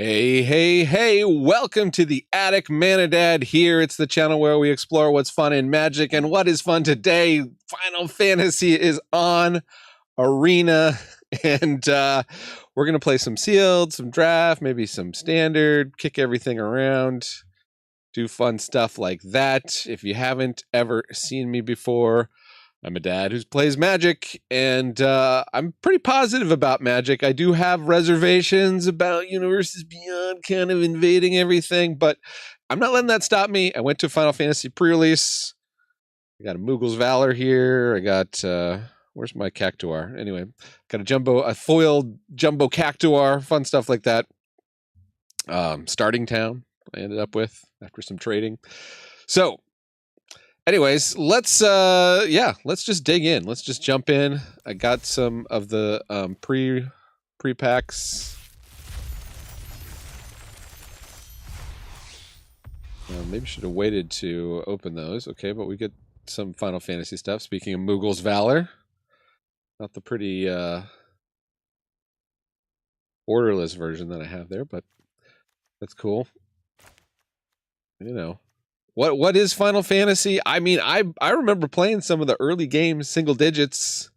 Hey, hey, hey, welcome to the Attic Manadad here. It's the channel where we explore what's fun in Magic. And what is fun today? Final Fantasy is on Arena. And we're going to play some sealed, some draft, maybe some standard, kick everything around, do fun stuff like that. If you haven't ever seen me before, I'm a dad who plays Magic, and I'm pretty positive about Magic. I do have reservations about Universes Beyond kind of invading everything, but I'm not letting that stop me. I went to Final Fantasy pre-release. I got a Moogle's Valor here. I got, where's my Cactuar? Anyway, got a foiled jumbo Cactuar, fun stuff like that. Starting Town, I ended up with after some trading. So, anyways, let's just dig in. Let's just jump in. I got some of the pre-packs. Maybe should have waited to open those. Okay, but we get some Final Fantasy stuff. Speaking of Moogle's Valor, not the pretty borderless version that I have there, but that's cool. You know. What is Final Fantasy? I mean, I remember playing some of the early games, single digits.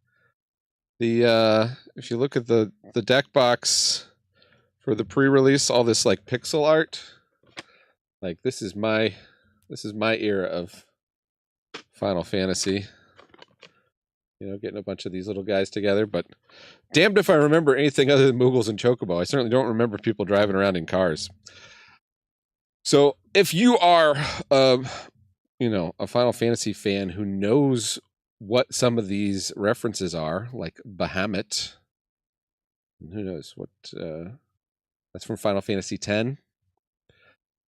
The if you look at the deck box for the pre-release, all this like pixel art, like this is my era of Final Fantasy. You know, getting a bunch of these little guys together, but damned if I remember anything other than Moogles and Chocobo. I certainly don't remember people driving around in cars. So if you are, a Final Fantasy fan who knows what some of these references are, like Bahamut, who knows what, that's from Final Fantasy X.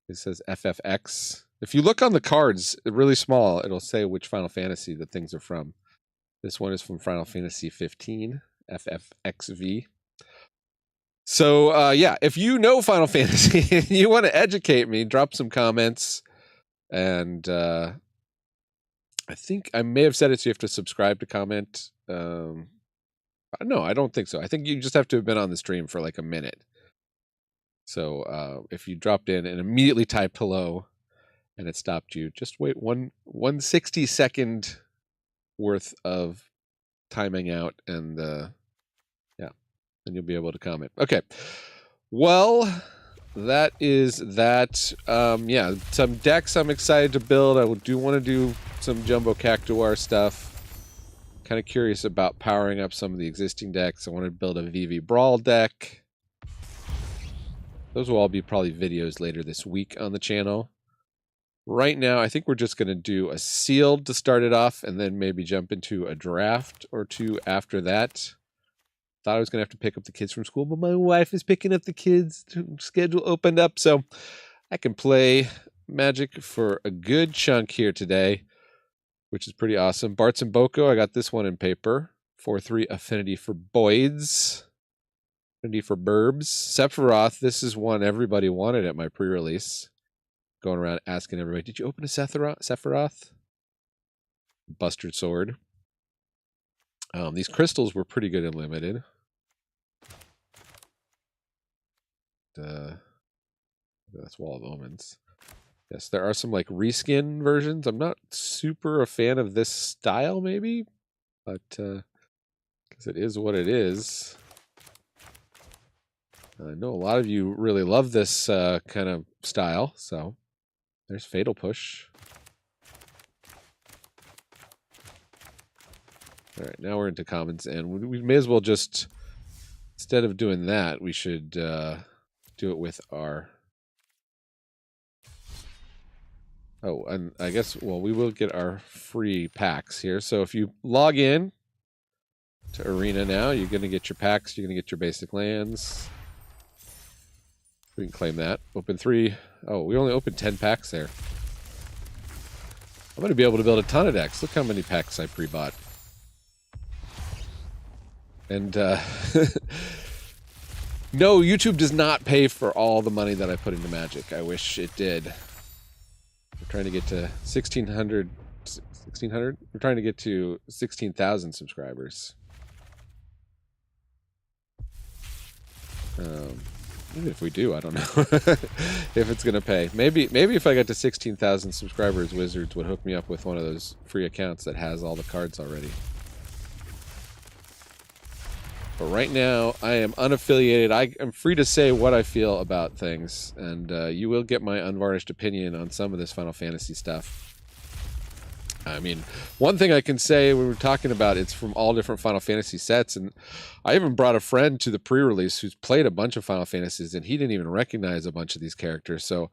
It says FFX. If you look on the cards, really small, it'll say which Final Fantasy the things are from. This one is from Final Fantasy 15, FFXV. So, yeah, if you know Final Fantasy and you want to educate me, drop some comments. And I think I may have said it, so you have to subscribe to comment. No, I don't think so. I think you just have to have been on the stream for like a minute. So if you dropped in and immediately typed hello and it stopped you, just wait 160 second worth of timing out, and then you'll be able to comment. Okay. Well, that is that. Yeah, some decks I'm excited to build. I do want to do some Jumbo Cactuar stuff. Kind of curious about powering up some of the existing decks. I want to build a VV Brawl deck. Those will all be probably videos later this week on the channel. Right now, I think we're just going to do a sealed to start it off, and then maybe jump into a draft or two after that. Thought I was going to have to pick up the kids from school, but my wife is picking up the kids. Schedule opened up, so I can play Magic for a good chunk here today, which is pretty awesome. Bartz and Boko, I got this one in paper. 4/3 Affinity for Boyds. Affinity for Burbs. Sephiroth, this is one everybody wanted at my pre-release. Going around asking everybody, did you open a Sephiroth? Bustard Sword. These crystals were pretty good in limited. That's Wall of Omens. Yes, there are some like reskin versions. I'm not super a fan of this style, maybe, but because it is what it is. I know a lot of you really love this kind of style, so there's Fatal Push. All right, now we're into commons, and we may as well just, instead of doing that, we should do it with our... Oh, and I guess, well, we will get our free packs here. So if you log in to Arena now, you're going to get your packs, you're going to get your basic lands. We can claim that. Open 3. Oh, we only opened 10 packs there. I'm going to be able to build a ton of decks. Look how many packs I pre-bought. And no, YouTube does not pay for all the money that I put into Magic. I wish it did. We're trying to get to 1,600. 1,600? We're trying to get to 16,000 subscribers. Even if we do, I don't know if it's gonna pay. Maybe if I got to 16,000 subscribers, Wizards would hook me up with one of those free accounts that has all the cards already. But right now, I am unaffiliated. I am free to say what I feel about things, and you will get my unvarnished opinion on some of this Final Fantasy stuff. I mean, one thing I can say, we were talking about, it's from all different Final Fantasy sets, and I even brought a friend to the pre-release who's played a bunch of Final Fantasies, and he didn't even recognize a bunch of these characters. So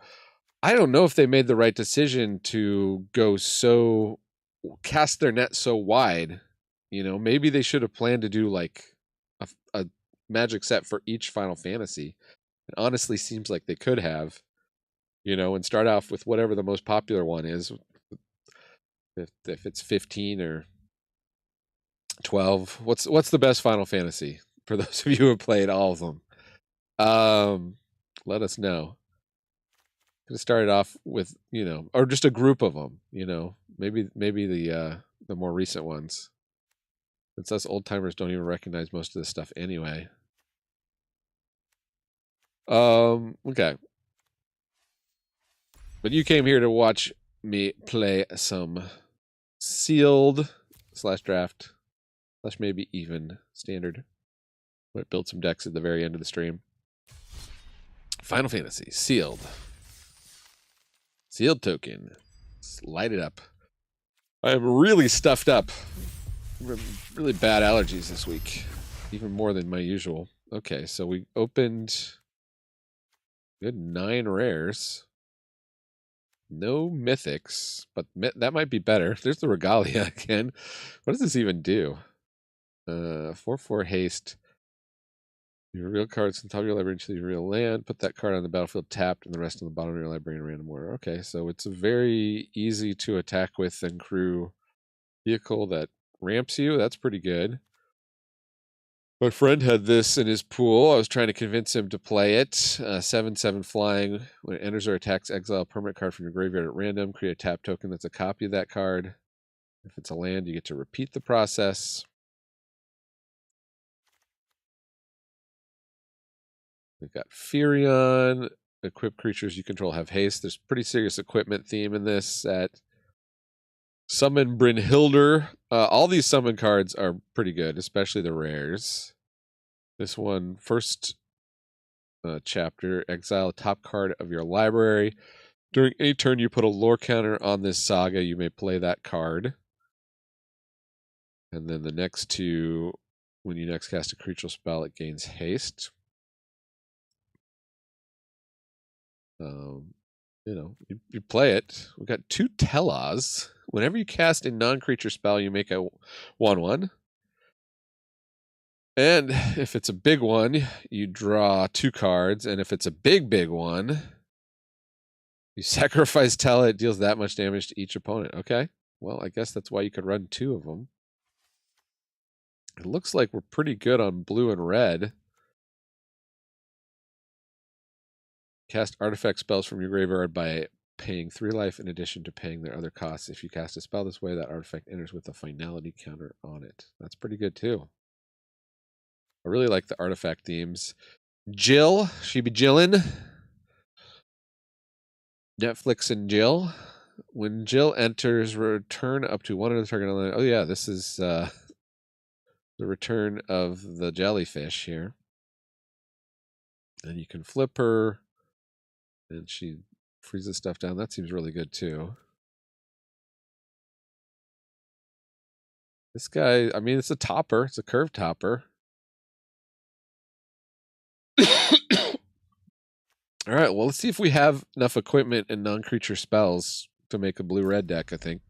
I don't know if they made the right decision to go so, cast their net so wide. You know, maybe they should have planned to do like a Magic set for each Final Fantasy. It honestly seems like they could have, you know, and start off with whatever the most popular one is. If it's 15 or 12, what's the best Final Fantasy for those of you who have played all of them? Let us know. Could have started off with, you know, or just a group of them, you know, maybe the more recent ones. Since us old timers don't even recognize most of this stuff anyway. Okay. But you came here to watch me play some sealed / draft / maybe even standard. Might build some decks at the very end of the stream. Final Fantasy sealed token. Let's light it up. I am really stuffed up. Really bad allergies this week, even more than my usual. Okay, so we opened good 9 rares. No mythics, but that might be better. There's the Regalia again. What does this even do? 4/4 haste. Your real cards on top of your library until you real land. Put that card on the battlefield tapped, and the rest on the bottom of your library in random order. Okay, so it's a very easy to attack with and crew vehicle that ramps you. That's pretty good. My friend had this in his pool. I was trying to convince him to play it. 7/7 flying. When it enters or attacks, exile a permanent card from your graveyard at random. Create a tap token that's a copy of that card. If it's a land, you get to repeat the process. We've got Furion. Equipped creatures you control have haste. There's pretty serious equipment theme in this set. Summon Brynhildr. All these summon cards are pretty good, especially the rares. This one, first chapter, exile a top card of your library. During any turn you put a lore counter on this saga, you may play that card. And then the next two, when you next cast a creature spell, it gains haste. You know, you play it. We've got 2 Telas. Whenever you cast a non-creature spell, you make a 1/1. And if it's a big one, you draw 2 cards. And if it's a big one, you sacrifice Tela. It deals that much damage to each opponent. Okay. Well, I guess that's why you could run 2 of them. It looks like we're pretty good on blue and red. Cast artifact spells from your graveyard by paying 3 life in addition to paying their other costs. If you cast a spell this way, that artifact enters with a finality counter on it. That's pretty good too. I really like the artifact themes. Jill, she be Jillin'. Netflix and Jill. When Jill enters, return up to 1 of the target line. Oh yeah, this is the return of the jellyfish here. And you can flip her, and she freezes stuff down. That seems really good too. This guy, I mean, it's a topper. It's a curved topper. All right, well, let's see if we have enough equipment and non-creature spells to make a blue-red deck, I think.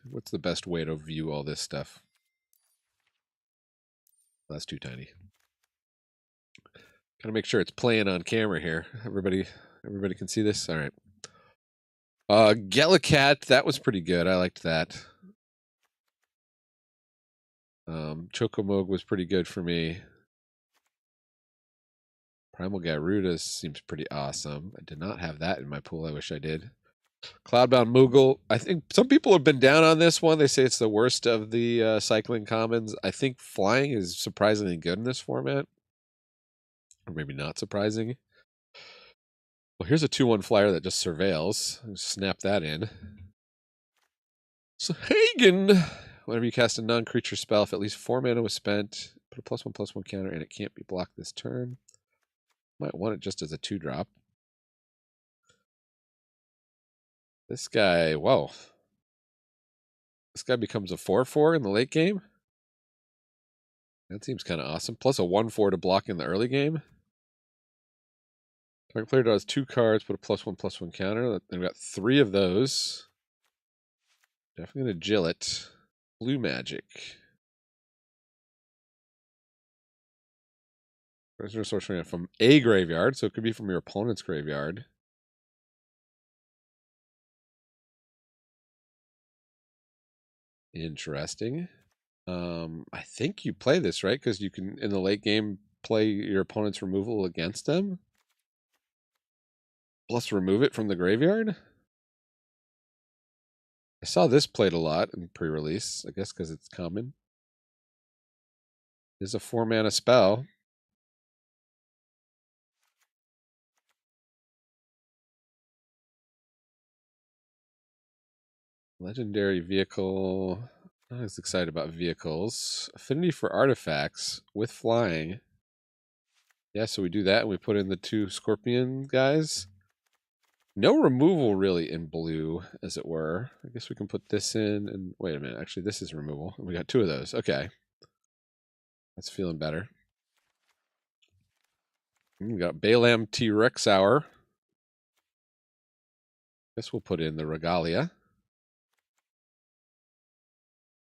What's the best way to view all this stuff? That's too tiny. Gotta make sure it's playing on camera here. Everybody can see this? All right. Gellicat, that was pretty good. I liked that. Chocomog was pretty good for me. Primal Garuda seems pretty awesome. I did not have that in my pool. I wish I did. Cloudbound Moogle. I think some people have been down on this one. They say it's the worst of the cycling commons. I think flying is surprisingly good in this format. Or maybe not surprising. Well, here's a 2/1 flyer that just surveils. Snap that in. So Hagen. Whenever you cast a non-creature spell, if at least 4 mana was spent, put a +1/+1 counter, and it can't be blocked this turn. Might want it just as a 2-drop. This guy, whoa. This guy becomes a 4/4 in the late game. That seems kind of awesome. Plus a 1/4 to block in the early game. Target player draws 2 cards, put a +1/+1 counter. I've got 3 of those. Definitely going to Jill it. Blue Magic. Prisoner sorcery from a graveyard, so it could be from your opponent's graveyard. Interesting. I think you play this, right? Because you can, in the late game, play your opponent's removal against them. Plus remove it from the graveyard. I saw this played a lot in pre-release, I guess because it's common. It is a 4-mana spell. Legendary vehicle. Not as excited about vehicles. Affinity for artifacts with flying. Yeah, so we do that and we put in the 2 scorpion guys. No removal really in blue, as it were. I guess we can put this in and wait a minute. Actually, this is removal. We got 2 of those. Okay. That's feeling better. We got Baalam T-Rex Hour. Guess we'll put in the Regalia.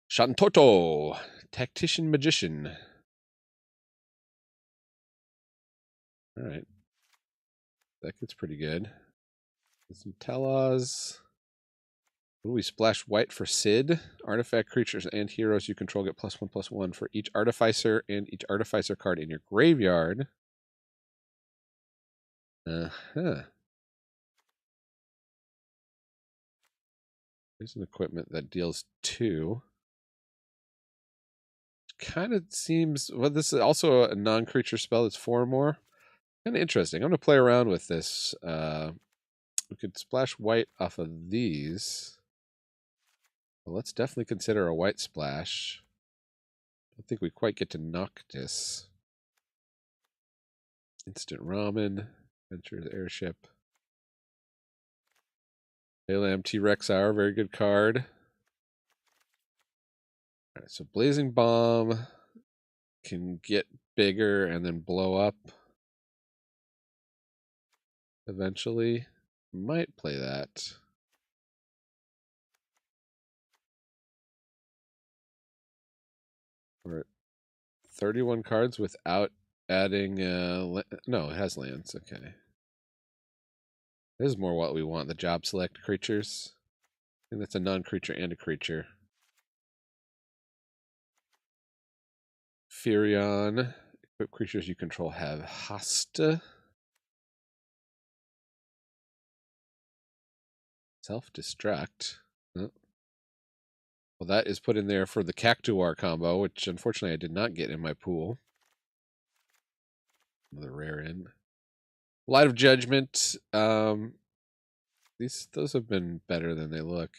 Shantoto, Tactician Magician. All right. That gets pretty good. Some Telas. What do we splash white for Sid? Artifact creatures and heroes you control get +1/+1 for each Artificer and each Artificer card in your graveyard. Uh-huh. There's an equipment that deals 2. Kind of seems, well, this is also a non-creature spell that's 4 or more. Kind of interesting. I'm going to play around with this. We could splash white off of these. Well, let's definitely consider a white splash. I don't think we quite get to Noctis. Instant Ramen. Venture the Airship. Baalam T-Rex Hour, very good card. All right, so Blazing Bomb can get bigger and then blow up eventually. Might play that. We're at 31 cards without adding... no, it has lands. Okay. This is more what we want, the job select creatures. I think that's a non-creature and a creature. Furion. Equip creatures you control have Hasta. Self-destruct. Oh. Well, that is put in there for the Cactuar combo, which unfortunately I did not get in my pool. Another rare in. Light of Judgment. Those have been better than they look.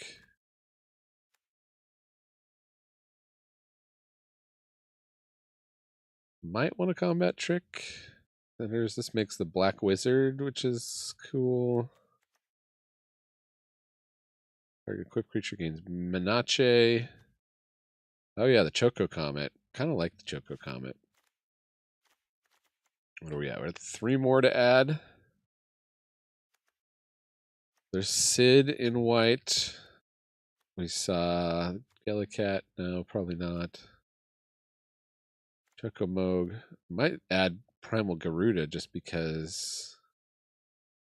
Might want a combat trick. Then this makes the Black Wizard, which is cool. Target equipped creature gains Menache. Oh yeah, the Choco Comet. Kind of like the Choco Comet. What are we at? We're at 3 more to add. There's Sid in white. We saw Gellicat. No, probably not. Chocomogue. Might add Primal Garuda just because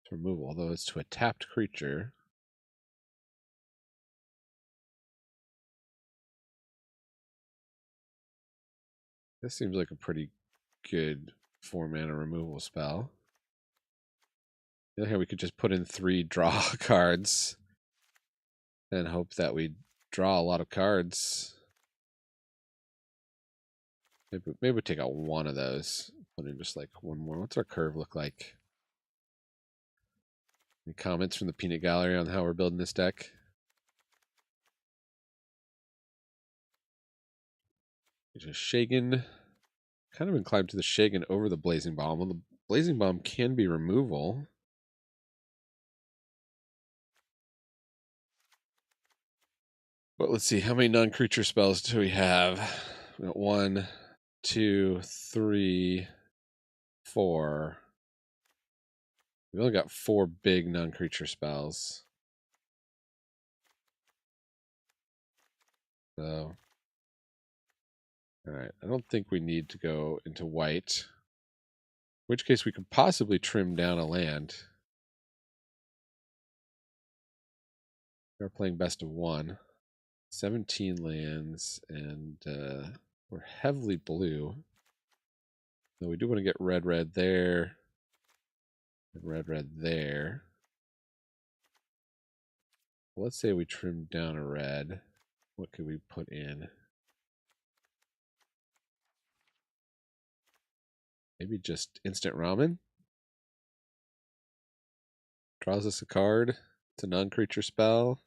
it's removal, although it's to a tapped creature. This seems like a pretty good 4-mana removal spell. The other hand, we could just put in 3 draw cards. and hope that we draw a lot of cards. Maybe we'll take out one of those. Put in just like one more. What's our curve look like? Any comments from the peanut gallery on how we're building this deck? Just Shagan. Kind of inclined to the Shagan over the Blazing Bomb. Well, the Blazing Bomb can be removal. But let's see, how many non-creature spells do we have? We got 1, 2, 3, 4. We only got 4 big non-creature spells. So, all right, I don't think we need to go into white. In which case we could possibly trim down a land. We're playing best of 1. 17 lands, and we're heavily blue. So we do want to get red there, and red there. Well, let's say we trim down a red. What could we put in? Maybe just instant ramen. Draws us a card. It's a non-creature spell.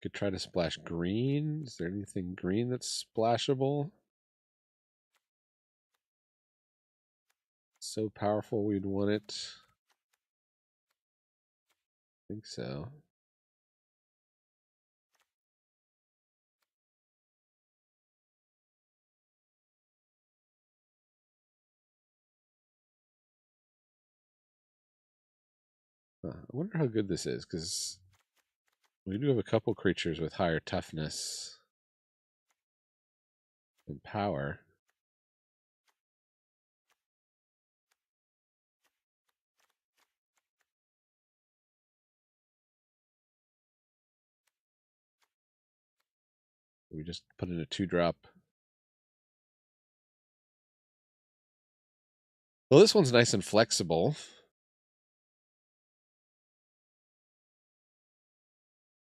Could try to splash green. Is there anything green that's splashable? So powerful we'd want it. I think so. I wonder how good this is, because we do have a couple creatures with higher toughness and power. We just put in a 2-drop. Well, this one's nice and flexible.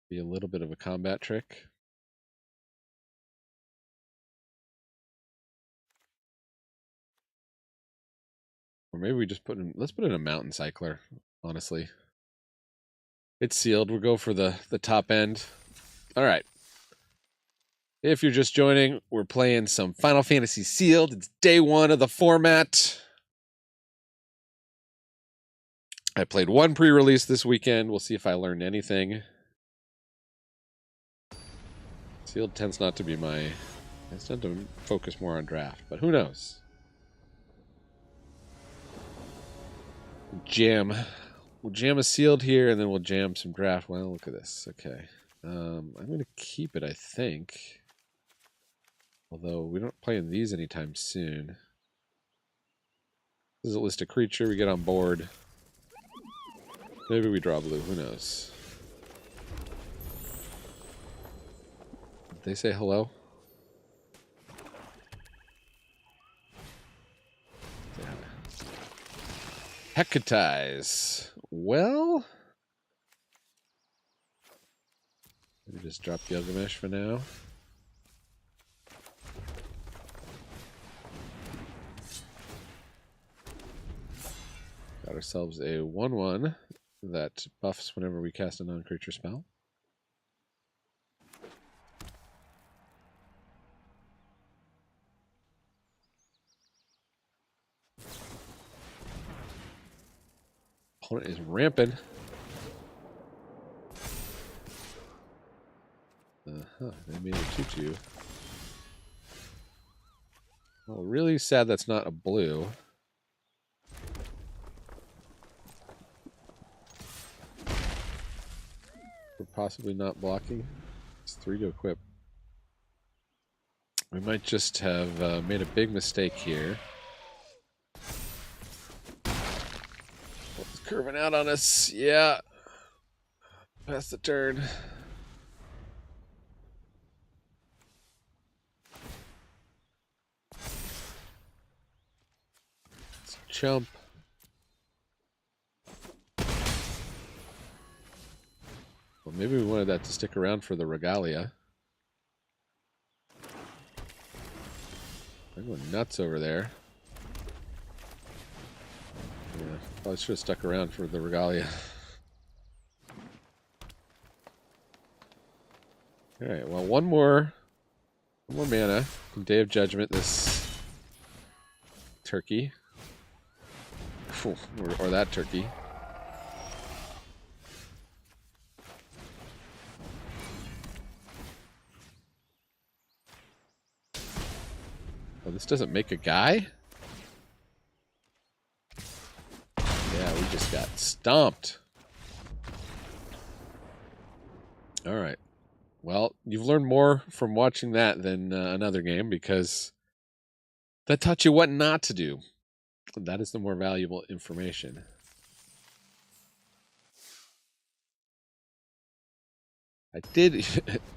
Be a little bit of a combat trick. Or maybe we just put in, let's put in a Mountain Cycler, honestly. It's sealed. We'll go for the top end. All right. If you're just joining, we're playing some Final Fantasy Sealed. It's day 1 of the format. I played 1 pre-release this weekend. We'll see if I learned anything. Sealed tends not to be my... I tend to focus more on draft, but who knows? Jam. We'll jam a Sealed here, and then we'll jam some draft. Well, look at this. Okay. I'm going to keep it, I think. Although we don't play in these anytime soon. This is a list of creature. We get on board. Maybe we draw blue. Who knows? Did they say hello? Hecatize. Well, maybe just drop Gilgamesh for now. Got ourselves a 1/1 that buffs whenever we cast a non-creature spell. Opponent is ramping. They made a 2/2. Well, really sad that's not a blue. We're possibly not blocking. It's 3 to equip. We might just have made a big mistake here. It's curving out on us. Yeah. Pass the turn. Let's chump. maybe we wanted that to stick around for the Regalia. I'm going nuts over there. Yeah, probably should have stuck around for the Regalia. Alright, well, one more mana from Day of Judgment, this turkey. Or that turkey. Oh, this doesn't make a guy? Yeah, we just got stomped. Alright. Well, you've learned more from watching that than another game, because that taught you what not to do. That is the more valuable information. I did,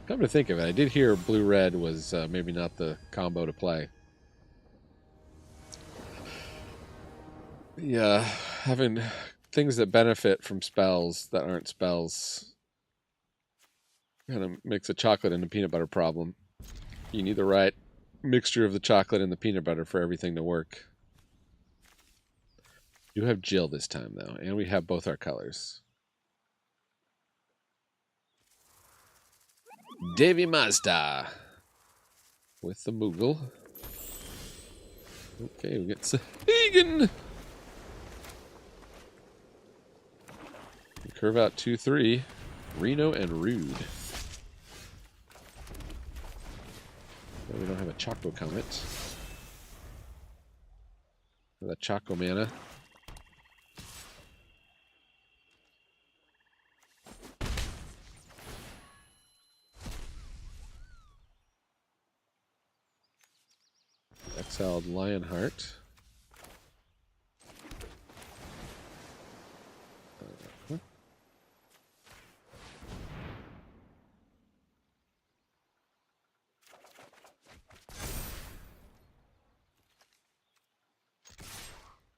come to think of it, I did hear blue-red was maybe not the combo to play. Yeah, having things that benefit from spells that aren't spells kind of makes a chocolate and a peanut butter problem. You need the right mixture of the chocolate and the peanut butter for everything to work. You have Jill this time, though, and we have both our colors. Davy Mazda with the Moogle. Okay, we get Sahagan. Curve out 2-3. Reno and Rude. Well, we don't have a Choco Comet. The Choco mana. Exiled Lionheart.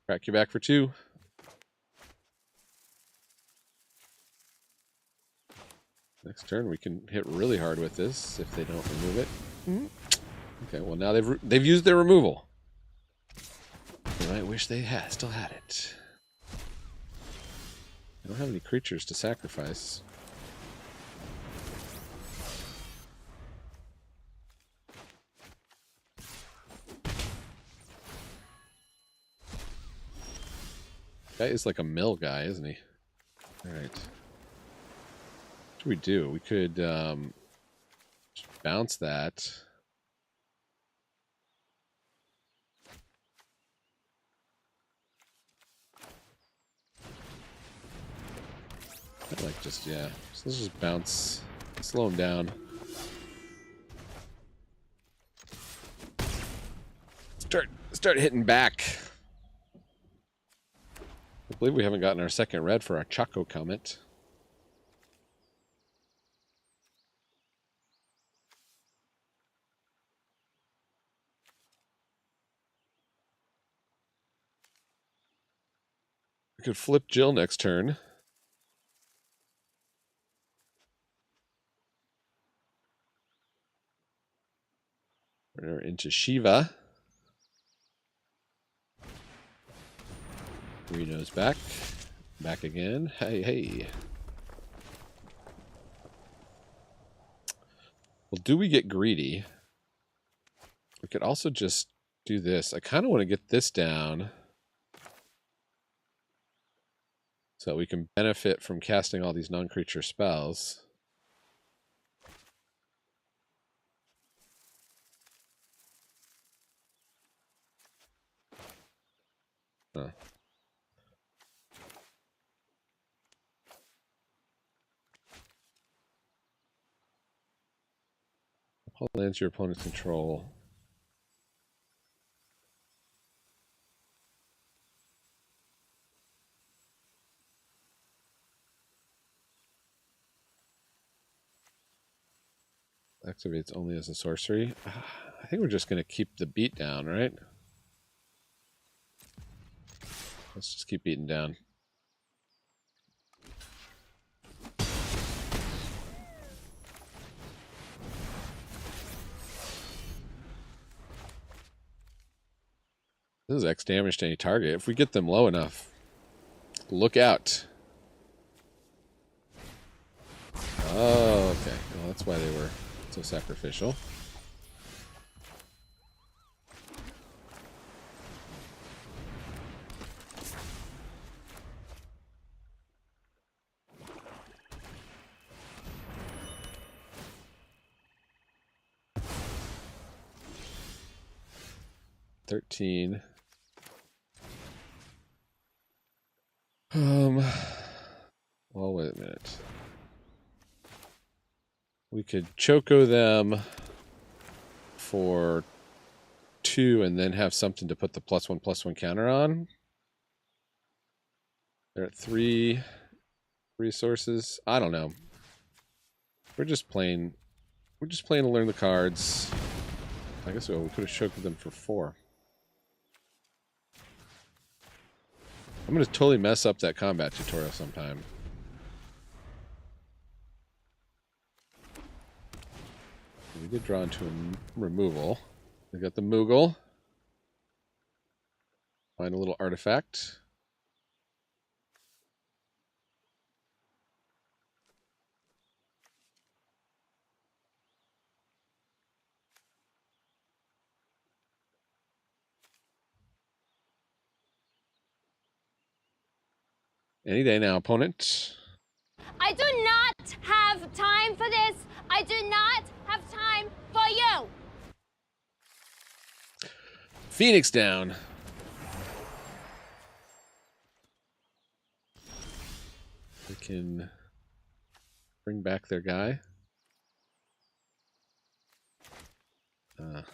Crack you back for 2. Next turn we can hit really hard with this if they don't remove it. Okay, well now they've used their removal. And I wish they still had it. I don't have any creatures to sacrifice. Guy is like a mill guy, isn't he? Alright. What do we do? We could bounce that. I like just, yeah. So let's just bounce, slow him down. Start hitting back. I believe we haven't gotten our second red for our Choco Comet. We could flip Jill next turn. We're into Shiva. Reno's back. Back again. Hey, hey. Well, do we get greedy? We could also just do this. I kind of want to get this down so we can benefit from casting all these non-creature spells. Huh. All lands your opponent's control. Activates only as a sorcery. I think we're just going to keep the beat down, right? Let's just keep beating down. This is X damage to any target. If we get them low enough, look out. Oh, okay. Well, that's why they were so sacrificial. $13. Well, wait a minute. We could Choco them for 2 and then have something to put the +1/+1 counter on. They're at 3 resources. I don't know. We're just playing to learn the cards. I guess we could have choked them for 4. I'm going to totally mess up that combat tutorial sometime. We did draw into a removal. We got the Moogle. Find a little artifact. Any day now, opponent. I do not have time for this. I do not have time for you. Phoenix down. They can bring back their guy. Well,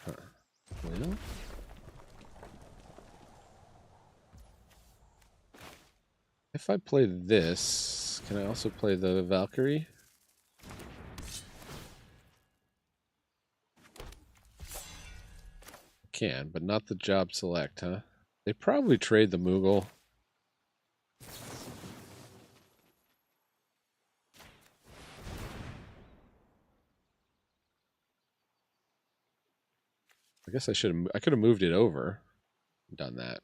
if I play this, can I also play the Valkyrie? Can, but not the job select, huh? They probably trade the Moogle. I guess I could have moved it over. Done that.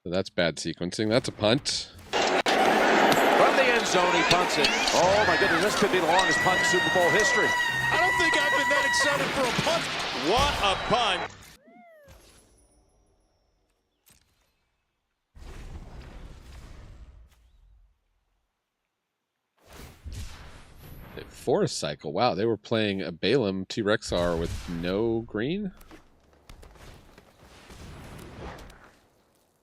So that's bad sequencing. That's a punt. From the end zone, he punts it. Oh my goodness, this could be the longest punt in Super Bowl history. I don't think I've been that excited for a punt. What a punt. Forest Cycle. Wow, they were playing a Balaam T-Rexar with no green.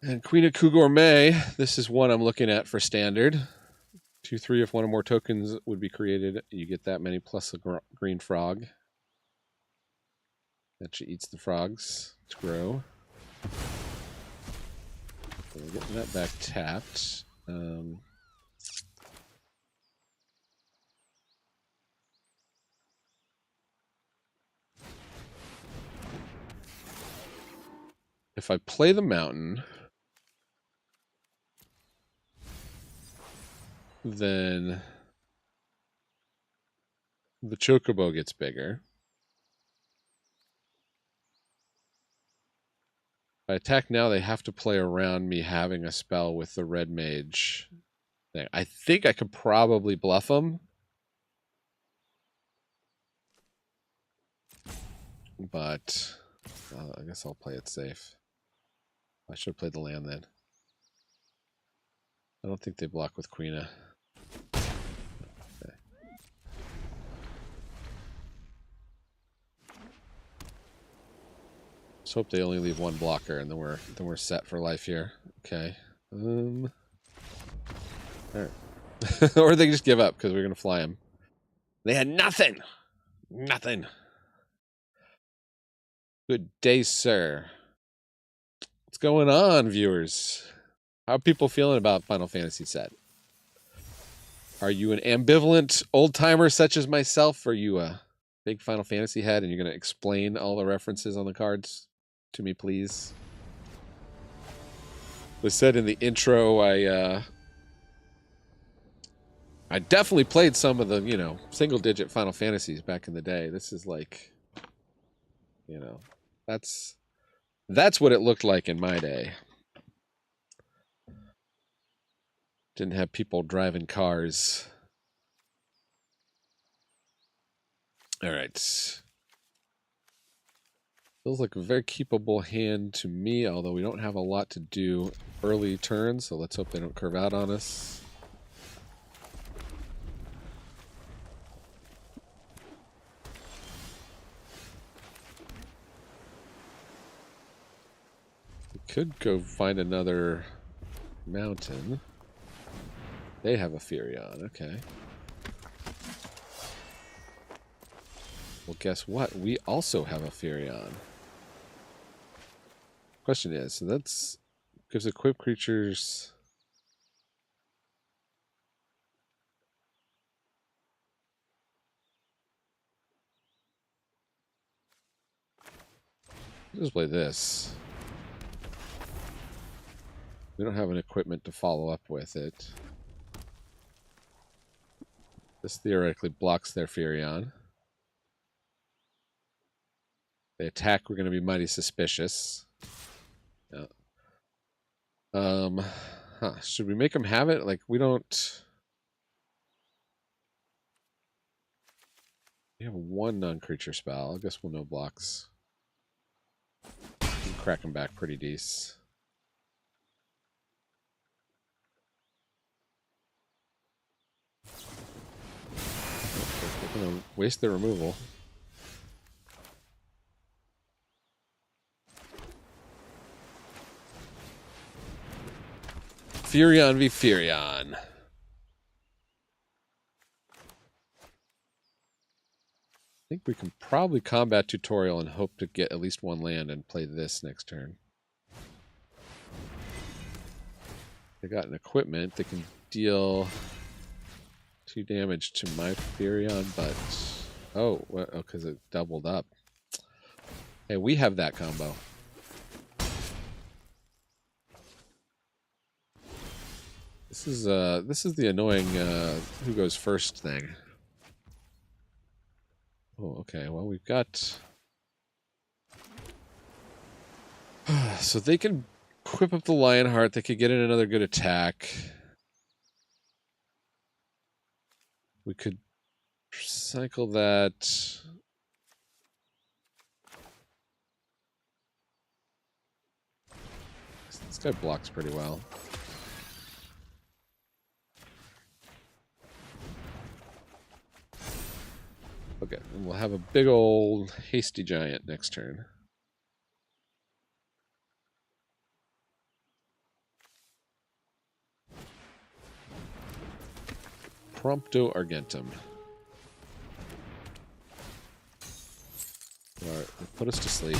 And Queen of Gourmet. This is one I'm looking at for standard. 2/3 if one or more tokens would be created. You get that many plus a green frog. That she eats the frogs to grow. So we're getting that back tapped. If I play the mountain, then the Chocobo gets bigger. If I attack now, they have to play around me having a spell with the red mage thing. I think I could probably bluff them. But I guess I'll play it safe. I should have played the land then. I don't think they block with Queena. Okay. Let's hope they only leave one blocker, and then we're set for life here. Okay. All right. Or they just give up because we're gonna fly them. They had nothing. Nothing. Good day, sir. What's going on, viewers? How are people feeling about Final Fantasy set? Are you an ambivalent old-timer such as myself? Or are you a big Final Fantasy head and you're going to explain all the references on the cards to me, please? Was said in the intro, I definitely played some of the, single-digit Final Fantasies back in the day. This is like, that's That's what it looked like in my day. Didn't have people driving cars. All right. Feels like a very keepable hand to me, although we don't have a lot to do early turns, so let's hope they don't curve out on us. We could go find another mountain. They have a Furion, okay. Well, guess what? We also have a Furion. Question is, so that's gives equipped creatures. Let's just play this. We don't have an equipment to follow up with it. This theoretically blocks their Furion. They attack, we're going to be mighty suspicious. Yeah. Should we make them have it? Like, we don't... We have one non-creature spell. I guess we'll no blocks. We can crack them back pretty decent. They're going to waste their removal. Furion v Furion. I think we can probably combat tutorial and hope to get at least one land and play this next turn. They got an equipment that can deal 2 damage to my Furion, but... Oh, because it doubled up. Hey, we have that combo. This is the annoying who goes first thing. Oh, okay. Well, we've got... So they can equip up the Lionheart. They could get in another good attack. We could cycle that. This guy blocks pretty well. Okay, and we'll have a big old hasty giant next turn. Prompto Argentum. Alright, put us to sleep.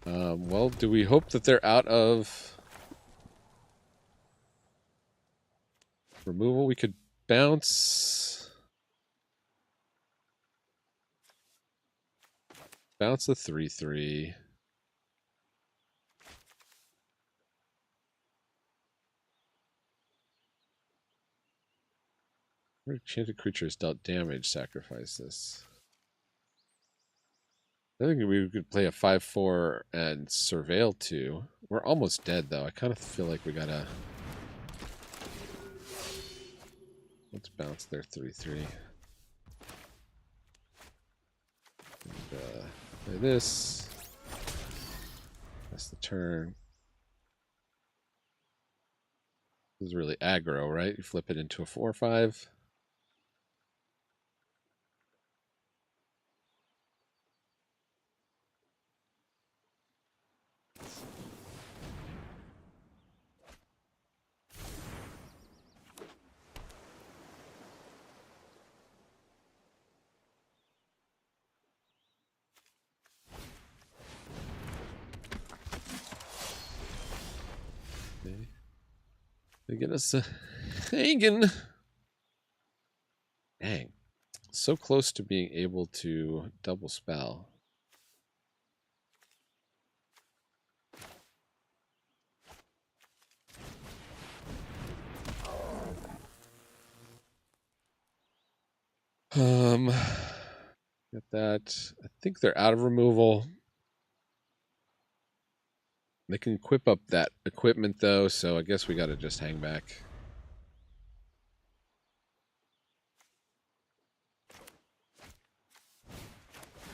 Well, do we hope that they're out of removal? We could bounce the 3/3. Enchanted creatures dealt damage. Sacrifice this. I think we could play a 5/4 and surveil 2. We're almost dead though. I kind of feel like we gotta. Let's bounce their 3/3. And, play this. That's the turn. This is really aggro, right? You flip it into a 4/5. They get us hanging. Dang. So close to being able to double spell. Get that. I think they're out of removal. They can equip up that equipment, though, so I guess we got to just hang back.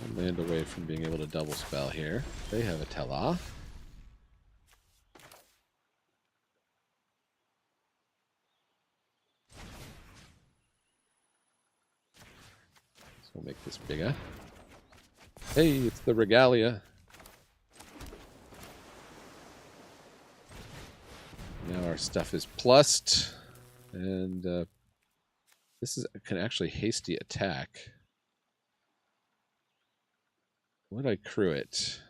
One land away from being able to double spell here. They have a tell-off. So we'll make this bigger. Hey, it's the Regalia. Now our stuff is plussed, and this can actually hasty attack. Would I crew it?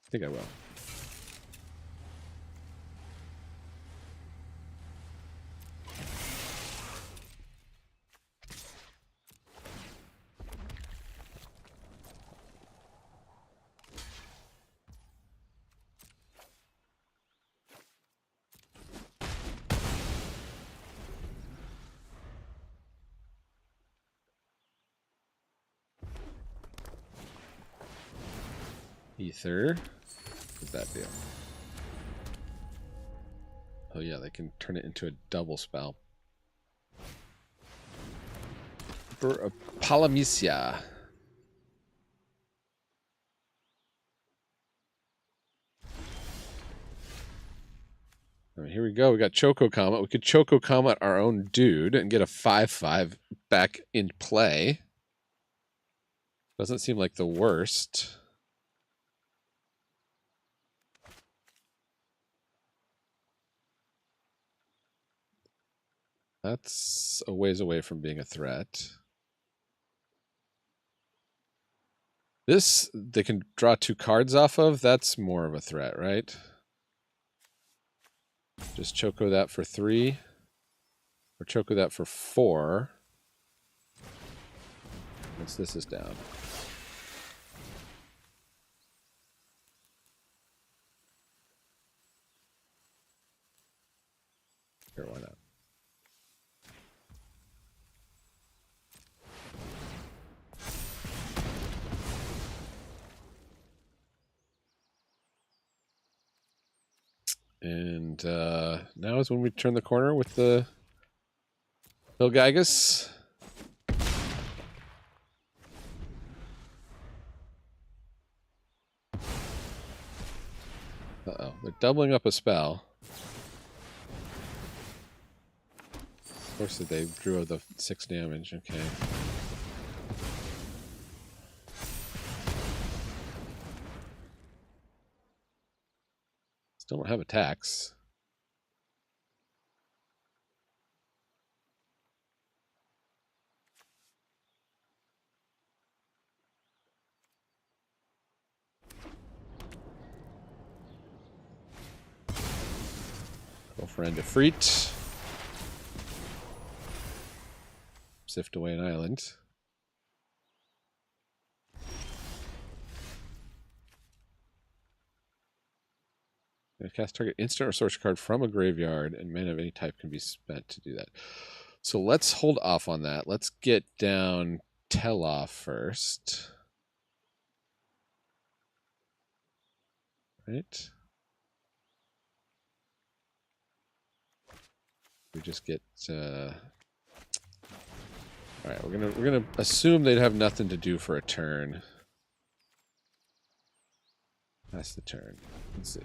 I think I will. Ether. What's that do? Oh yeah, they can turn it into a double spell. Palamecia. All right, here we go. We got Choco Comet. We could Choco Comet our own dude and get a 5/5 back in play. Doesn't seem like the worst. That's a ways away from being a threat. This, they can draw 2 cards off of. That's more of a threat, right? Just Choco that for 3. Or Choco that for 4. Once this is down. Here, why not? And now is when we turn the corner with the Bilgigus. Uh-oh, they're doubling up a spell. Of course, they drew the 6 damage. Okay. Still don't have attacks. Go for End of Freet. Sift away an island. Cast target instant or sorcery card from a graveyard, and mana of any type can be spent to do that. So let's hold off on that. Let's get down Tell-Off first. Right? We just get all right, we're gonna assume they'd have nothing to do for a turn. That's the turn. Let's see.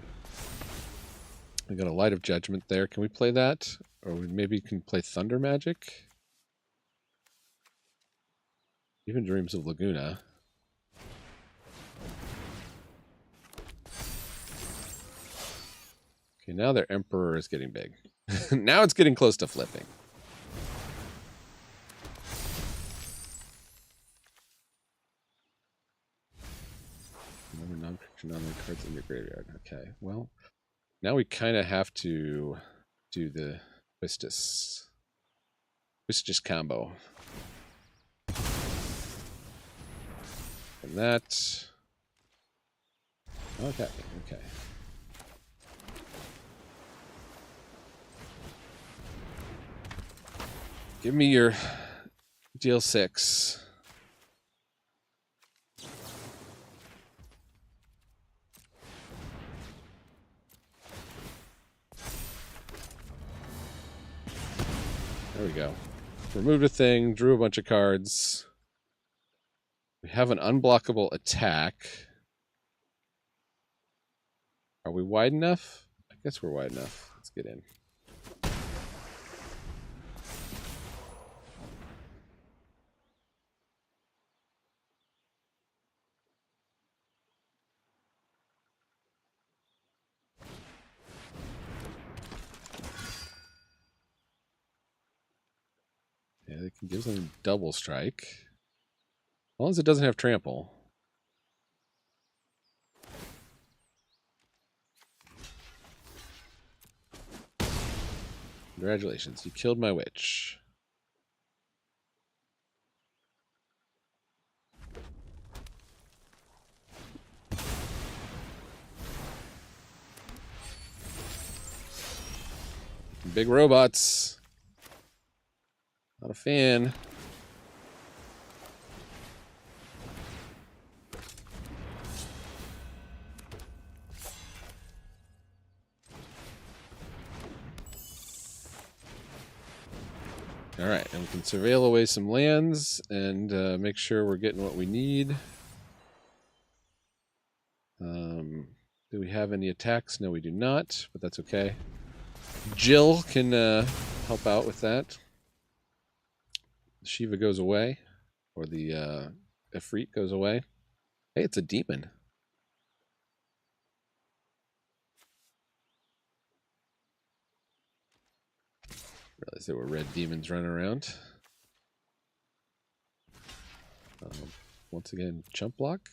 We got a Light of Judgment there. Can we play that? Or we maybe can play Thunder Magic? Even Dreams of Laguna. Okay, now their Emperor is getting big. Now it's getting close to flipping. Remember non-creature non-land cards in your graveyard. Okay, well, now we kind of have to do the Twistus combo. And that. Okay, okay. Give me your deal 6. There we go. Removed a thing, drew a bunch of cards. We have an unblockable attack. Are we wide enough? I guess we're wide enough. Let's get in. Yeah, they can give them double strike. As long as it doesn't have trample. Congratulations, you killed my witch. Big robots. Not a fan. All right, and we can surveil away some lands and make sure we're getting what we need. Do we have any attacks? No, we do not, but that's okay. Jill can help out with that. Shiva goes away, or the Ifrit goes away. Hey, it's a demon. Realized there were red demons running around. Once again, chump block.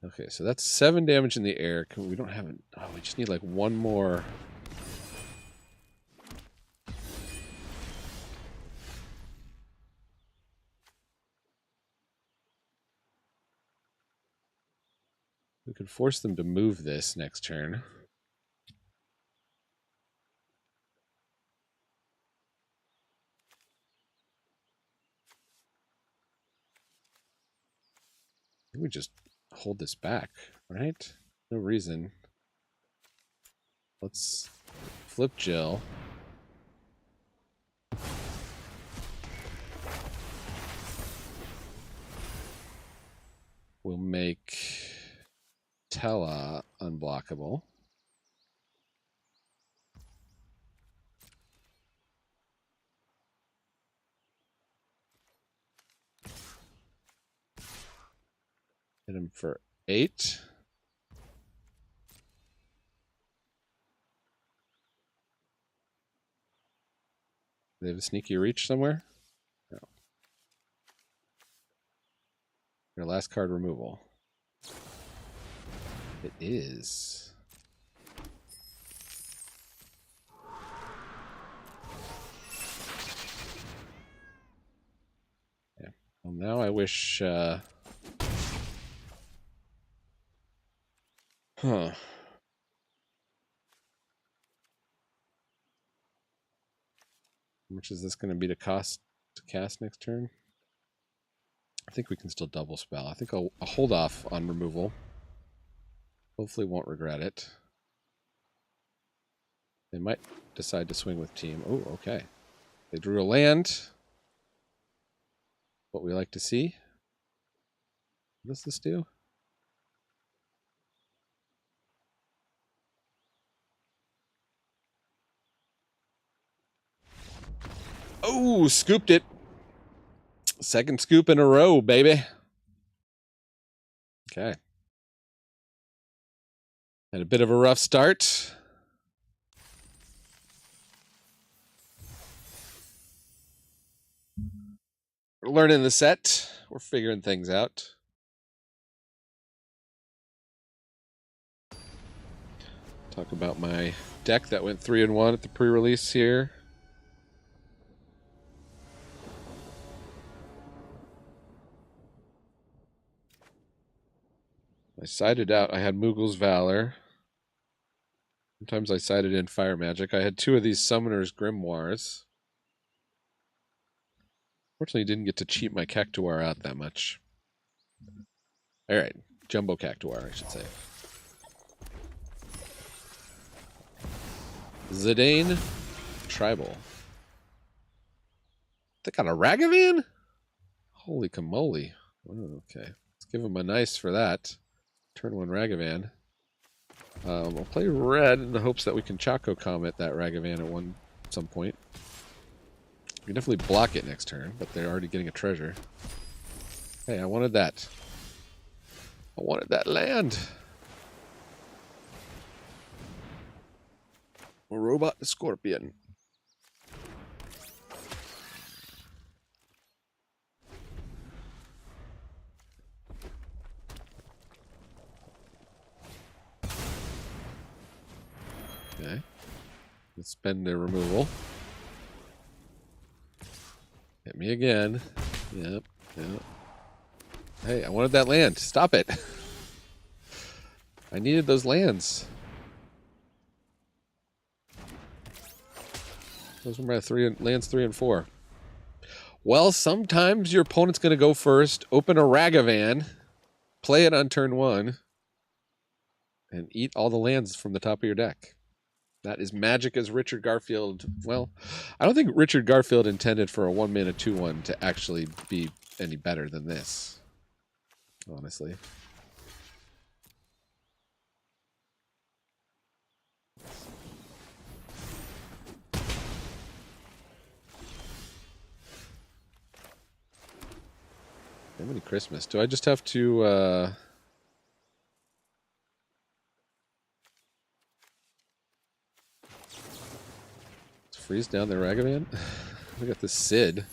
Okay, so that's 7 damage in the air. We don't have it. Oh, we just need like one more. We could force them to move this next turn. We just hold this back, right? No reason. Let's flip Jill. We'll make Tella unblockable. Hit him for 8. They have a sneaky reach somewhere? No. Your last card removal. It is. Yeah. Well, now I wish. Huh. How much is this going to be to cost to cast next turn? I think we can still double spell. I think I'll hold off on removal. Hopefully won't regret it. They might decide to swing with team. Oh, okay. They drew a land. What we like to see. What does this do? Oh, scooped it. Second scoop in a row, baby. Okay. Had a bit of a rough start. We're learning the set. We're figuring things out. Talk about my deck that went 3-1 at the pre-release here. I sided out. I had Moogle's Valor. Sometimes I sided in Fire Magic. I had 2 of these Summoner's Grimoires. Fortunately, didn't get to cheat my Cactuar out that much. All right, Jumbo Cactuar, I should say. Zidane Tribal. They got a Ragavan? Holy camoly. Oh, okay. Let's give him a nice for that. Turn 1 Ragavan. I'll play red in the hopes that we can Choco Comet that Ragavan at some point. We can definitely block it next turn, but they're already getting a treasure. Hey, I wanted that. I wanted that land. A robot scorpion. Okay. Let's spend the removal. Hit me again. Yep. Hey, I wanted that land. Stop it. I needed those lands. Those were my lands 3 and 4. Well, sometimes your opponent's going to go first, open a Ragavan, play it on turn 1, and eat all the lands from the top of your deck. That is magic as Richard Garfield. Well, I don't think Richard Garfield intended for a 1-mana 2/1 to actually be any better than this. Honestly. How many Christmas? Do I just have to freeze down the Ragavan? We got the Sid.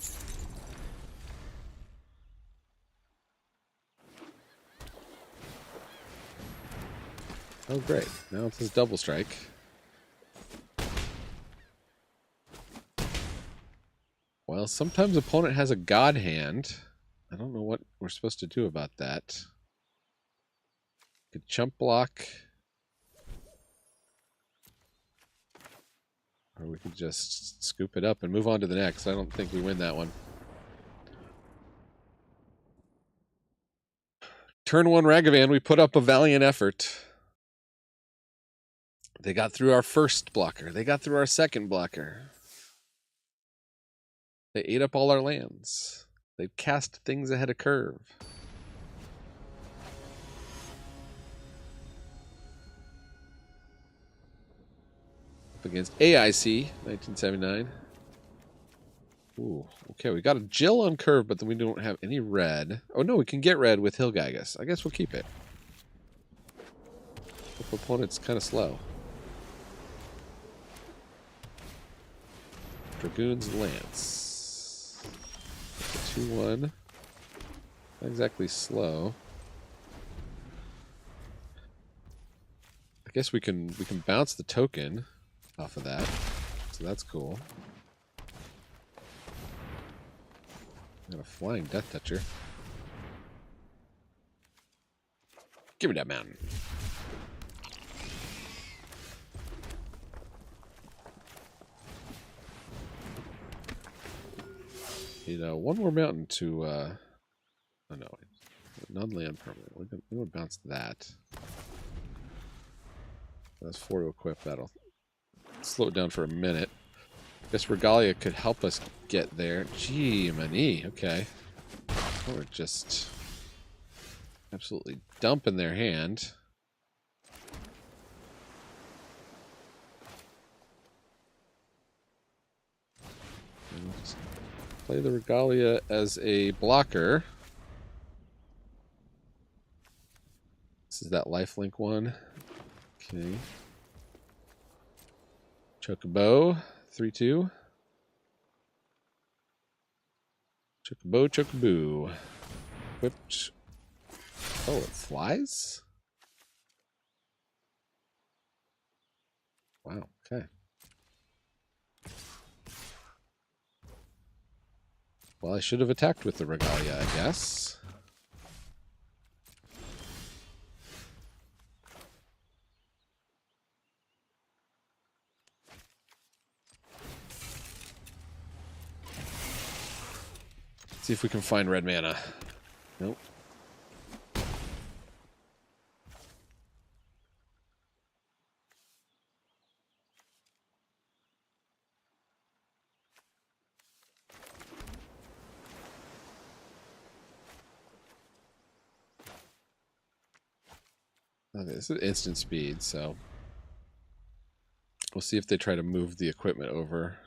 Oh, great. Now it's his double strike. Well, sometimes opponent has a god hand. I don't know what we're supposed to do about that. Could chump block. Or we could just scoop it up and move on to the next. I don't think we win that one. Turn 1 Ragavan, we put up a valiant effort. They got through our first blocker. They got through our second blocker. They ate up all our lands. They cast things ahead of curve. Up against AIC, 1979. Ooh, okay, we got a Jill on curve, but then we don't have any red. Oh no, we can get red with Hillgagus. I guess we'll keep it. The opponent's kind of slow. Dragoon's Lance. 2/1. Not exactly slow. I guess we can bounce the token off of that. So that's cool. Got a flying Death Toucher. Give me that mountain. You know, one more mountain to oh no, non-land permanent. We would bounce that. That's 4 to equip. That'll slow it down for a minute. Guess Regalia could help us get there. Gee, Mani. Okay. We're just absolutely dumping their hand. And we'll just play the Regalia as a blocker. This is that lifelink one. Okay. Chocobo, 3/2. Chocobo, Chocoboo. Whipped. Oh, it flies? Wow, okay. Well, I should have attacked with the Regalia, I guess. See if we can find red mana. Nope. This is instant speed, so we'll see if they try to move the equipment over.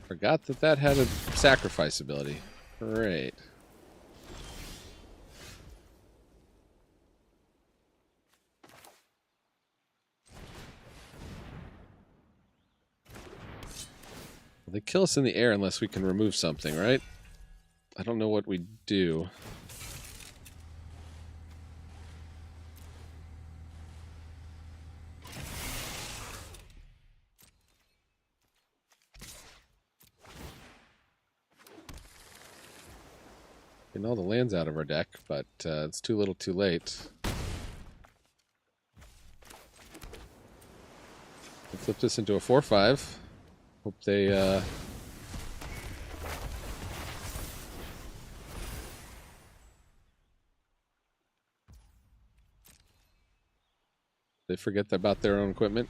Forgot that that had a sacrifice ability. Great. Well, they kill us in the air unless we can remove something, right? I don't know what we do. Getting all the lands out of our deck, but it's too little too late. We flip this into a 4/5. Hope they forget about their own equipment.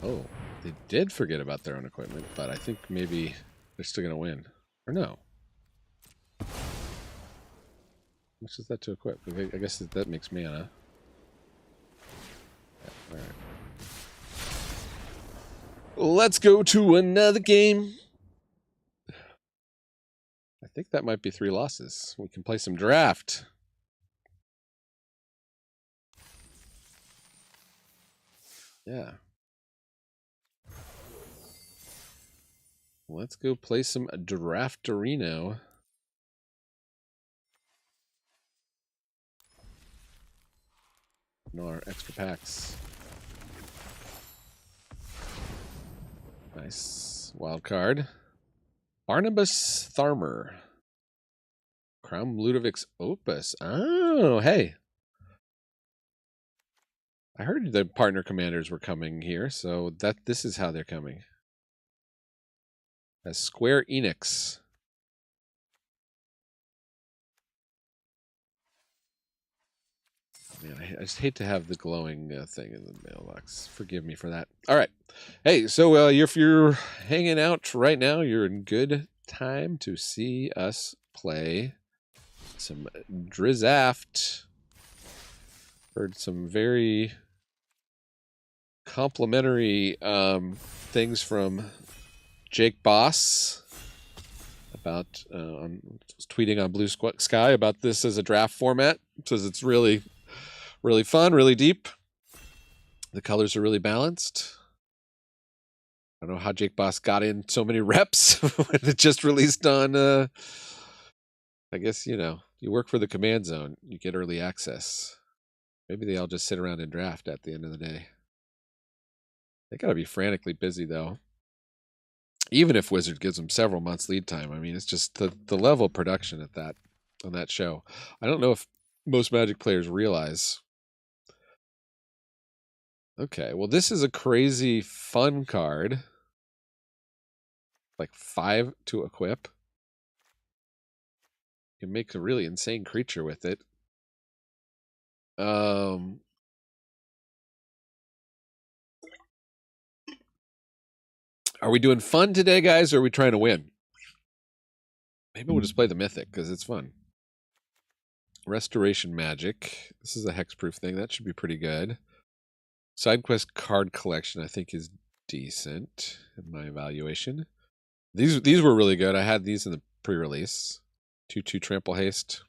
Oh, they did forget about their own equipment, but I think maybe they're still going to win. Or no. How much is that to equip? I guess that makes mana. Yeah, all right. Let's go to another game. I think that might be 3 losses. We can play some draft. Yeah. Let's go play some Draft Arena. No, our extra packs. Nice. Wild card. Barnabas Tharmer. Crown Ludovic's Opus. Oh, hey. I heard the partner commanders were coming here, so this is how they're coming. As Square Enix. Man, I just hate to have the glowing thing in the mailbox. Forgive me for that. All right. Hey, so if you're hanging out right now, you're in good time to see us play some Drizaft. Heard some very complimentary things from Jake Boss about tweeting on Blue Sky about this as a draft format. Says it's really fun, really deep. The colors are really balanced. I don't know how Jake Boss got in so many reps when it just released on I guess, you work for the command zone, you get early access. Maybe they all just sit around and draft at the end of the day. They gotta be frantically busy though. Even if Wizard gives them several months lead time. I mean, it's just the level of production on that show. I don't know if most Magic players realize. Okay, well, this is a crazy fun card. Like 5 to equip. You can make a really insane creature with it. Are we doing fun today, guys, or are we trying to win? Maybe we'll just play the Mythic, because it's fun. Restoration Magic. This is a hexproof thing. That should be pretty good. Side quest card collection, I think, is decent in my evaluation. These were really good. I had these in the pre-release. 2/2 trample haste.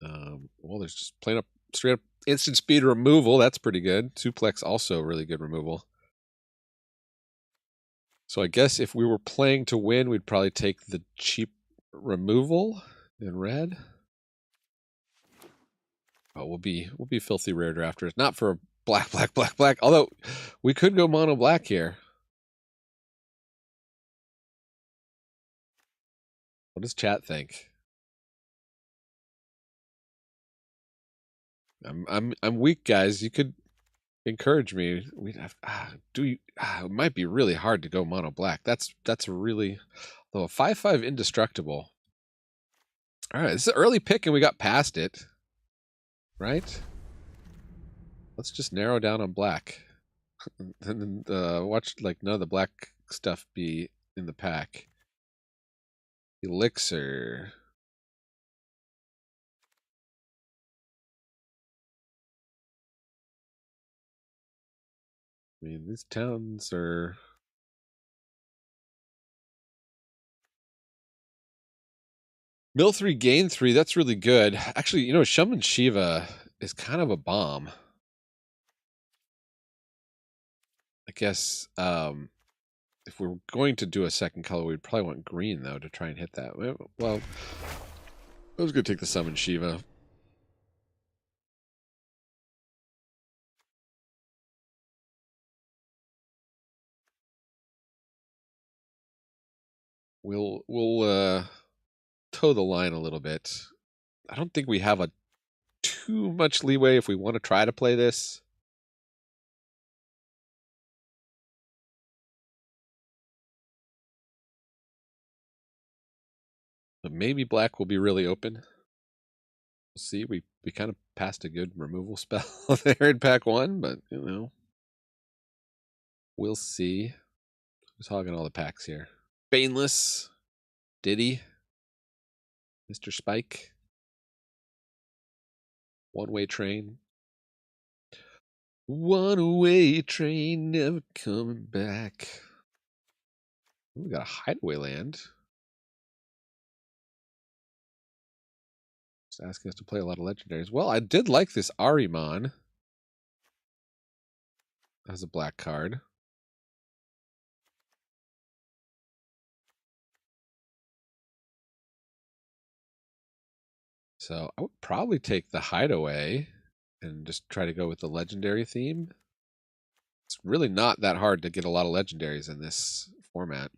Well, there's just plain up straight up instant speed removal. That's pretty good. Suplex also really good removal. So I guess if we were playing to win, we'd probably take the cheap removal in red. Oh, we'll be filthy rare drafters. Not for black. Although we could go mono black here. What does chat think? I'm weak, guys. You could encourage me. We'd have it might be really hard to go mono black. That's really, though, a 5/5 indestructible. All right, this is an early pick and we got past it. Right? Let's just narrow down on black. And watch like none of the black stuff be in the pack. Elixir. I mean, these towns are... Mill 3, gain 3, that's really good. Actually, you know, Shaman Shiva is kind of a bomb. I guess if we're going to do a second color, we'd probably want green, though, to try and hit that. Well, I was going to take the Summon Shiva. We'll toe the line a little bit. I don't think we have too much leeway if we want to try to play this. But maybe black will be really open. We'll see. We kind of passed a good removal spell there in pack 1, but you know, we'll see. Who's hogging all the packs here? Baneless, Diddy, Mr. Spike, One-Way Train. One-way train never coming back. Ooh, we got a hideaway land. Just asking us to play a lot of legendaries. Well, I did like this Ahriman as a black card. So I would probably take the hideaway and just try to go with the legendary theme. It's really not that hard to get a lot of legendaries in this format.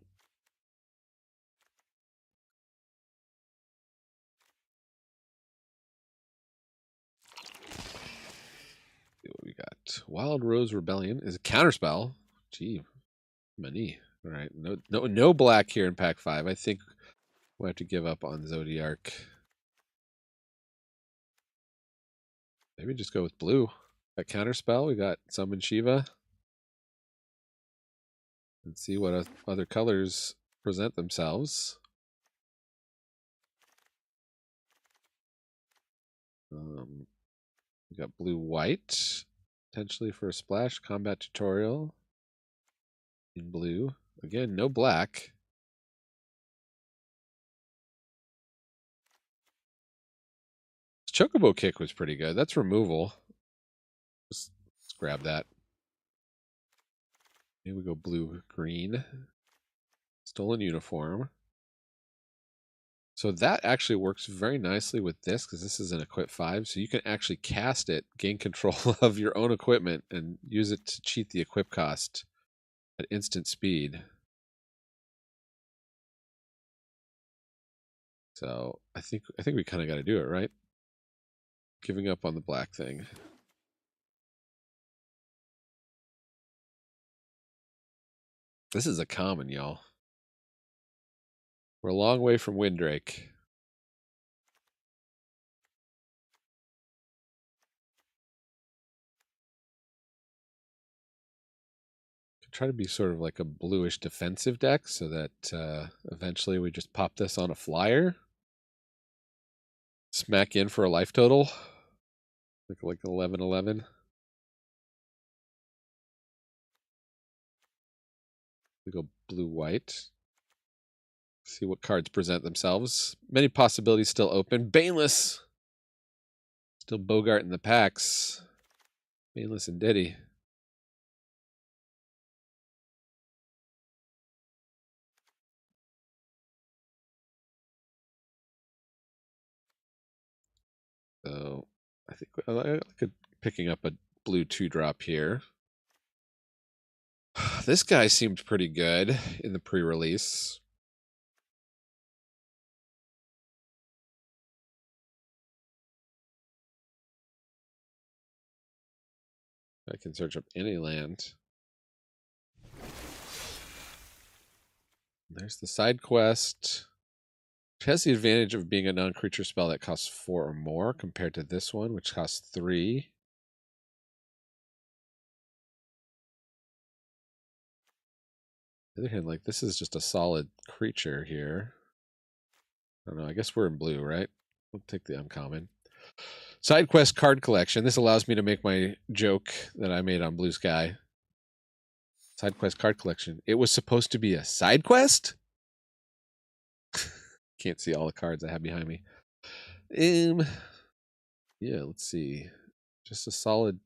See what we got. Wild Rose Rebellion is a counterspell. Gee, money. All right, no black here in pack 5. I think we'll have to give up on Zodiark. Maybe just go with blue. That counterspell, we got Summon Shiva. And see what other colors present themselves. We got blue-white, potentially for a splash. Combat tutorial in blue. Again, no black. Chocobo Kick was pretty good. That's removal. Let's grab that. Here we go blue-green. Stolen Uniform. So that actually works very nicely with this because this is an equip 5. So you can actually cast it, gain control of your own equipment, and use it to cheat the equip cost at instant speed. So I think we kind of got to do it, right? Giving up on the black thing. This is a common, y'all. We're a long way from Windrake. Try to be sort of like a bluish defensive deck so that eventually we just pop this on a flyer. Smack in for a life total. Like 11-11. We go blue-white. See what cards present themselves. Many possibilities still open. Baneless. Still Bogart in the packs. Baneless and Diddy. So I think I like picking up a blue 2-drop here. This guy seemed pretty good in the pre-release. I can search up any land. There's the side quest. Which has the advantage of being a non-creature spell that costs 4 or more compared to this one, which costs 3. On the other hand, like, this is just a solid creature here. I don't know, I guess we're in blue, right? We'll take the uncommon. Side quest card collection. This allows me to make my joke that I made on Blue Sky. Side quest card collection. It was supposed to be a side quest? Can't see all the cards I have behind me. Yeah, let's see. Just a solid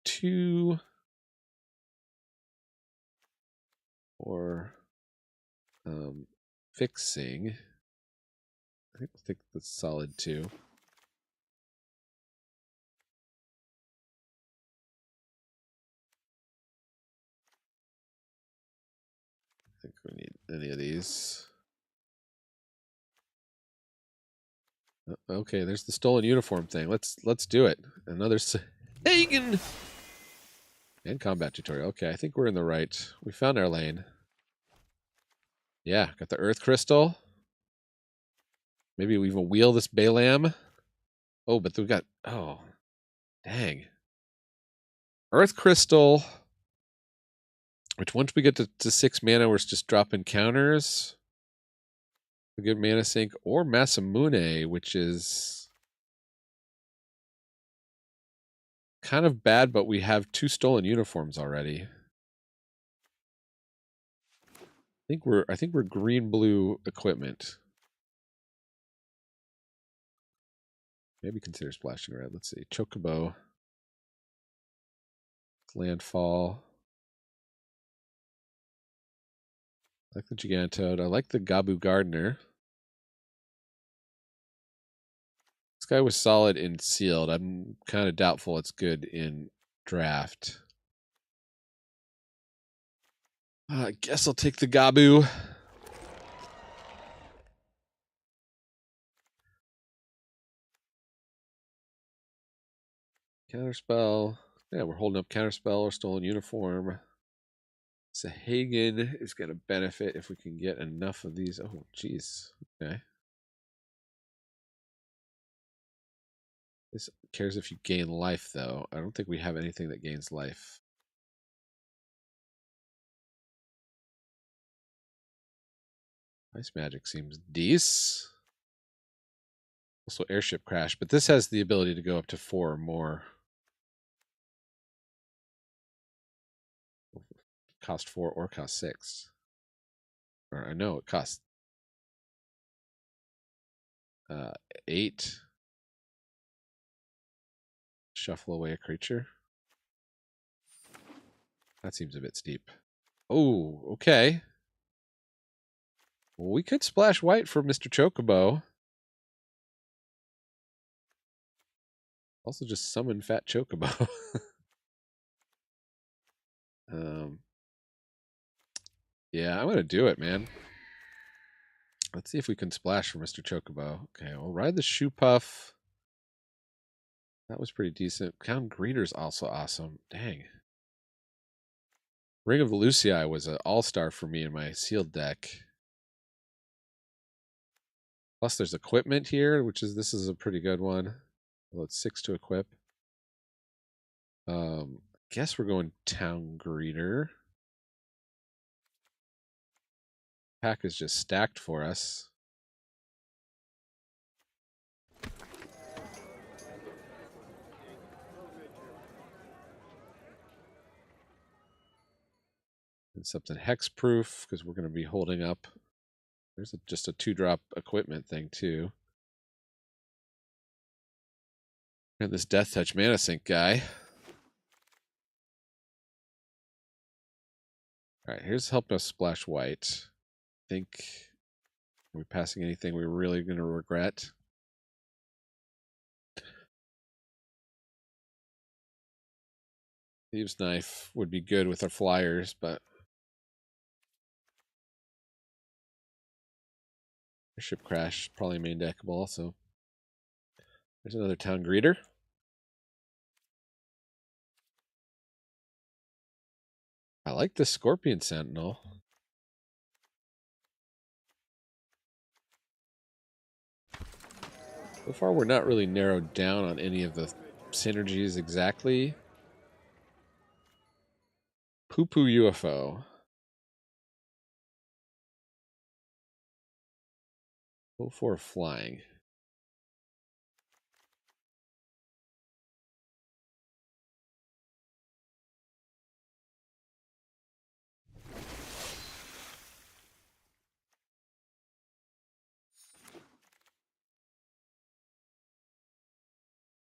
2 or fixing. I think that's solid 2. I think we need any of these. Okay, there's the stolen uniform thing. Let's do it. Another Hagen and combat tutorial. Okay, I think we're in the right. We found our lane. Yeah, got the earth crystal. Maybe we even wheel this Balaam. Oh, but we got dang. Earth crystal. Which once we get to 6 mana, we're just dropping counters. A good mana sink, or Masamune, which is kind of bad, but we have 2 stolen uniforms already. I think we're green blue equipment. Maybe consider splashing red. Let's see. Chocobo. Landfall. I like the Gigantode. I like the Gabu Gardener. This guy was solid in sealed. I'm kind of doubtful it's good in draft. I guess I'll take the Gabu. Counterspell. Yeah, we're holding up Counterspell or Stolen Uniform. Sahagan is going to benefit if we can get enough of these. Oh, jeez. Okay. This cares if you gain life, though. I don't think we have anything that gains life. Ice Magic seems decent. Also Airship Crash, but this has the ability to go up to 4 or more. Cost 4 or cost 6. Or I know it costs 8. Shuffle away a creature. That seems a bit steep. Oh, okay. Well, we could splash white for Mr. Chocobo. Also just summon Fat Chocobo. Yeah, I'm going to do it, man. Let's see if we can splash for Mr. Chocobo. Okay, we'll ride the Shoe Puff. That was pretty decent. Count Greeter's also awesome. Dang. Ring of the Lucii was an all-star for me in my sealed deck. Plus there's equipment here, this is a pretty good one. Well, it's 6 to equip. Guess we're going Town Greeter. Pack is just stacked for us. And something hexproof because we're going to be holding up. There's just a 2-drop equipment thing too. And this Death Touch Mana Sink guy. All right, here's helping us splash white. I think, are we passing anything we're really going to regret? Thieves' Knife would be good with our flyers, but Airship Crash probably main deckable also. There's another Town Greeter. I like the Scorpion Sentinel. So far, we're not really narrowed down on any of the synergies exactly. Poo-poo UFO. 04 flying.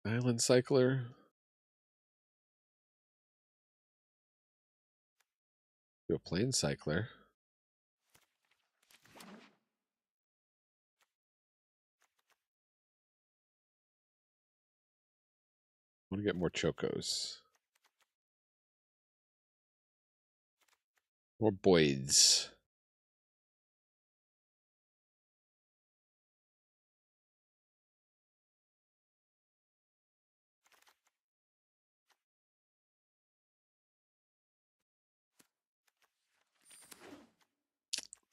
Island Cycler. Do a Plane Cycler. I want to get more Chocos. More Boyds.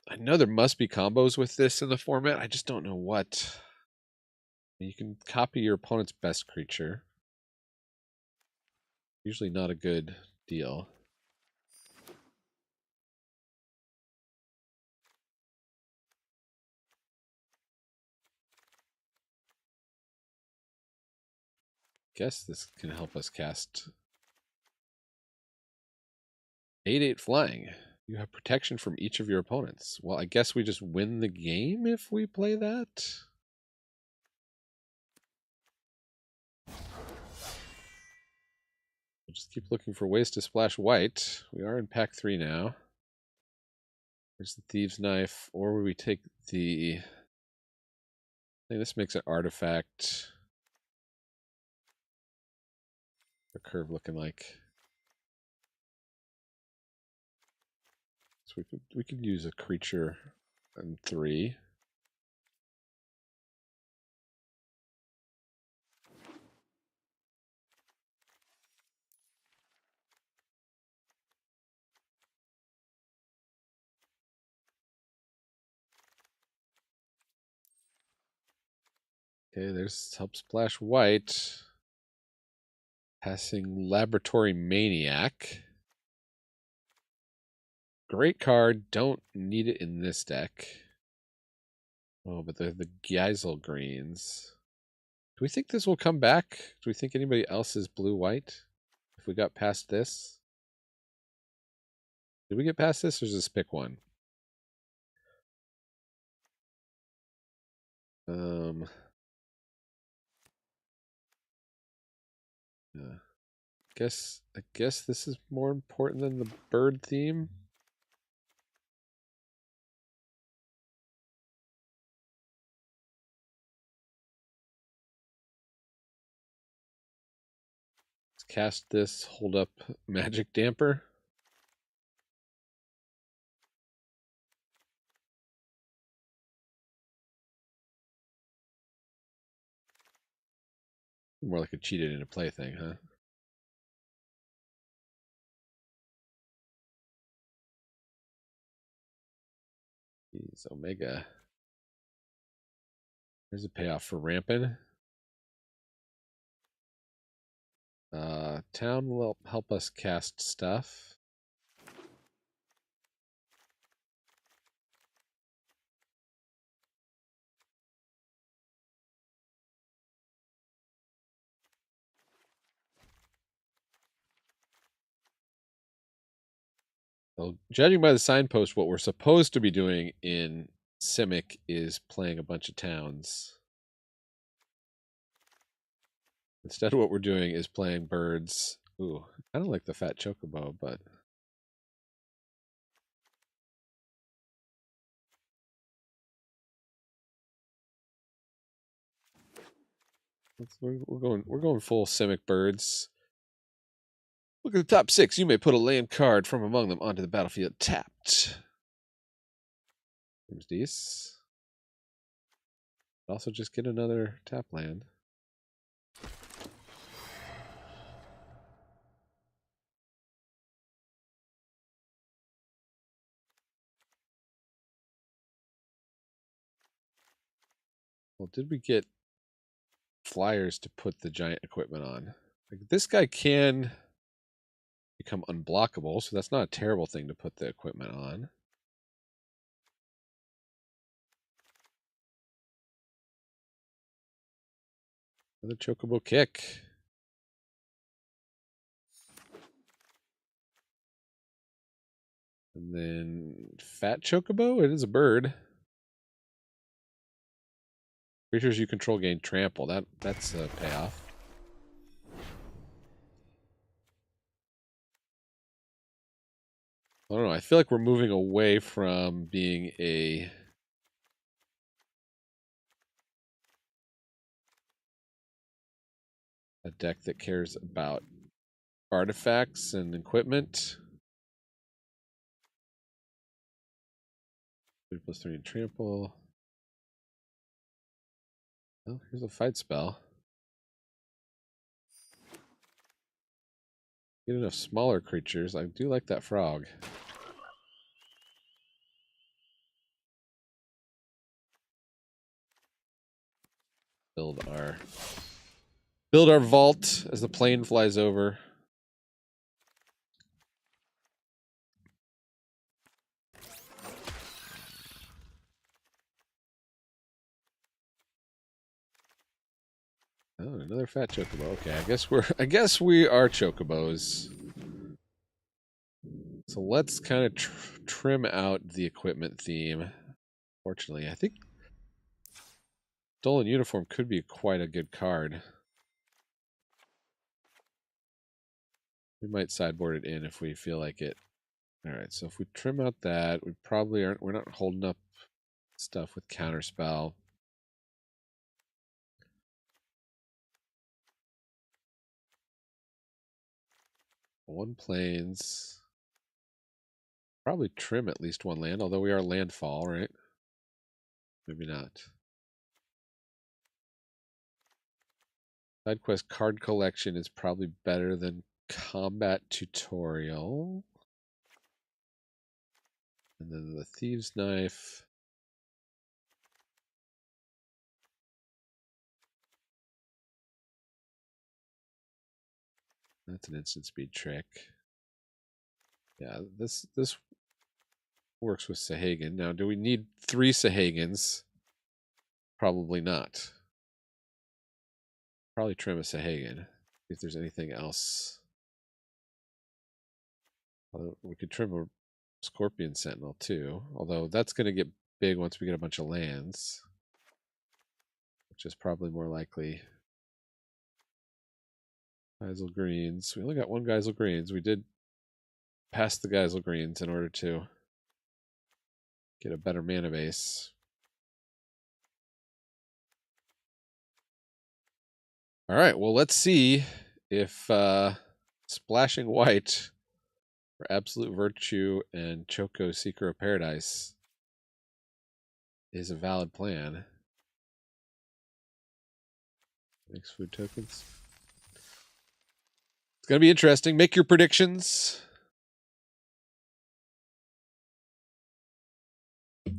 I know there must be combos with this in the format. I just don't know what. You can copy your opponent's best creature. Usually not a good deal. Guess this can help us cast 8/8 flying. You have protection from each of your opponents. Well, I guess we just win the game if we play that. We'll just keep looking for ways to splash white. We are in pack 3 now. There's the Thieves' Knife, or would we take the... I think this makes an artifact. The curve looking like... So we could use a creature in 3. Okay, there's help splash white. Passing Laboratory Maniac. Great card. Don't need it in this deck. Oh, but they're the Geisel greens. Do we think this will come back? Do we think anybody else is blue-white? If we got past this? Did we get past this, or is this pick one? Yeah. I guess this is more important than the bird theme. Let's cast this, hold up Magic Damper. More like a cheated into play thing, huh? Jeez, Omega. There's a payoff for Rampin'. Town will help us cast stuff. Well, judging by the signpost, what we're supposed to be doing in Simic is playing a bunch of towns. Instead, what we're doing is playing birds. Ooh, I don't like the fat chocobo, but we're going full Simic birds. Look at the top 6. You may put a land card from among them onto the battlefield tapped. Seems decent. Also, just get another tap land. Well, did we get flyers to put the giant equipment on. Like, this guy can become unblockable, so that's not a terrible thing to put the equipment on. Another chocobo kick. And then fat chocobo, it is a bird. Creatures you control gain trample. That's a payoff. I don't know. I feel like we're moving away from being a deck that cares about artifacts and equipment. 3+3 and trample. Oh, here's a fight spell. Get enough smaller creatures. I do like that frog. Build our vault as the plane flies over. Oh, another fat chocobo. Okay, I guess we are chocobos. So let's kind of trim out the equipment theme. Fortunately, I think Stolen Uniform could be quite a good card. We might sideboard it in if we feel like it. All right, so if we trim out that, we probably aren't. We're not holding up stuff with counterspell. One plains. Probably trim at least one land, although we are landfall, right? Maybe not. Side quest card collection is probably better than combat tutorial. And then the thieves' knife. That's an instant speed trick. Yeah, this works with Sahagan. Now, do we need 3 Sahagans? Probably not. Probably trim a Sahagan. If there's anything else. We could trim a Scorpion Sentinel too. Although that's going to get big once we get a bunch of lands. Which is probably more likely. Geisel Greens. We only got 1 Geisel Greens. We did pass the Geisel Greens in order to get a better mana base. All right, well, let's see if splashing white for Absolute Virtue and Choco Seeker of Paradise is a valid plan. Makes food tokens. It's going to be interesting. Make your predictions.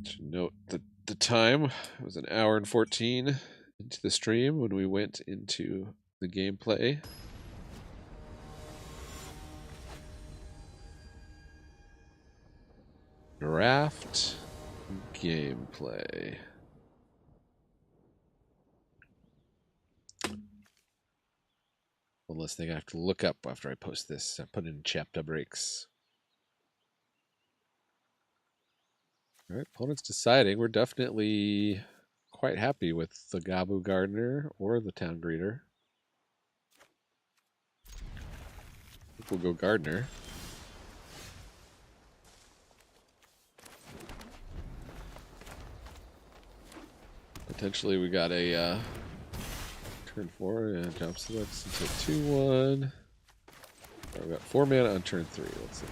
Should note that the time was 1 hour and 14 into the stream when we went into the gameplay. Draft gameplay. One less thing I have to look up after I post this. I put in chapter breaks. All right, opponent's deciding. We're definitely quite happy with the Gabu Gardener or the Town Greeter. I think we'll go Gardener. Potentially we got a turn 4 and jump selects into 2/1. Right, we got 4 mana on turn 3. Let's see.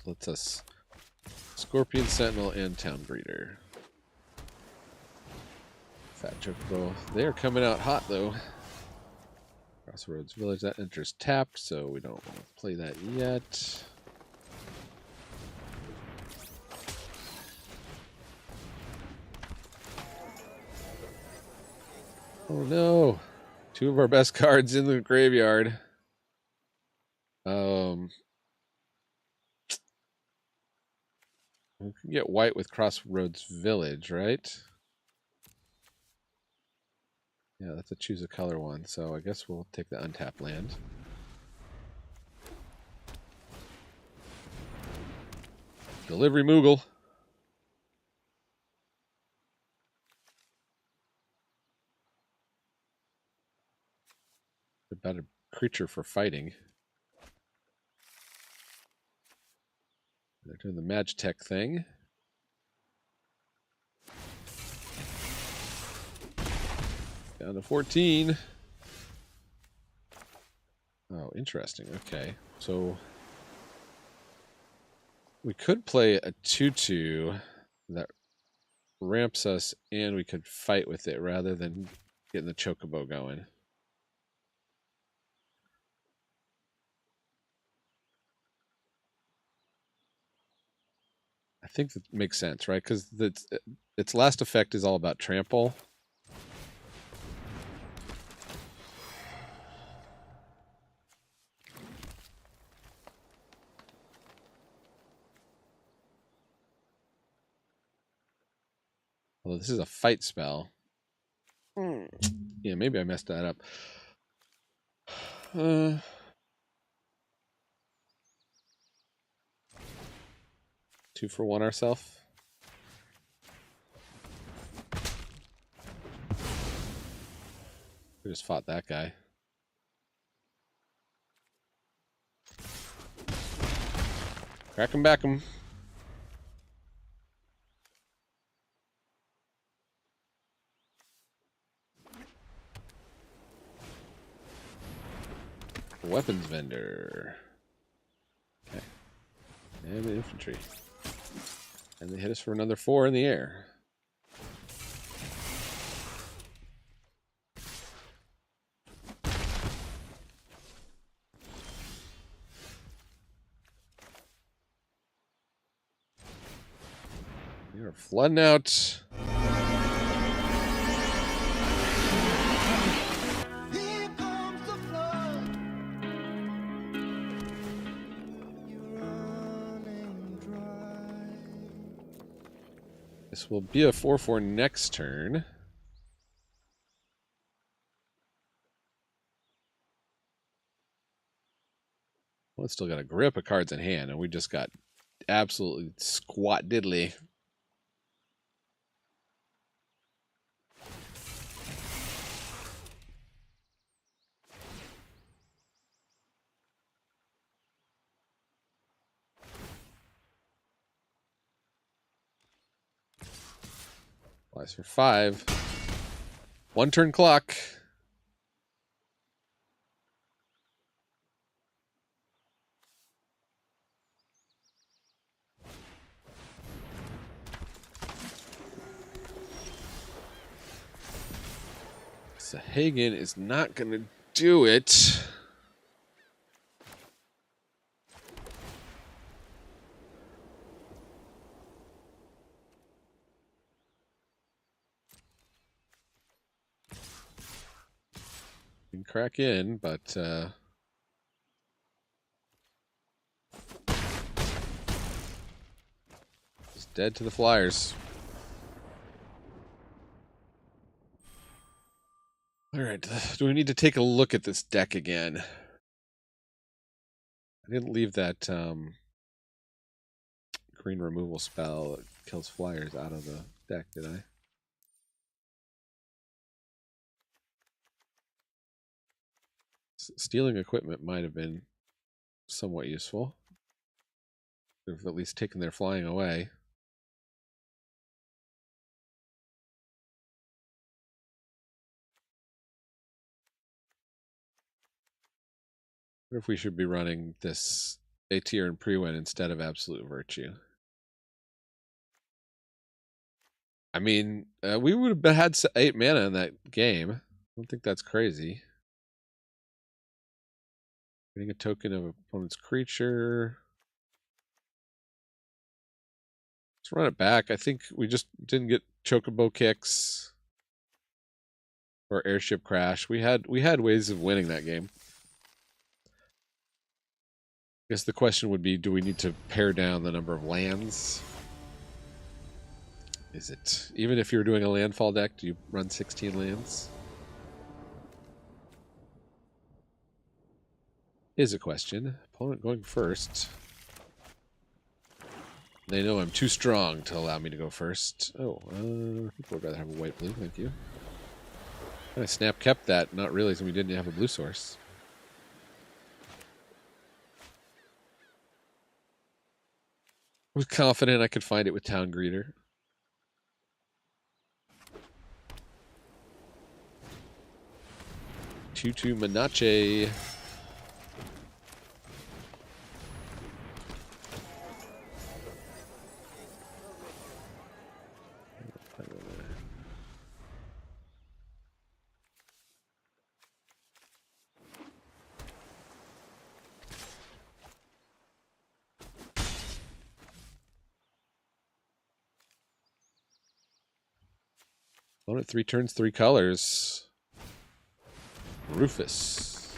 Lets us Scorpion Sentinel and Town Breeder. Fat Chocobo. They are coming out hot though. Crossroads Village, that enters tapped, so we don't want to play that yet. Oh no. Two of our best cards in the graveyard. We can get white with Crossroads Village, right? Yeah, that's a choose a color one, so I guess we'll take the untapped land. Delivery Moogle. About a creature for fighting. They're doing the Magitech thing. Down to 14. Oh, interesting. Okay. So we could play a 2/2 that ramps us and we could fight with it rather than getting the Chocobo going. I think that makes sense, right? Because its last effect is all about trample. Although this is a fight spell. Yeah, maybe I messed that up. 2 for 1 ourselves. We just fought that guy. Crack him, back him. Weapons vendor. Okay. And the infantry. And they hit us for another 4 in the air. We are flooding out. Here comes the flood. You're running dry. This will be a 4/4 next turn. Well, it's still got a grip of cards in hand, and we just got absolutely squat diddly. Flies for 5. 1 turn clock. Sahagan is not going to do it. Can crack in, but it's dead to the Flyers. All right, do we need to take a look at this deck again? I didn't leave that green removal spell that kills Flyers out of the deck, did I? Stealing equipment might have been somewhat useful. Could have at least taken their flying away. What if we should be running this A tier and pre-win instead of Absolute Virtue? I mean, we would have had 8 mana in that game. I don't think that's crazy. Getting a token of opponent's creature. Let's run it back. I think we just didn't get Chocobo kicks. or airship crash. We had ways of winning that game. I guess the question would be, do we need to pare down the number of lands? Is it, even if you're doing a landfall deck, do you run 16 lands? Is a question. Opponent going first. They know I'm too strong to allow me to go first. Oh, I think we'd rather have a white-blue, thank you. I snap kept that, not realizing we didn't have a blue source. I was confident I could find it with Town Greeter. Tutu Manache. Opponent 3 turns, 3 colors. Rufus.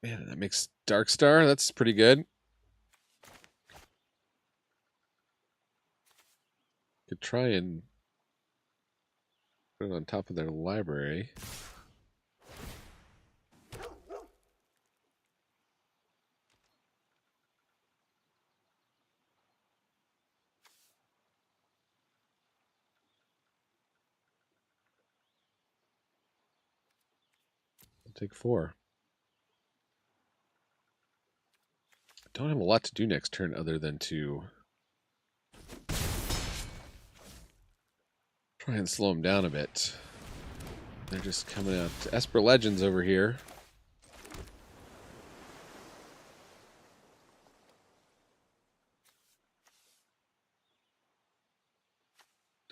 Man, that makes Darkstar. That's pretty good. Could try and put it on top of their library. I'll take 4. Don't have a lot to do next turn other than to try and slow them down a bit. They're just coming out. Esper Legends over here.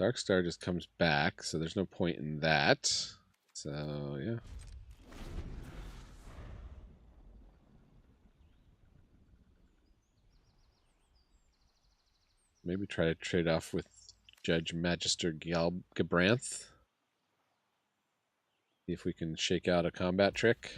Darkstar just comes back, so there's no point in that. So, yeah. Maybe try to trade off with Judge Magister Gabranth. See if we can shake out a combat trick.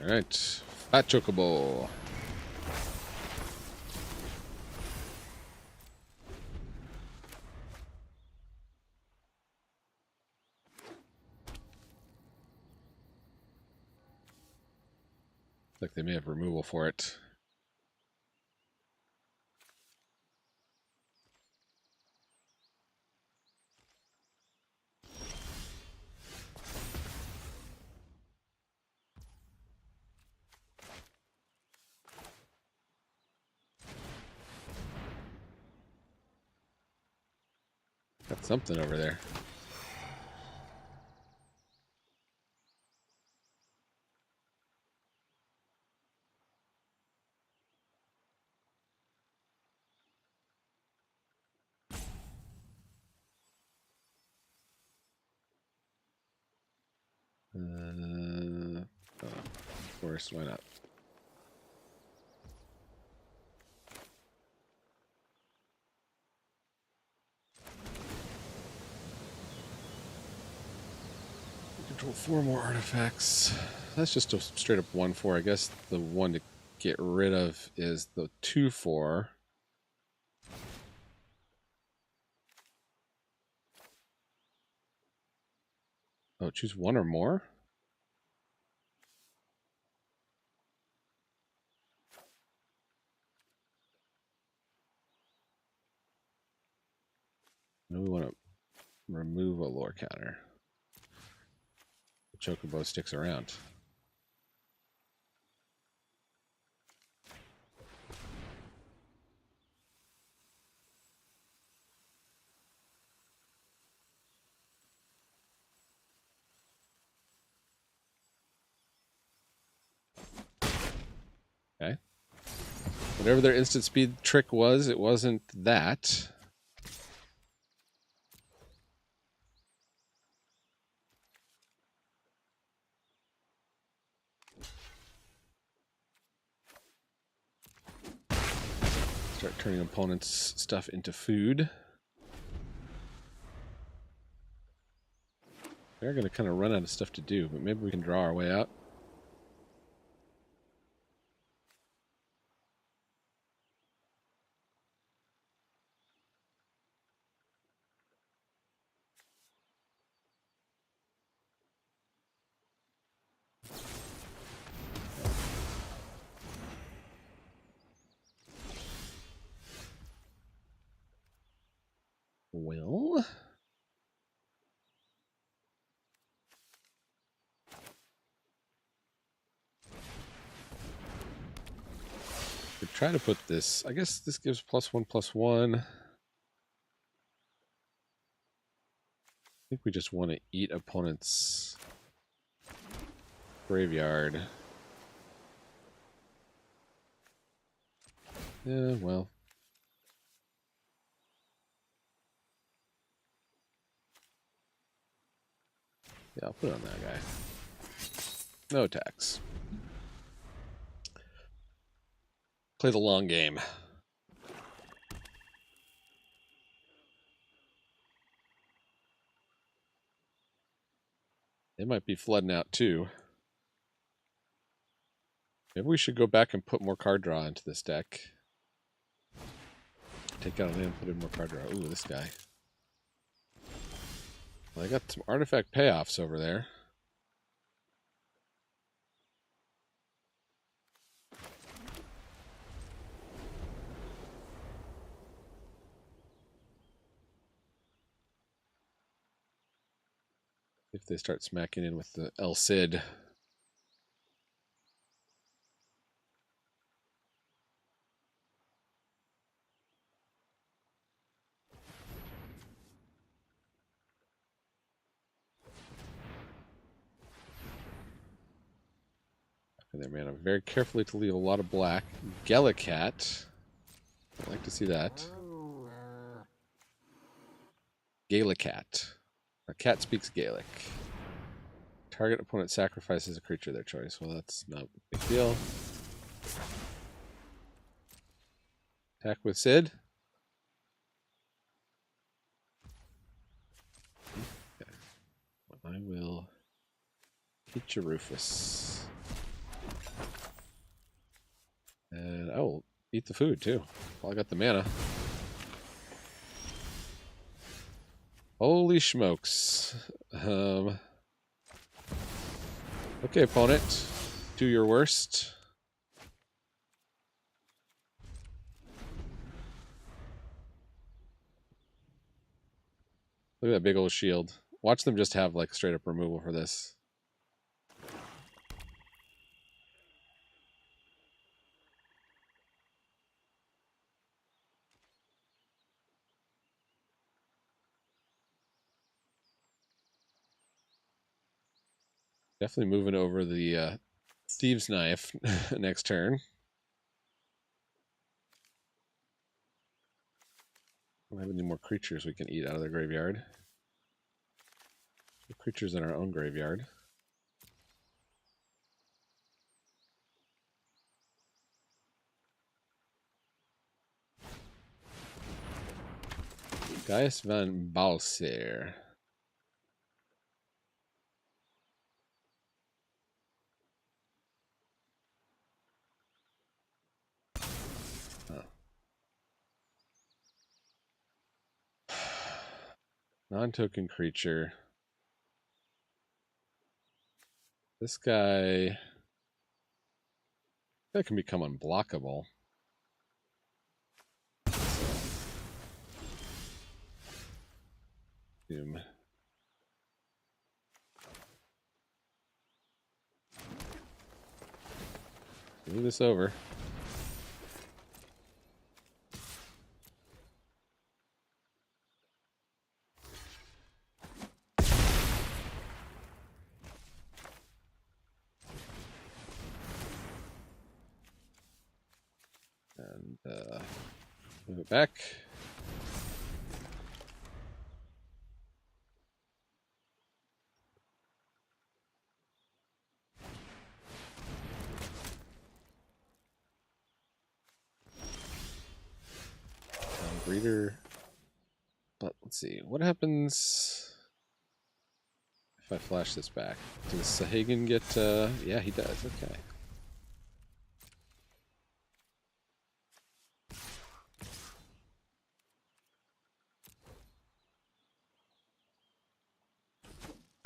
Alright, Fat Chocobo. Like they may have removal for it. Got something over there. Oh, of course, why not? Control 4 more artifacts. That's just a straight up 1/4. I guess the one to get rid of is the 2/4. Oh, choose one or more? No, we want to remove a lore counter. The chocobo sticks around. Okay. Whatever their instant speed trick was, it wasn't that. Start turning opponents' stuff into food. They're going to kind of run out of stuff to do, but maybe we can draw our way out. Well, we try to put this. I guess this gives +1/+1. I think we just want to eat opponent's graveyard. Yeah, well. Yeah, I'll put it on that guy. No attacks. Play the long game. They might be flooding out too. Maybe we should go back and put more card draw into this deck. Take out an and put in more card draw. Ooh, this guy. Well, I got some artifact payoffs over there. If they start smacking in with the El Cid. There, man. I'm very carefully to leave a lot of black. Gallicat. I'd like to see that. Gallicat. A cat speaks Gaelic. Target opponent sacrifices a creature of their choice. Well, that's not a big deal. Attack with Cid. Okay. I will hit your Rufus. And I will eat the food too. Well, I got the mana. Holy smokes. Okay, opponent. Do your worst. Look at that big old shield. Watch them just have like straight up removal for this. Definitely moving over the Thieves' Knife next turn. Don't have any more creatures we can eat out of their graveyard. Creatures in our own graveyard. Gaius van Balser. Non-token creature. This guy that can become unblockable. Doom. Move this over. And move it back. Breeder. But let's see. What happens if I flash this back? Does Sahagan get... yeah, he does. Okay.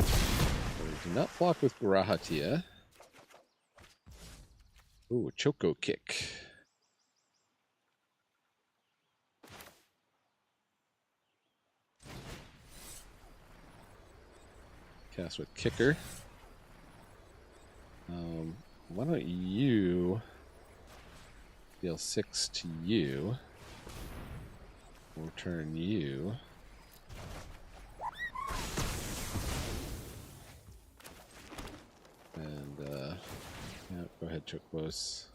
We do not block with Garahatia. Ooh, Choco Kick. Cast with Kicker. Why don't you deal 6 to you? We'll turn you. And yeah, go ahead, Chocobos.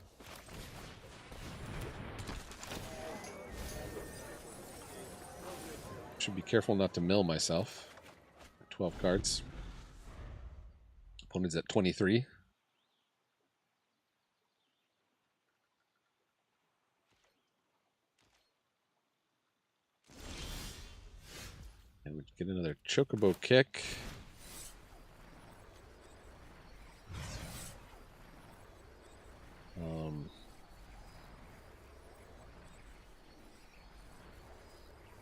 Should be careful not to mill myself. 12 cards. Opponent's at 23. And we get another Chocobo Kick.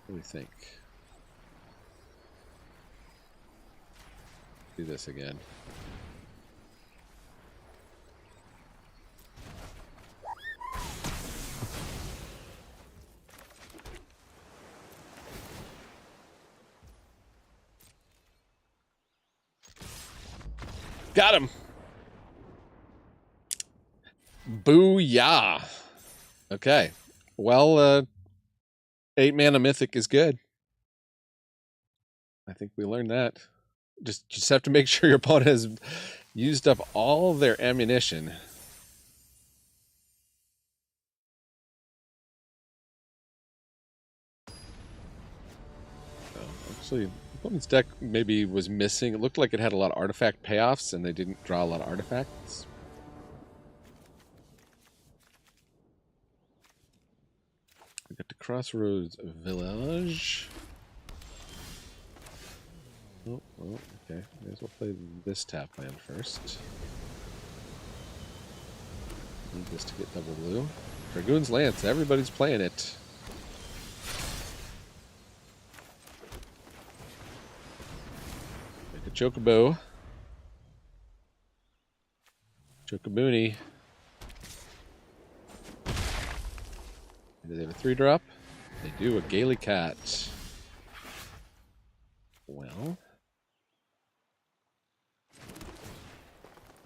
What do we think? Do this again. Got him. Booyah. Okay. Well, 8 mana mythic is good. I think we learned that. Just have to make sure your opponent has used up all their ammunition. So, actually, opponent's deck maybe was missing. It looked like it had a lot of artifact payoffs, and they didn't draw a lot of artifacts. We got the Crossroads Village. Oh, well, okay. May as well play this tap land first. Need this to get double blue. Dragoon's Lance, everybody's playing it. Make a Chocobo. Chocoboony. Do they have a 3-drop? They do, a Gaily Cat. Well...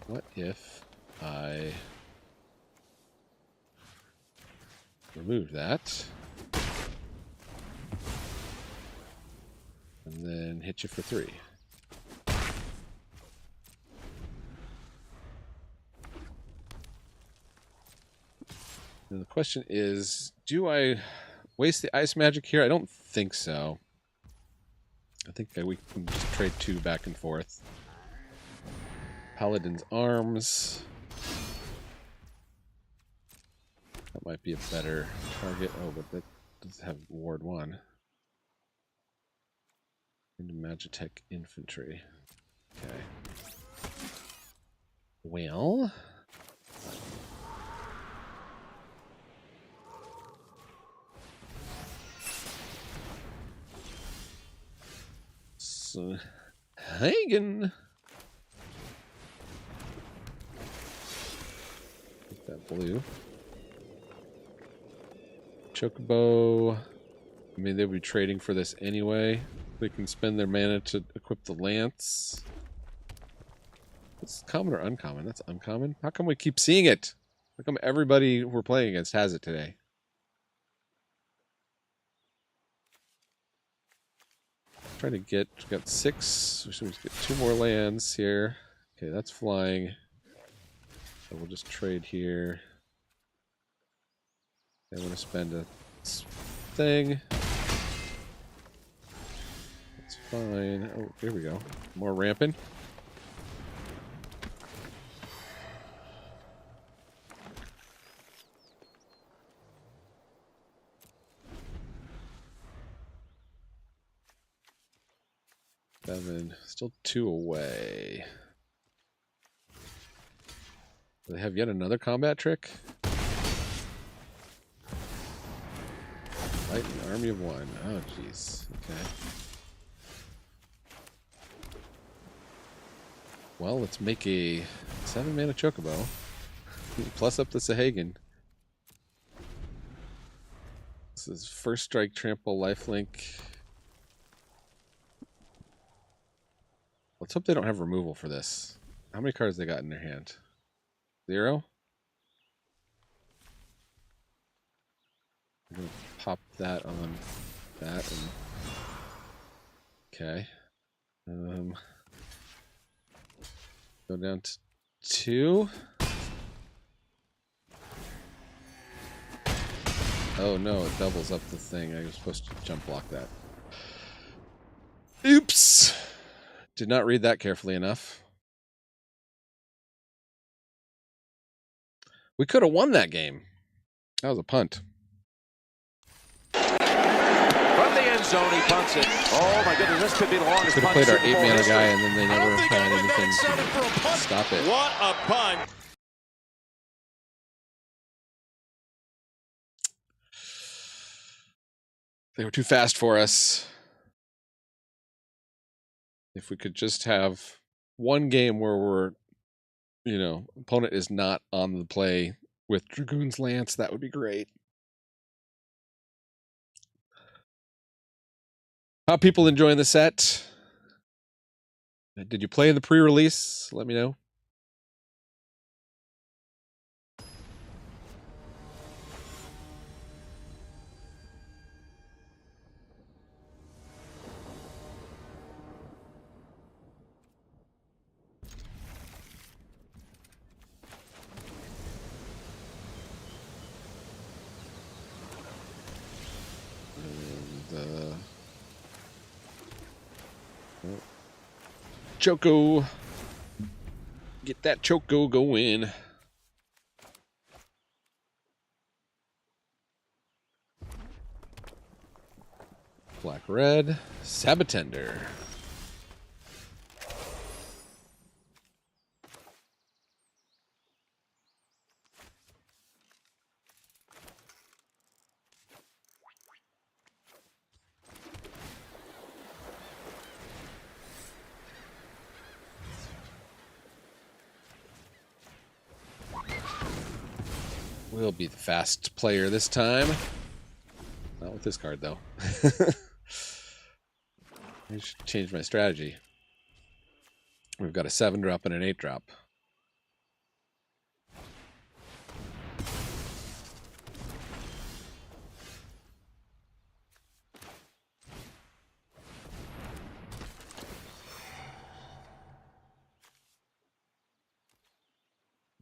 what if I remove that and then hit you for 3? And the question is, do I waste the ice magic here? I don't think so. I think we can just trade 2 back and forth. Paladin's Arms. That might be a better target. Oh, but that does have Ward 1. Into Magitech Infantry. Okay. Well... us. Hagen. Get that blue. Chocobo. I mean, they'll be trading for this anyway. They can spend their mana to equip the lance. It's common or uncommon? That's uncommon. How come we keep seeing it? How come everybody we're playing against has it today? Trying to get, we got 6. We should get 2 more lands here. Okay, that's flying. So we'll just trade here. I'm going to spend a thing. That's fine. Oh, here we go. More ramping. Still 2 away. Do they have yet another combat trick? Fight an army of 1. Oh, jeez. Okay. Well, let's make a 7-mana Chocobo. Plus up the Sahagan. This is first strike, trample, lifelink. Let's hope they don't have removal for this. How many cards they got in their hand? 0? I'm gonna pop that on that and okay. Go down to 2. Oh no, it doubles up the thing. I was supposed to jump block that. Oops! Did not read that carefully enough. We could have won that game. That was a punt. From the end zone, he punts it. Oh my goodness, this could be the longest Could have punt played our Super Bowl 8-mana history. guy, and then they I don't never think had I'm anything excited for a to punt. stop it. What a punt. They were too fast for us. If we could just have one game where we're, you know, opponent is not on the play with Dragoon's Lance, that would be great. How people enjoying the set? Did you play in the pre-release? Let me know. Choco. Get that Choco going. Black red. Sabatender. We'll be the fast player this time. Not with this card, though. I should change my strategy. We've got a 7-drop and an 8-drop.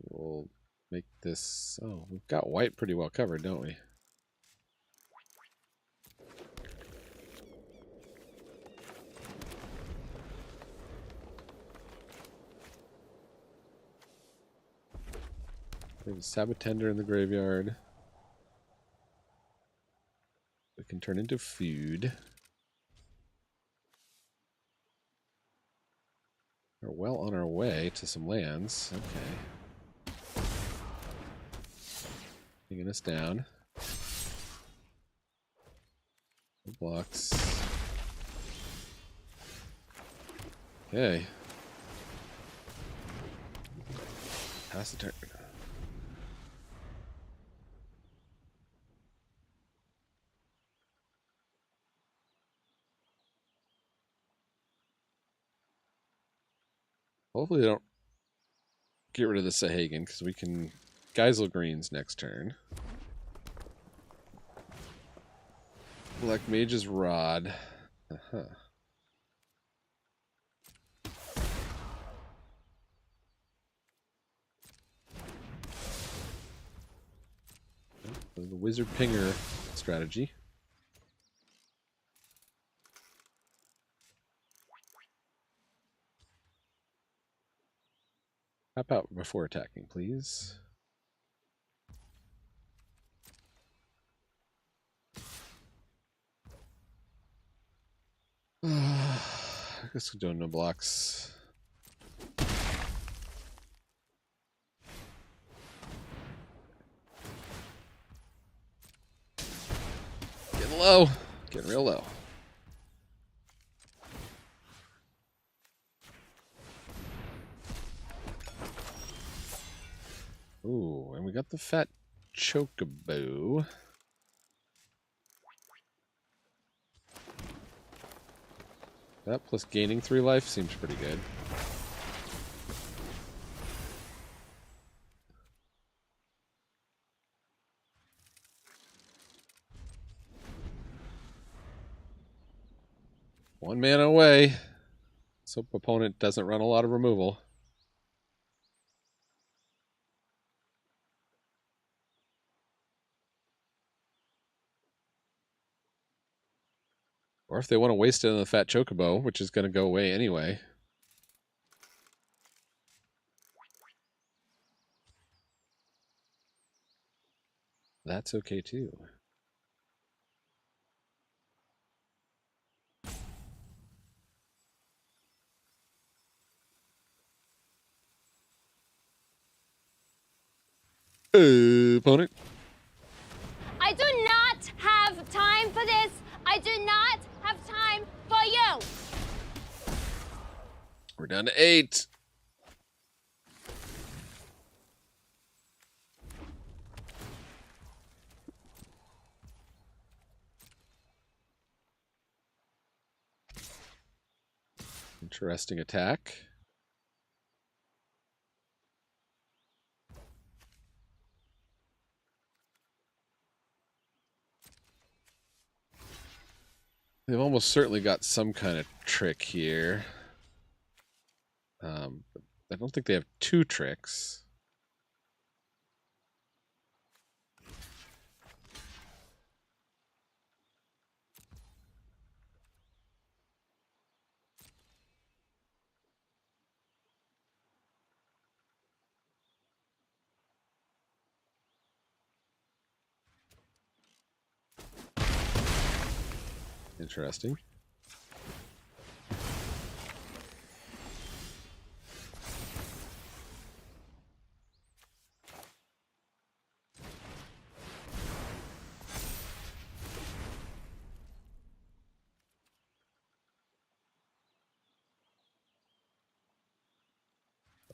We'll make this... Oh, we've got white pretty well covered, don't we? There's a Sabatender in the graveyard. We can turn into food. We're well on our way to some lands. Okay. Taking us down. Blocks. Okay. Pass the turn. Hopefully they don't get rid of the Sahagan, because we can Geisel Greens next turn. Black Mage's Rod. Uh-huh. The Wizard Pinger strategy. Tap out before attacking, please. I guess we're doing no blocks. Getting low. Getting real low. Ooh, and we got the fat chocobo. That plus gaining 3 life seems pretty good. One mana away. So opponent doesn't run a lot of removal. Or if they want to waste it on the fat chocobo, which is going to go away anyway. That's okay too. Opponent. I do not have time for this. I do not have time for you. We're down to 8. Interesting attack. They've almost certainly got some kind of trick here. But I don't think they have 2 tricks. Interesting.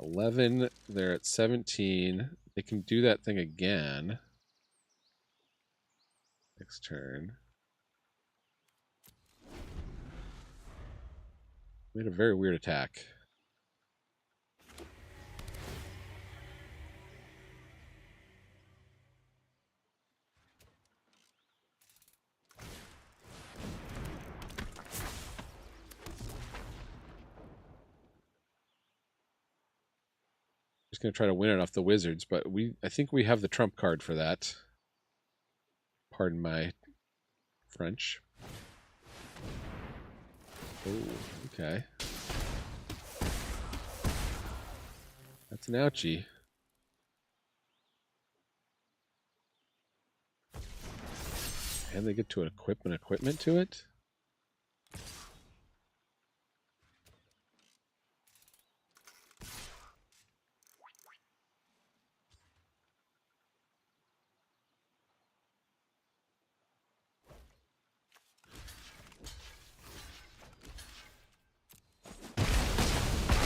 $11. They're at 17. They can do that thing again. Next turn. Made a very weird attack. Just gonna try to win it off the Wizards, but I think we have the trump card for that. Pardon my French. Oh, okay. That's an ouchie. And they get to equip an equipment to it?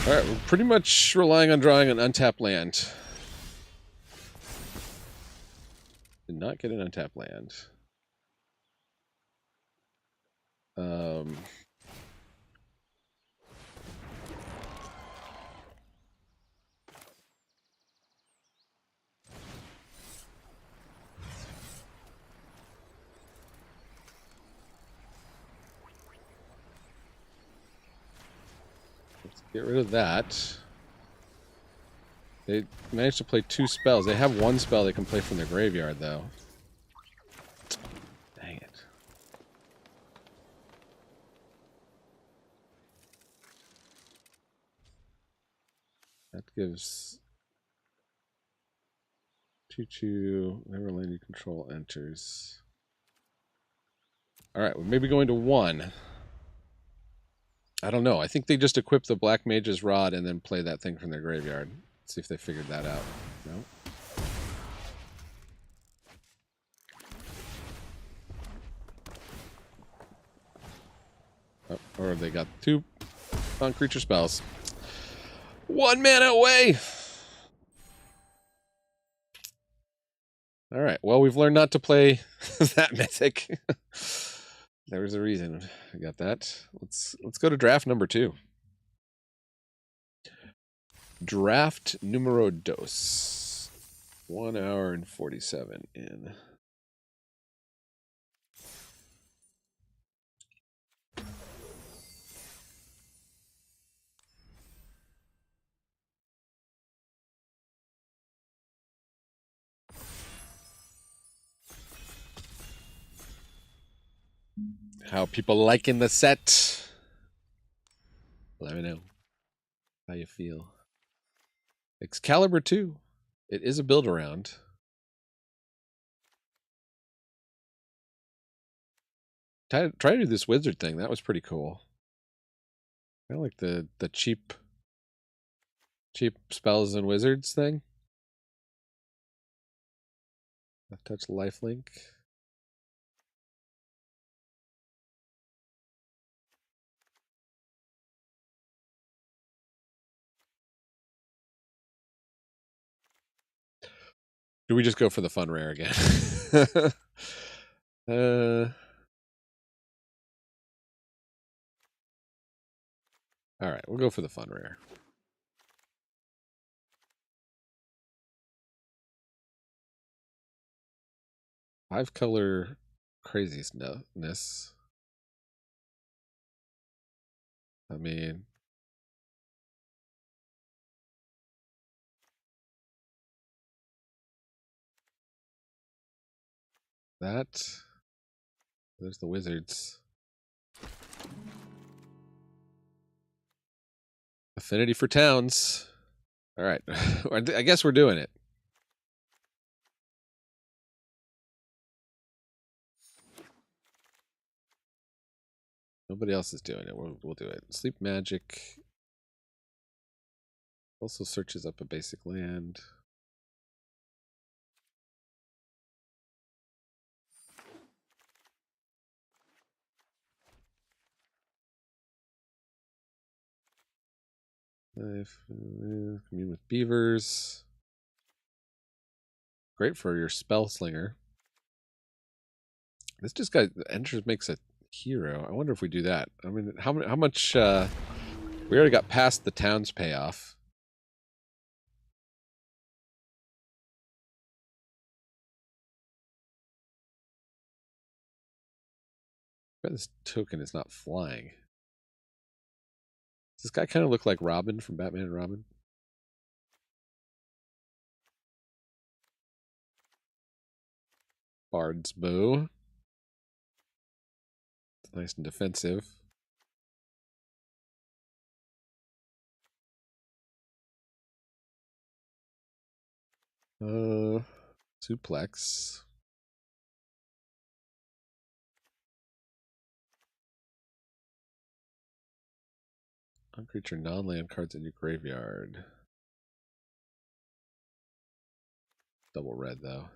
All right, we're pretty much relying on drawing an untapped land. Did not get an untapped land. Let's get rid of that. They managed to play 2 spells. They have 1 spell they can play from their graveyard, though. Dang it. That gives 2/2. Whenever land you control enters. All right, we're maybe going to 1. I don't know. I think they just equip the Black Mage's Rod and then play that thing from their graveyard. See if they figured that out. No. Oh, or they got 2 non-creature spells. 1 mana away! Alright, well, we've learned not to play that mythic. There was a reason I got that. Let's go to draft number 2. Draft numero dos. 1 hour and 47 in. How people liking the set? Let me know how you feel. Excalibur 2. It is a build around. Try to do this wizard thing. That was pretty cool. I like the cheap spells and wizards thing. Left touch lifelink. Do we just go for the fun rare again? All right, we'll go for the fun rare. Five color craziness. I mean, that. There's the wizards. Affinity for towns. All right. I guess we're doing it. Nobody else is doing it. We'll do it. Sleep Magic also searches up a basic land. Commune with beavers. Great for your spell slinger. This just guy enters makes a hero. I wonder if we do that. I mean, how much? We already got past the town's payoff. But this token is not flying. Does this guy kind of look like Robin from Batman and Robin? Bard's Bow. It's nice and defensive. Suplex. Non-creature, non-land cards in your graveyard. Double red, though.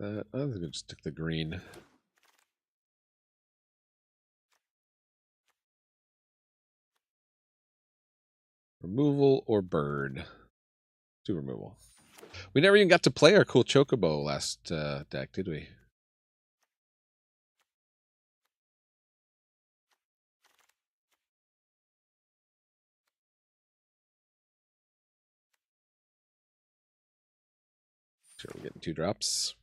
I think I just took the green. Removal or bird? Do removal. We never even got to play our cool Chocobo last deck, did we? Sure, we're getting 2 drops.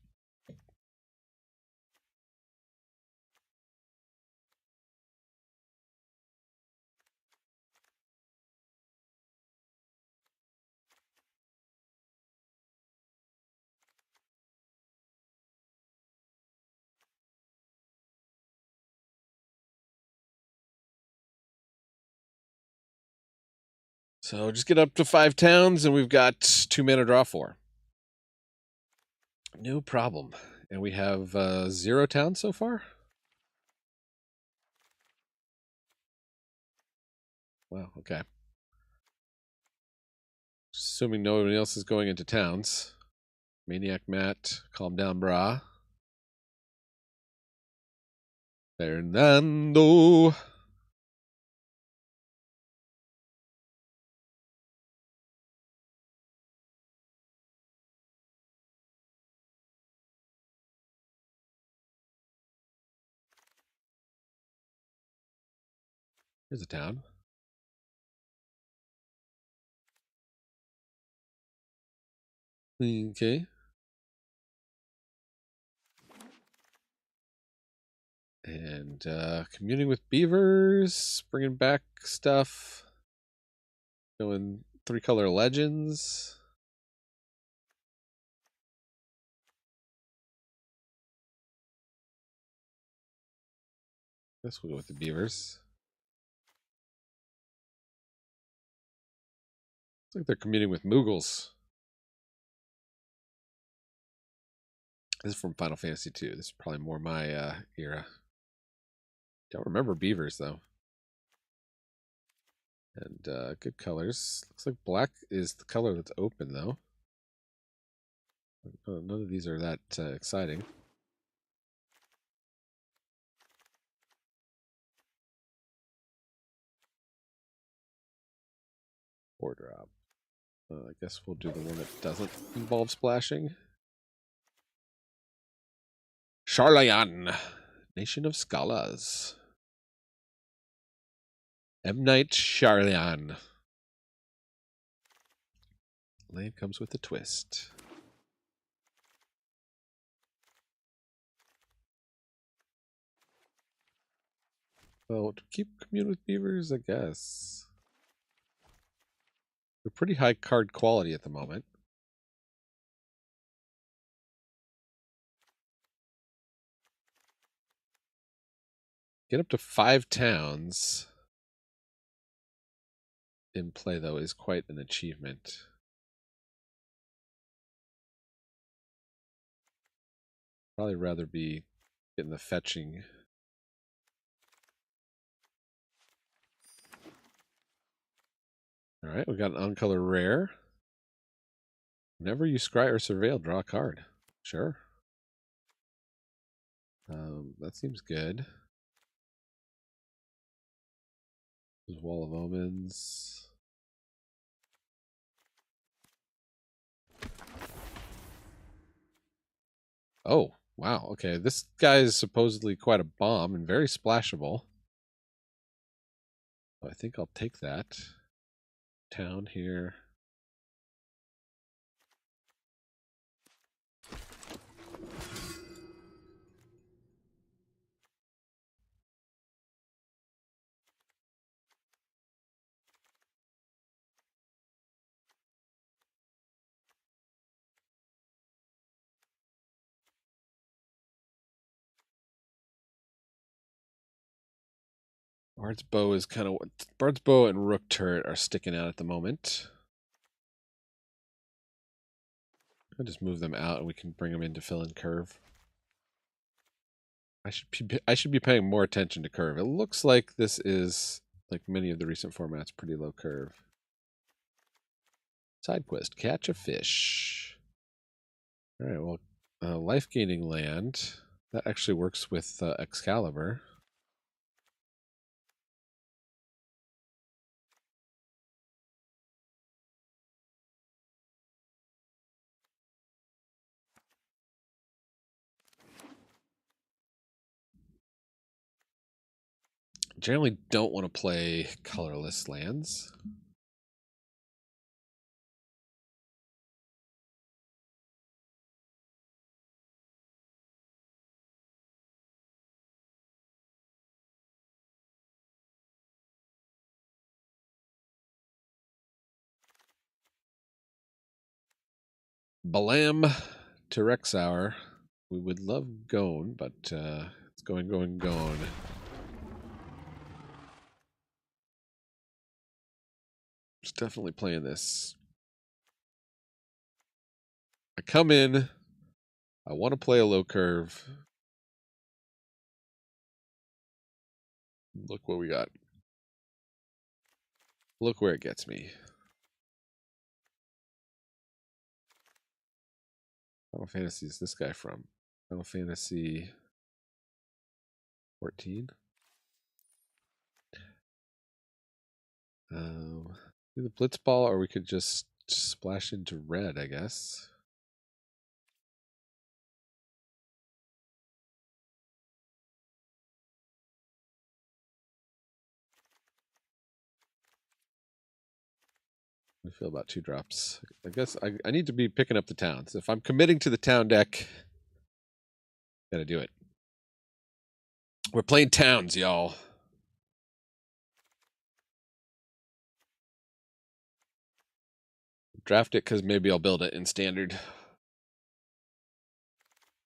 So just get up to 5 towns, and we've got 2 mana draw 4. No problem. And we have 0 towns so far? Wow, okay. Assuming nobody else is going into towns. Maniac Matt, calm down, brah. Fernando. Here's a town. Okay. And communing with beavers, bringing back stuff. Going 3-color legends. Guess we'll go with the beavers. Looks like they're communing with Moogles. This is from Final Fantasy II. This is probably more my era. Don't remember beavers though. And good colors. Looks like black is the color that's open though. None of these are that exciting. Four drop. I guess we'll do the one that doesn't involve splashing. Sharlayan, Nation of Skalas. M. Night Sharlayan. Land comes with a twist. Well, to keep commune with beavers, I guess. They're pretty high card quality at the moment. Get up to 5 towns in play, though, is quite an achievement. Probably rather be getting the fetching. All right, we got an uncolor rare. Whenever you scry or surveil, draw a card. Sure. That seems good. There's Wall of Omens. Oh, wow. Okay, this guy is supposedly quite a bomb and very splashable. I think I'll take that. Town here. Bard's Bow is kind of what Bard's Bow and Rook Turret are sticking out at the moment. I'll just move them out and we can bring them in to fill in curve. I should be paying more attention to curve. It looks like this is, like many of the recent formats, pretty low curve. Side quest, catch a fish. All right, well, life gaining land. That actually works with Excalibur. Generally don't want to play colorless lands. Balam to Rexhour. We would love Gone, but it's going. Just definitely playing this. I come in. I want to play a low curve. Look what we got. Look where it gets me. Final Fantasy is this guy from? Final Fantasy 14? Do the Blitzball, or we could just splash into red, I guess. I feel about 2 drops. I guess I need to be picking up the towns. If I'm committing to the town deck, gotta do it. We're playing towns, y'all. Draft it because maybe I'll build it in standard.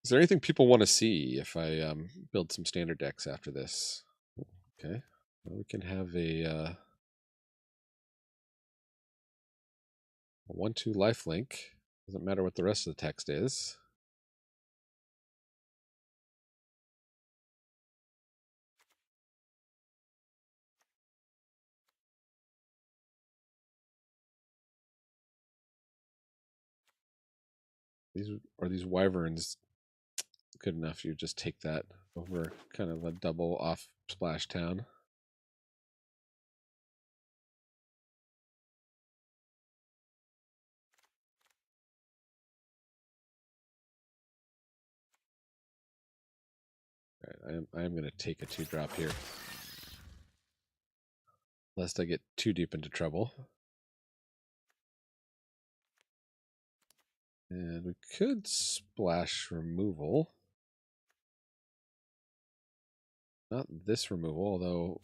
Is there anything people want to see if I build some standard decks after this? Okay, well, we can have a 1/2 lifelink. Doesn't matter what the rest of the text is. These wyverns good enough? You just take that over kind of a double off splash town. All right, I am going to take a 2-drop here, lest I get too deep into trouble. And we could splash removal. Not this removal, although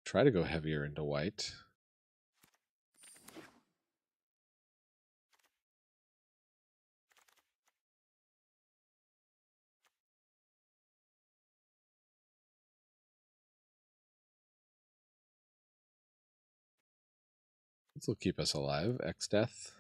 try to go heavier into white. This will keep us alive. X death.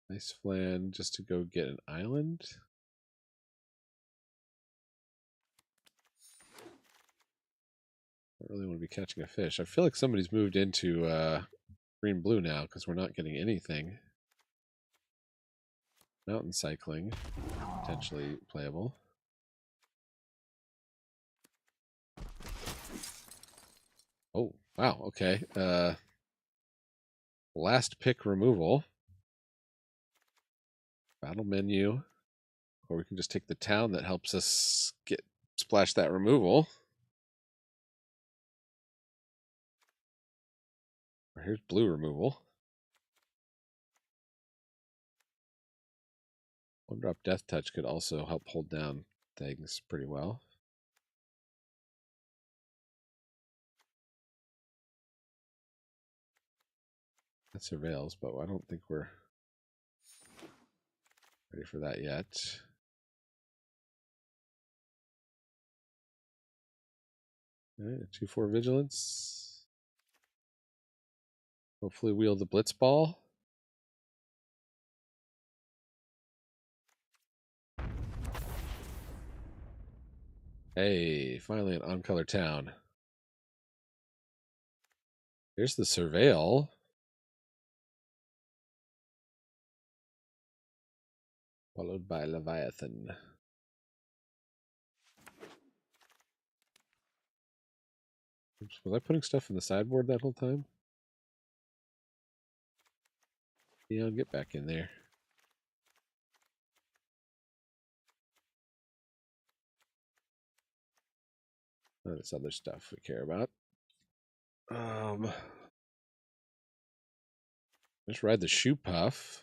Nice flan just to go get an island. I really want to be catching a fish. I feel like somebody's moved into green-blue now because we're not getting anything. Mountain cycling, potentially playable. Oh, wow, okay. Last pick removal. Battle menu. Or we can just take the town that helps us splash that removal. Or here's blue removal. 1-drop Death Touch could also help hold down things pretty well. That surveils, but I don't think we're ready for that yet. All right, 2/4 vigilance. Hopefully wield the blitz ball. Hey, finally an on-color town. Here's the surveil. Followed by Leviathan. Oops, was I putting stuff in the sideboard that whole time? Yeah, I'll get back in there. Oh, this other stuff we care about. Let's ride the Shoe Puff.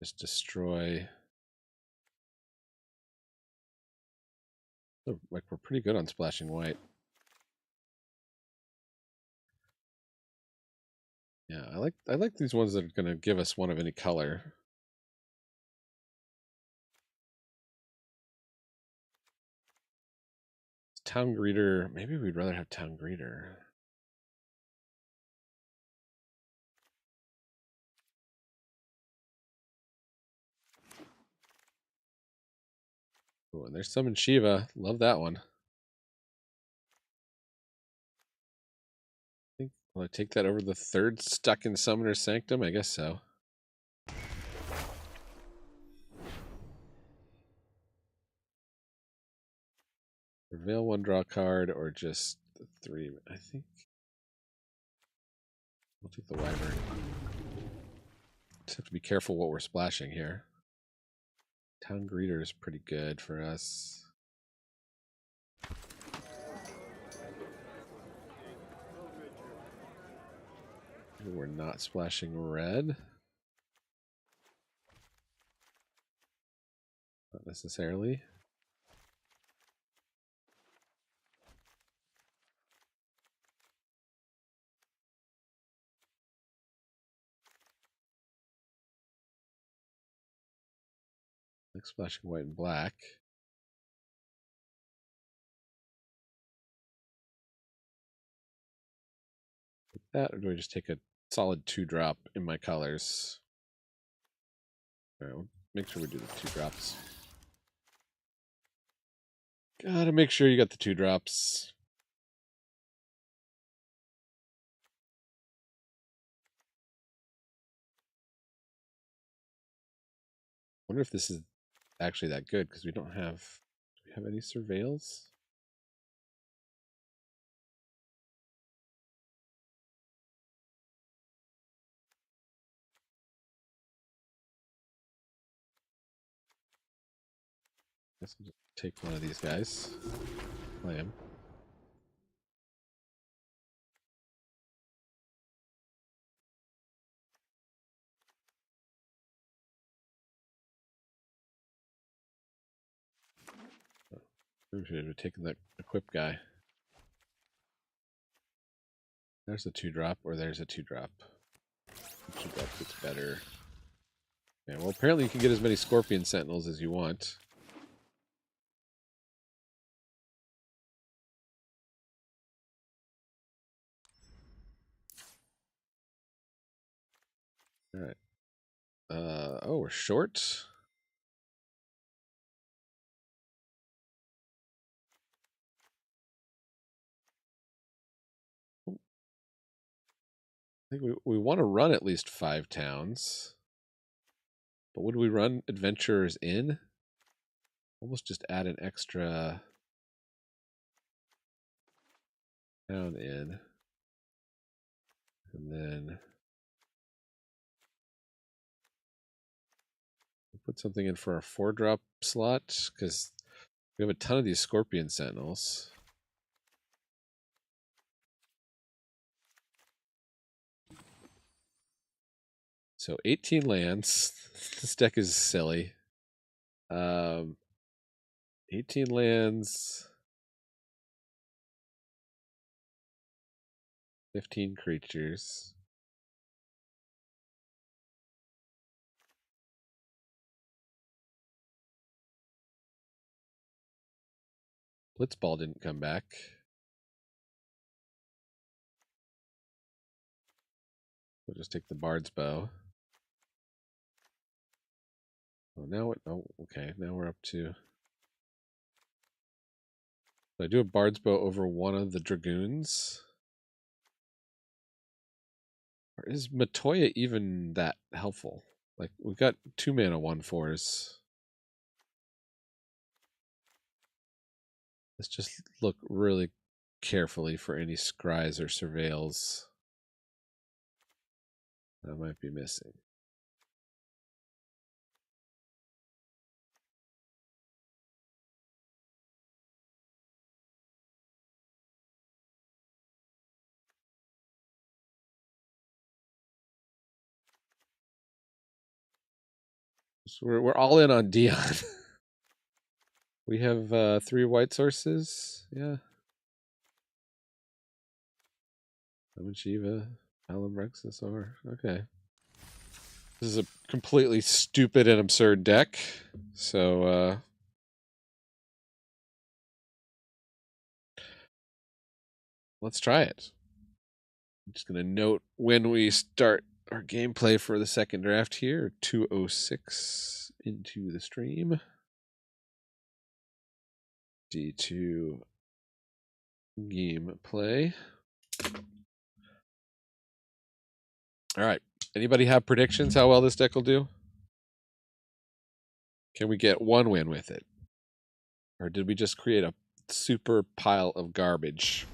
Just destroy. Oh, like we're pretty good on splashing white. Yeah, I like these ones that are gonna give us one of any color. Town Greeter. Maybe we'd rather have Town Greeter. Oh, and there's Summon Shiva. Love that one. Will I take that over the third stuck in Summoner's Sanctum? I guess so. Reveal one, draw card, or just the 3. I think we'll take the Wyvern. Just have to be careful what we're splashing here. Town Greeter is pretty good for us. We're not splashing red. Not necessarily. Like splashing white and black. Like that, or do I just take a solid 2-drop in my colors? Alright, we'll make sure we do the 2 drops. Gotta make sure you got the 2 drops. Wonder if this is actually that good because we don't have. Do we have any surveils? Guess I'll just take one of these guys. Play him. Maybe we should have taken that equip guy. There's a 2-drop, or there's a 2-drop. 2-drop gets better. Yeah, well, apparently you can get as many Scorpion Sentinels as you want. All right. Oh, we're short. I think we want to run at least 5 towns. But would we run Adventurers in? Almost just add an extra town in. And then we'll put something in for our 4-drop slot, because we have a ton of these Scorpion Sentinels. So 18 lands. This deck is silly. 18 lands. 15 creatures. Blitzball didn't come back. We'll just take the Bard's Bow. Oh, now what? Oh, okay. Now we're up to. So I do a Bard's Bow over one of the Dragoons. Or is Matoya even that helpful? Like, we've got 2 mana 1/4s. Let's just look really carefully for any scries or surveils that might be missing. So we're all in on Dion. We have 3 white sources. Yeah. Shiva, Alan Rexasaur. Okay. This is a completely stupid and absurd deck. So let's try it. I'm just gonna note when we start our gameplay for the second draft here. 2:06 into the stream. D2 gameplay. All right. Anybody have predictions how well this deck will do? Can we get 1 win with it? Or did we just create a super pile of garbage?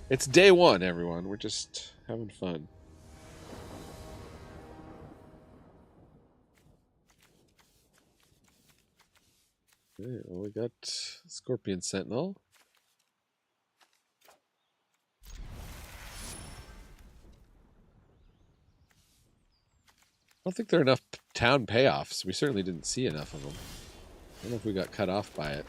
It's day 1, everyone. We're just having fun. Okay, well, we got Scorpion Sentinel. I don't think there are enough town payoffs. We certainly didn't see enough of them. I don't know if we got cut off by it.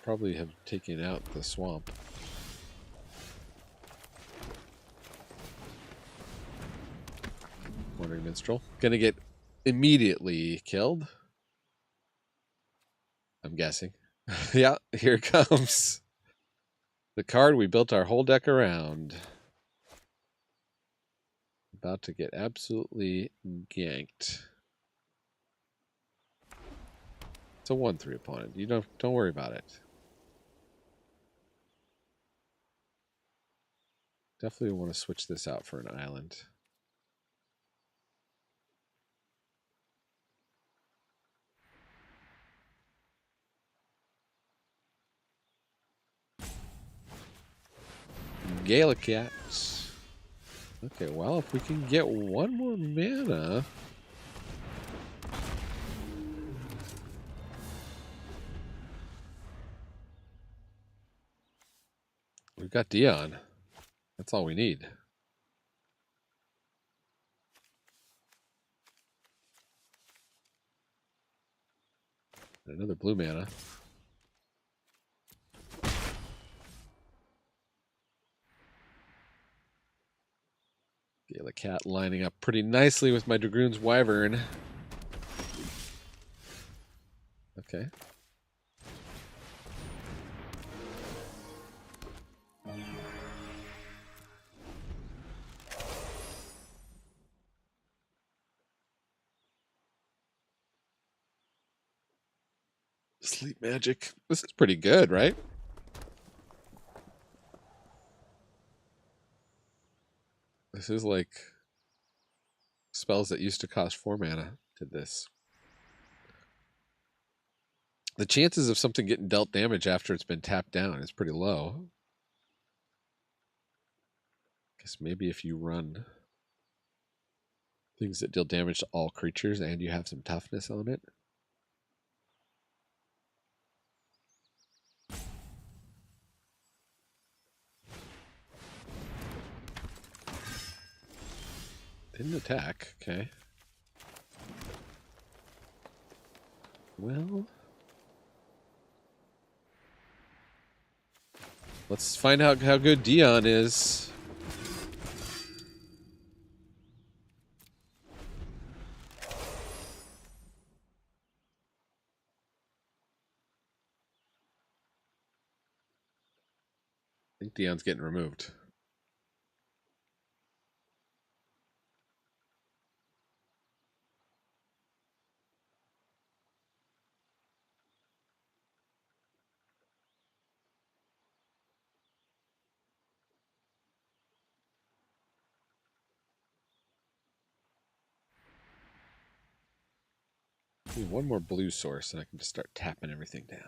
Probably have taken out the swamp. Wandering Minstrel. Gonna get immediately killed. I'm guessing. Yeah, here it comes. The card we built our whole deck around. About to get absolutely ganked. It's a 1/3 opponent. You don't worry about it. Definitely want to switch this out for an island. Gallicat. Okay, well, if we can get 1 more mana. We've got Dion. That's all we need. Another blue mana. Gallicat lining up pretty nicely with my Dragoon's Wyvern. Okay. Sleep Magic. This is pretty good, right? This is like spells that used to cost 4 mana did this. The chances of something getting dealt damage after it's been tapped down is pretty low. Guess maybe if you run things that deal damage to all creatures and you have some toughness on it. Didn't attack, okay. Well, let's find out how good Dion is. I think Dion's getting removed. Need one more blue source, and I can just start tapping everything down.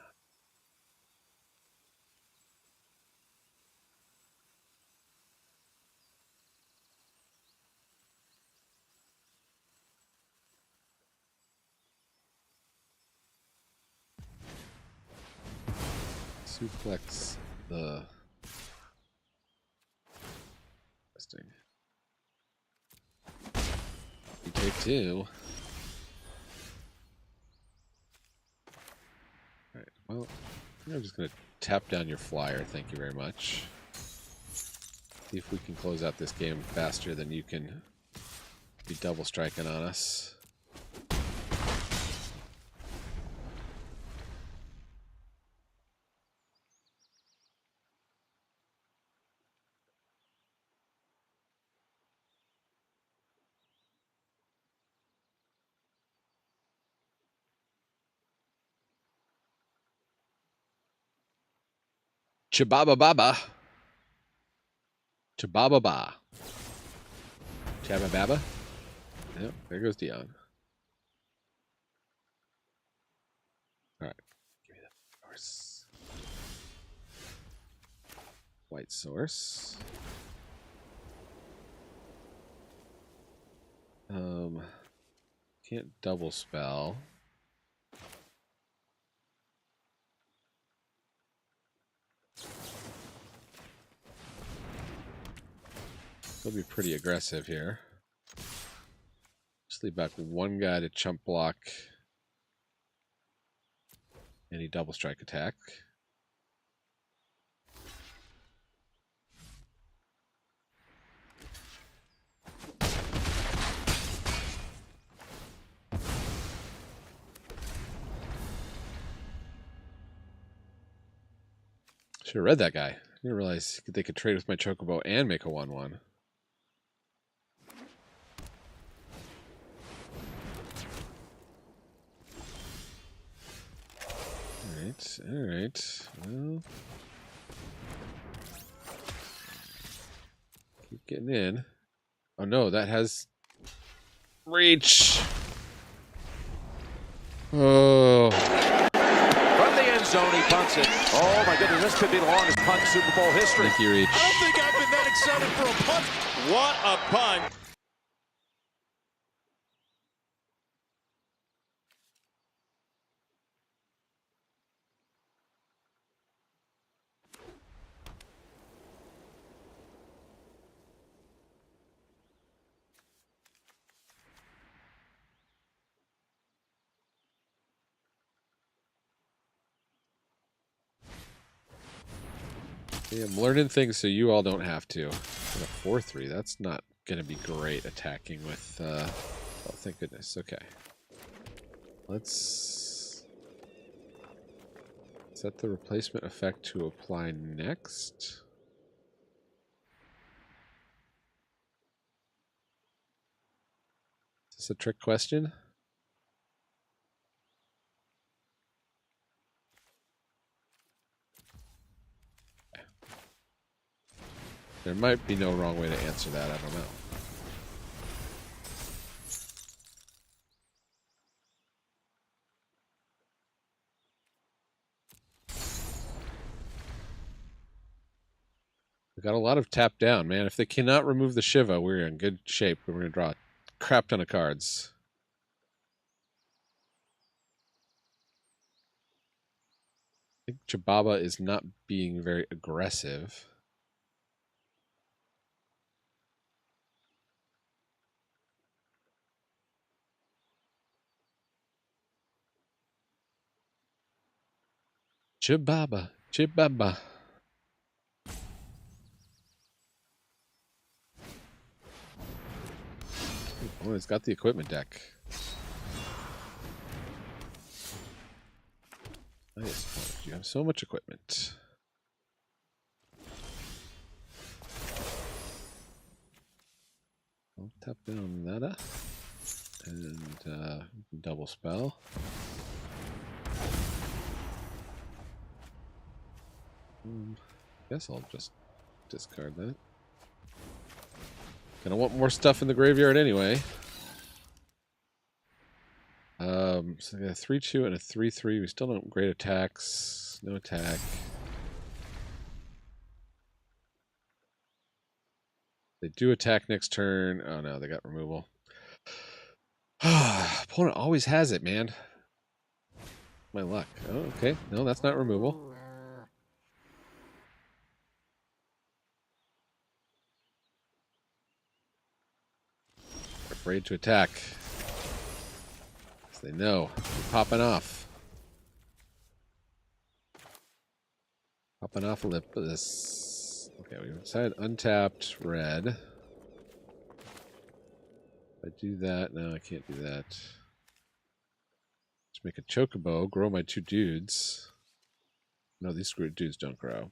Suplex the testing. You take two. Alright, well, I'm just gonna tap down your flyer, thank you very much. See if we can close out this game faster than you can be double striking on us. Chababa Baba. Chababa Ba. Chabba Baba. Yep, there goes Dion. Alright. Give me that source. White source. Can't double spell. He'll be pretty aggressive here. Just leave back one guy to chump block any double strike attack. Should have read that guy. I didn't realize they could trade with my Chocobo and make a 1/1. Alright. Well, keep getting in. Oh no, that has reach. Oh. From the end zone, he punts it. Oh my goodness, this could be the longest punt in Super Bowl history. Thank you, Reach. I don't think I've been that excited for a punt. What a punt. Yeah, I'm learning things so you all don't have to. Got a 4-3. That's not going to be great attacking with... oh, thank goodness. Okay. Let's set the replacement effect to apply next. Is this a trick question? There might be no wrong way to answer that. I don't know. We got a lot of tap down, man. If they cannot remove the Shiva, we're in good shape. We're going to draw a crap ton of cards. I think Chababa is not being very aggressive. Chibaba, Chibaba. Oh, it's got the equipment deck. Nice. You have so much equipment. I'll tap down Nada and double spell. Guess I'll just discard that. Gonna want more stuff in the graveyard anyway. So they got a 3-2 and a 3-3. We still don't great attacks. No attack. They do attack next turn. Oh no, they got removal. Opponent always has it, man. My luck. Oh, okay. No, that's not removal. Afraid to attack. They know. They're popping off. Popping off a lip of this. Okay, we decided untapped red. If I do that, no, I can't do that. Just make a chocobo, grow my 2 dudes. No, these dudes don't grow.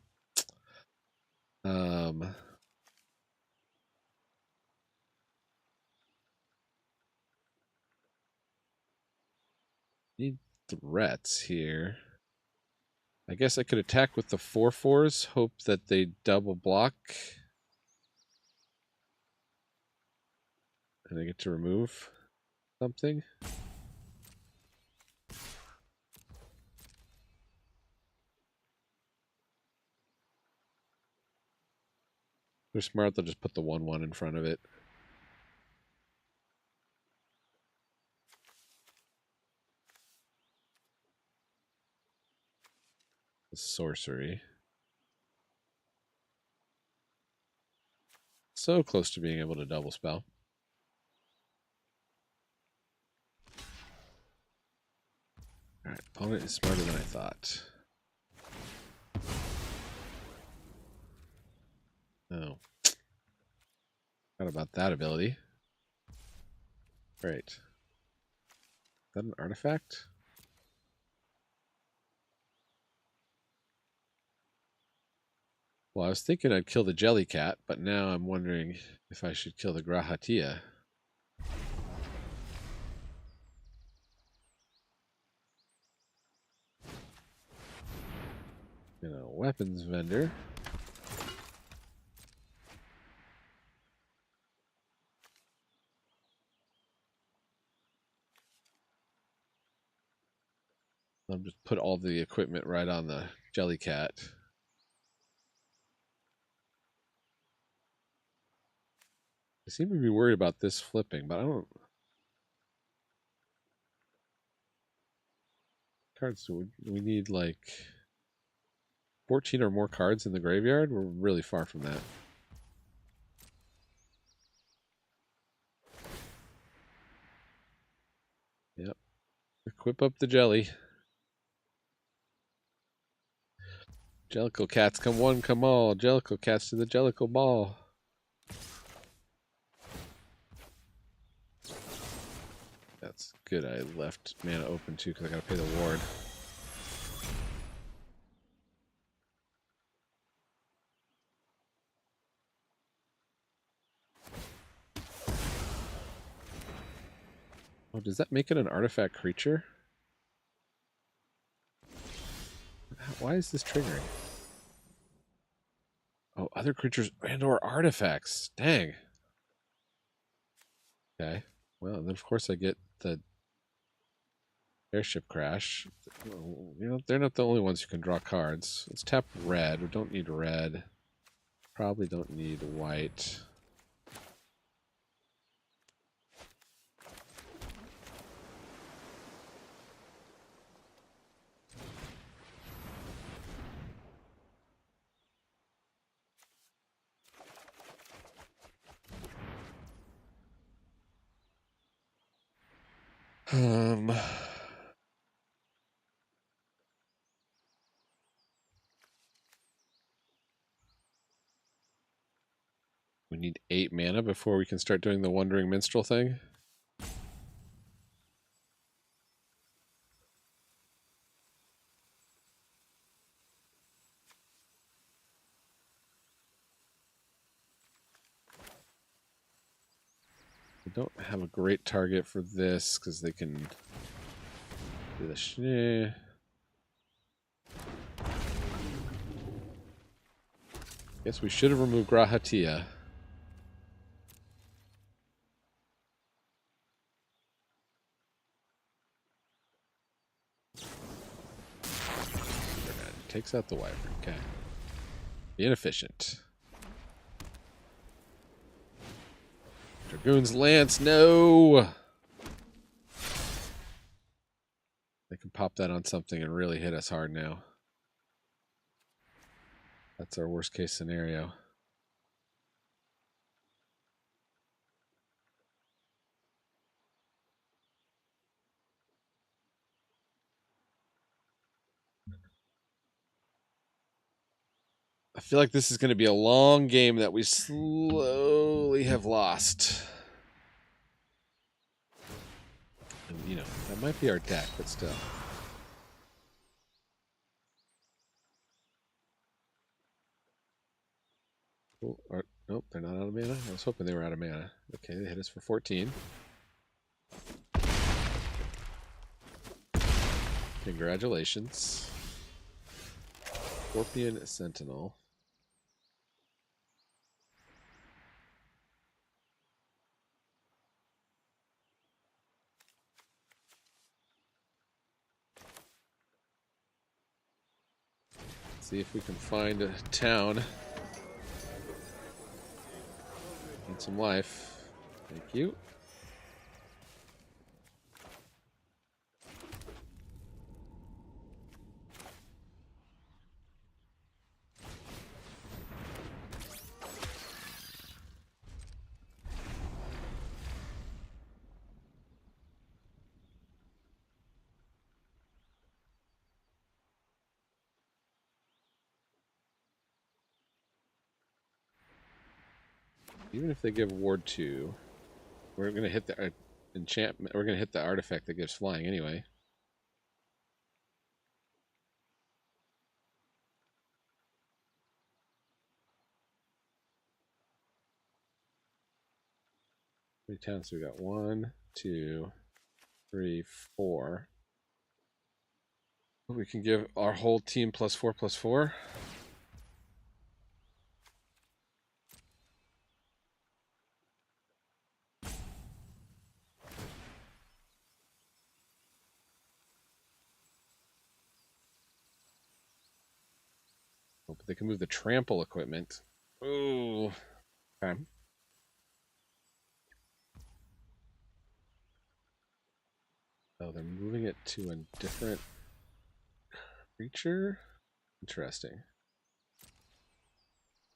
Need threats here. I guess I could attack with the 4/4s, hope that they double block. And I get to remove something. They're smart, they'll just put the 1/1 in front of it. The sorcery. So close to being able to double spell. Alright, opponent is smarter than I thought. Oh. Forgot about that ability. Great. Is that an artifact? Well, I was thinking I'd kill the Jellycat, but now I'm wondering if I should kill the Grahatia. You know, weapons vendor. I'll just put all the equipment right on the Jellycat. I seem to be worried about this flipping, but I don't. Cards, do we need like 14 or more cards in the graveyard? We're really far from that. Yep. Equip up the jelly. Jellicle cats, come one, come all. Jellicle cats to the Jellicle ball. That's good. I left mana open too because I gotta pay the ward. Oh, does that make it an artifact creature? Why is this triggering? Oh, other creatures and or artifacts. Dang. Okay. Well, then of course I get the airship crash. You know, they're not the only ones who can draw cards. Let's tap red. We don't need red. Probably don't need white. We need 8 mana before we can start doing the Wandering Minstrel thing. We don't have a great target for this because they can do the Guess we should have removed Grahatia. takes out the wyvern. Okay. Be inefficient. Dragoon's Lance, no! They can pop that on something and really hit us hard now. That's our worst case scenario. I feel like this is going to be a long game that we slowly have lost. And, you know, that might be our deck, but still. Oh, nope, they're not out of mana. I was hoping they were out of mana. Okay, they hit us for 14. Congratulations. Scorpion Sentinel. See if we can find a town. Need some life. Thank you. Even if they give Ward 2, we're going to hit the enchantment. We're going to hit the artifact that gives flying anyway. How many towns do we got? 1, 2, 3, 4. We can give our whole team +4/+4. Oh, but they can move the trample equipment. Ooh. Okay. Oh, they're moving it to a different creature? Interesting. I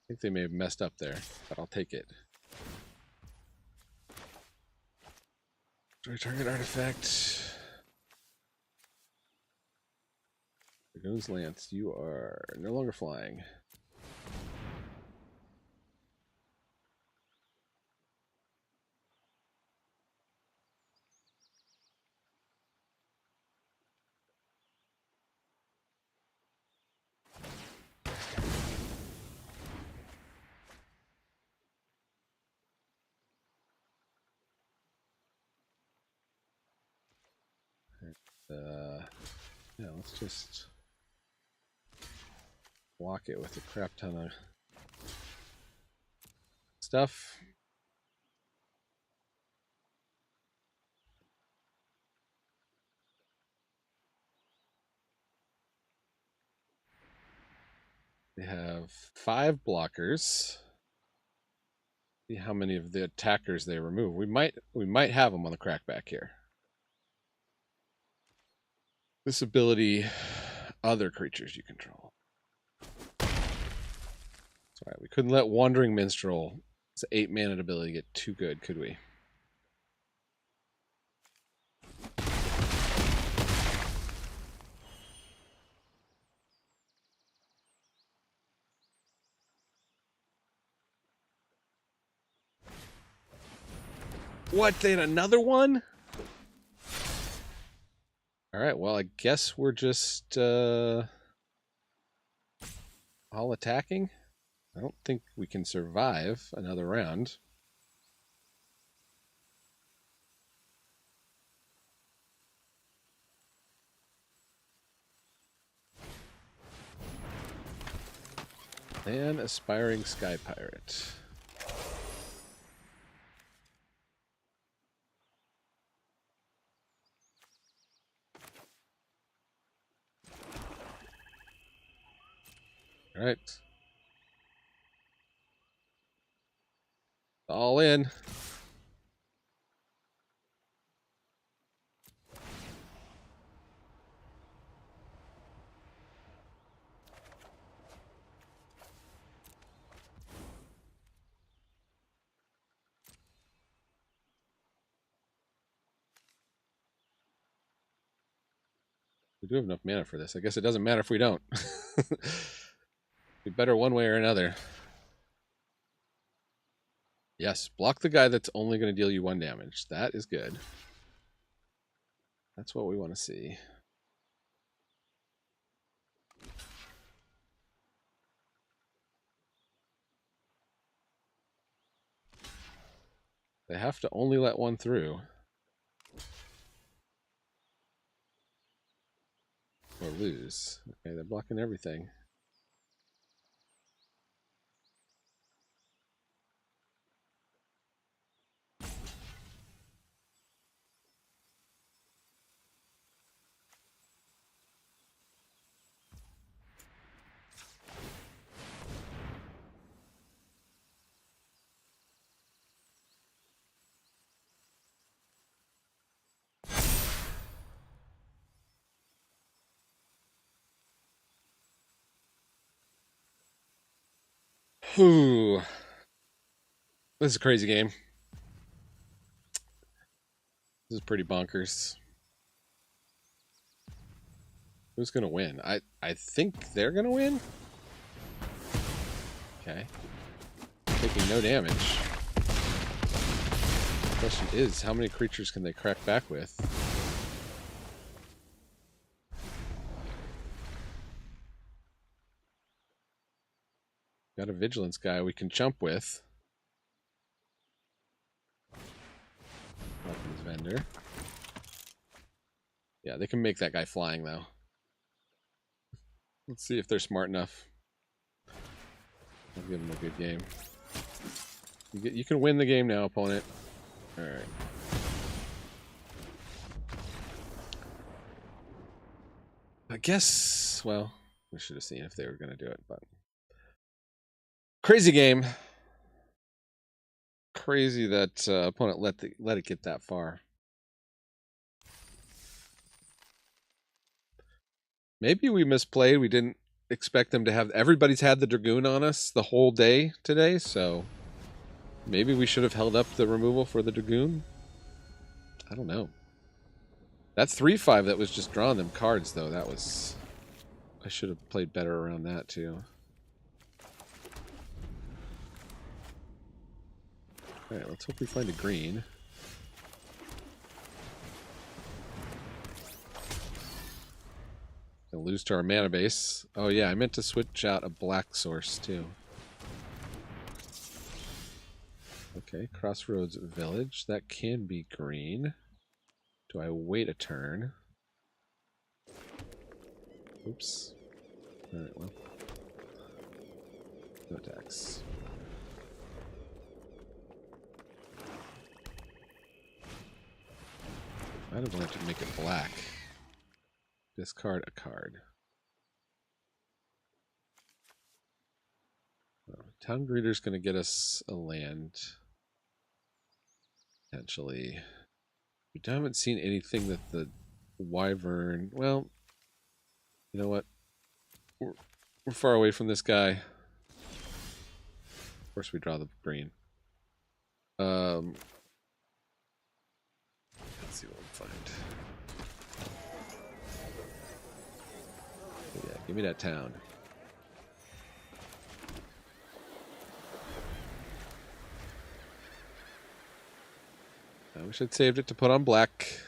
think they may have messed up there, but I'll take it. Target artifact. Dragoon's Lance, you are no longer flying. Yeah, let's just block it with a crap ton of stuff. They have 5 blockers. See how many of the attackers they remove. We might have them on the crackback here. This ability, other creatures you control. That's right. We couldn't let Wandering Minstrel, it's an 8-mana ability, get too good, could we? What? They had another one? All right. Well, I guess we're just all attacking. I don't think we can survive another round. And Aspiring Sky Pirate. All right. All in. We do have enough mana for this. I guess it doesn't matter if we don't. Be better one way or another. Yes, block the guy that's only going to deal you 1 damage. That is good. That's what we want to see. They have to only let one through. Or lose. Okay, they're blocking everything. Whew. This is a crazy game. This is pretty bonkers. Who's gonna win? I think they're gonna win. Okay. Taking no damage. The question is, how many creatures can they crack back with? Got a vigilance guy we can jump with. Weapons vendor. Yeah, they can make that guy flying though. Let's see if they're smart enough. I'll give them a good game. You can win the game now, opponent. All right. I guess, well, we should have seen if they were going to do it, but crazy game. Crazy that opponent let it get that far. Maybe we misplayed. We didn't expect them to have... Everybody's had the Dragoon on us the whole day today, so maybe we should have held up the removal for the Dragoon. I don't know. That 3/5 that was just drawing them cards, though, that was... I should have played better around that, too. Alright, let's hope we find a green. Gonna lose to our mana base. Oh yeah, I meant to switch out a black source too. Okay, Crossroads Village. That can be green. Do I wait a turn? Oops. Alright, well. No attacks. I'd have wanted to make it black. Discard a card. Town Greeter's going to get us a land. Potentially. We haven't seen anything that the Wyvern... Well, you know what? We're far away from this guy. Of course we draw the green. Let's see what we find. Yeah, give me that town. I wish I'd saved it to put on black.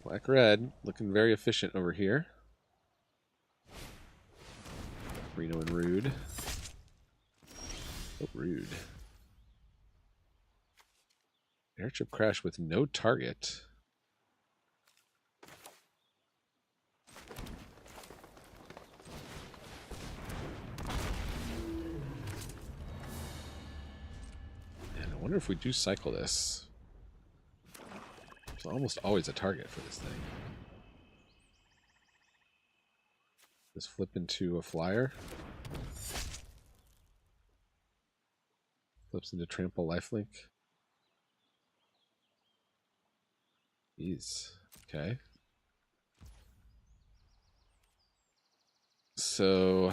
Black-red, looking very efficient over here. Reno and Rude. Oh, Rude. Airship crash with no target. And I wonder if we do cycle this. It's almost always a target for this thing. Just flip into a flyer. Flips into trample lifelink. Jeez. Okay. So,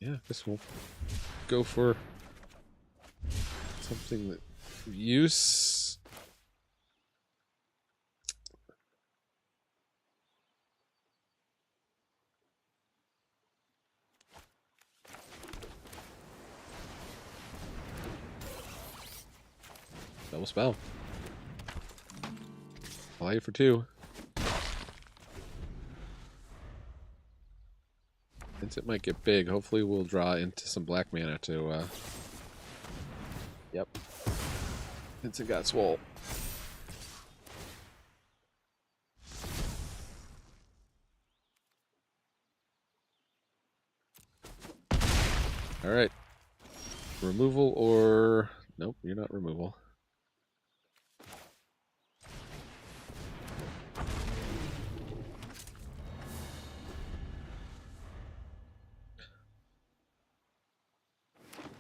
yeah, I guess we'll go for something that use. Double spell. Allow you for 2. Since it might get big, hopefully we'll draw into some black mana to yep. Since it got swole. Alright. Removal or nope, you're not removal.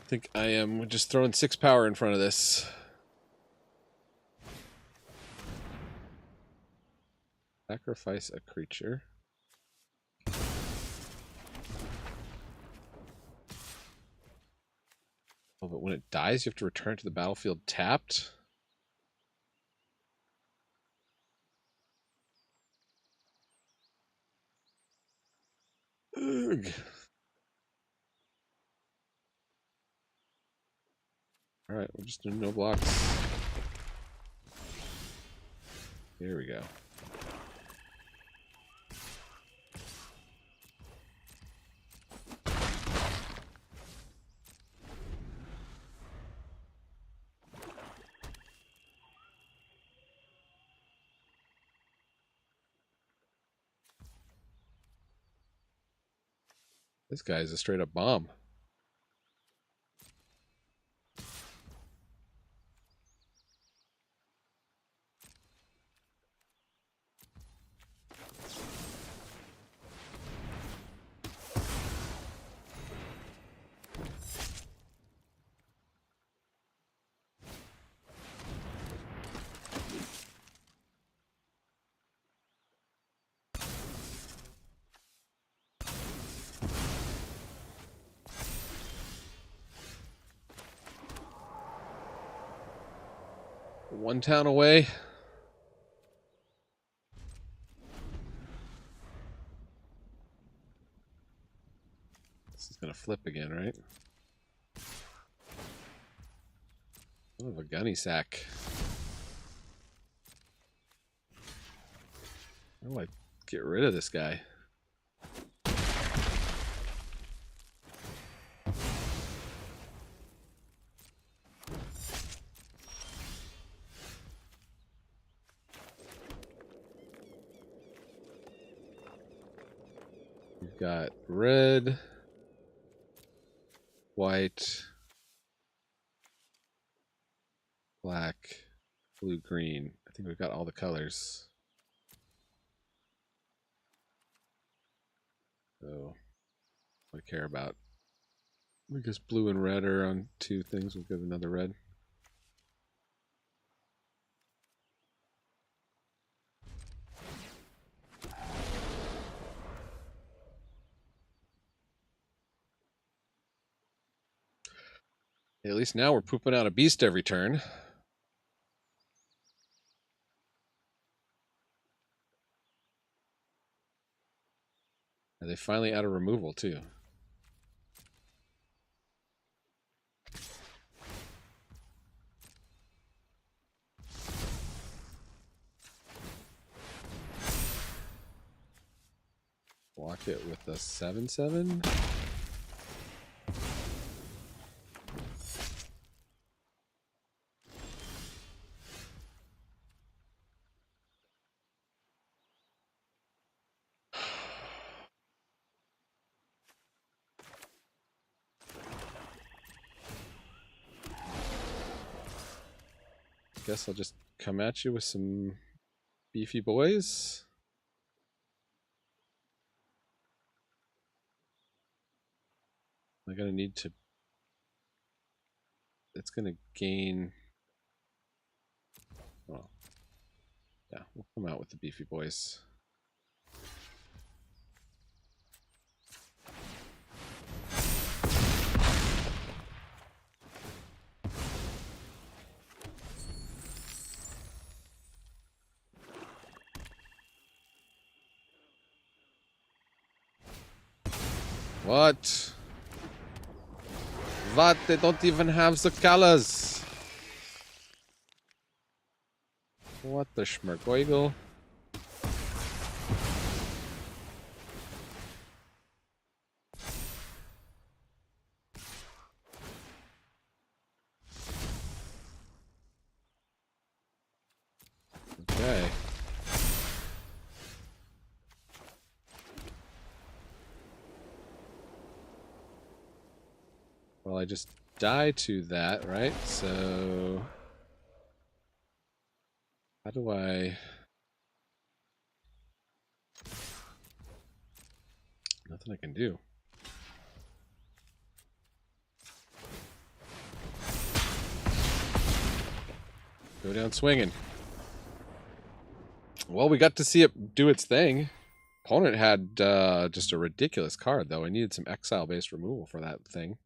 I think I am just throwing 6 power in front of this. Sacrifice a creature. Oh, but when it dies, you have to return to the battlefield tapped? Ugh. Alright, we're just doing no blocks. Here we go. This guy is a straight up bomb. One town away. This is gonna flip again, right? Oh, a gunny sack. How do I get rid of this guy? We've got red, white, black, blue, green. I think we've got all the colors. So, what I care about. I guess blue and red are on 2 things. We'll give another red. At least now we're pooping out a beast every turn. Are they finally out of removal too? Block it with a 7/7. Guess I'll just come at you with some beefy boys. I'm gonna need to. It's gonna gain. Well, yeah, we'll come out with the beefy boys. What? What? They don't even have the colors. What the schmergoigel? Okay. Well, I just die to that, right? So how do I... Nothing I can do. Go down swinging. Well, we got to see it do its thing. Opponent had just a ridiculous card, though. I needed some exile-based removal for that thing.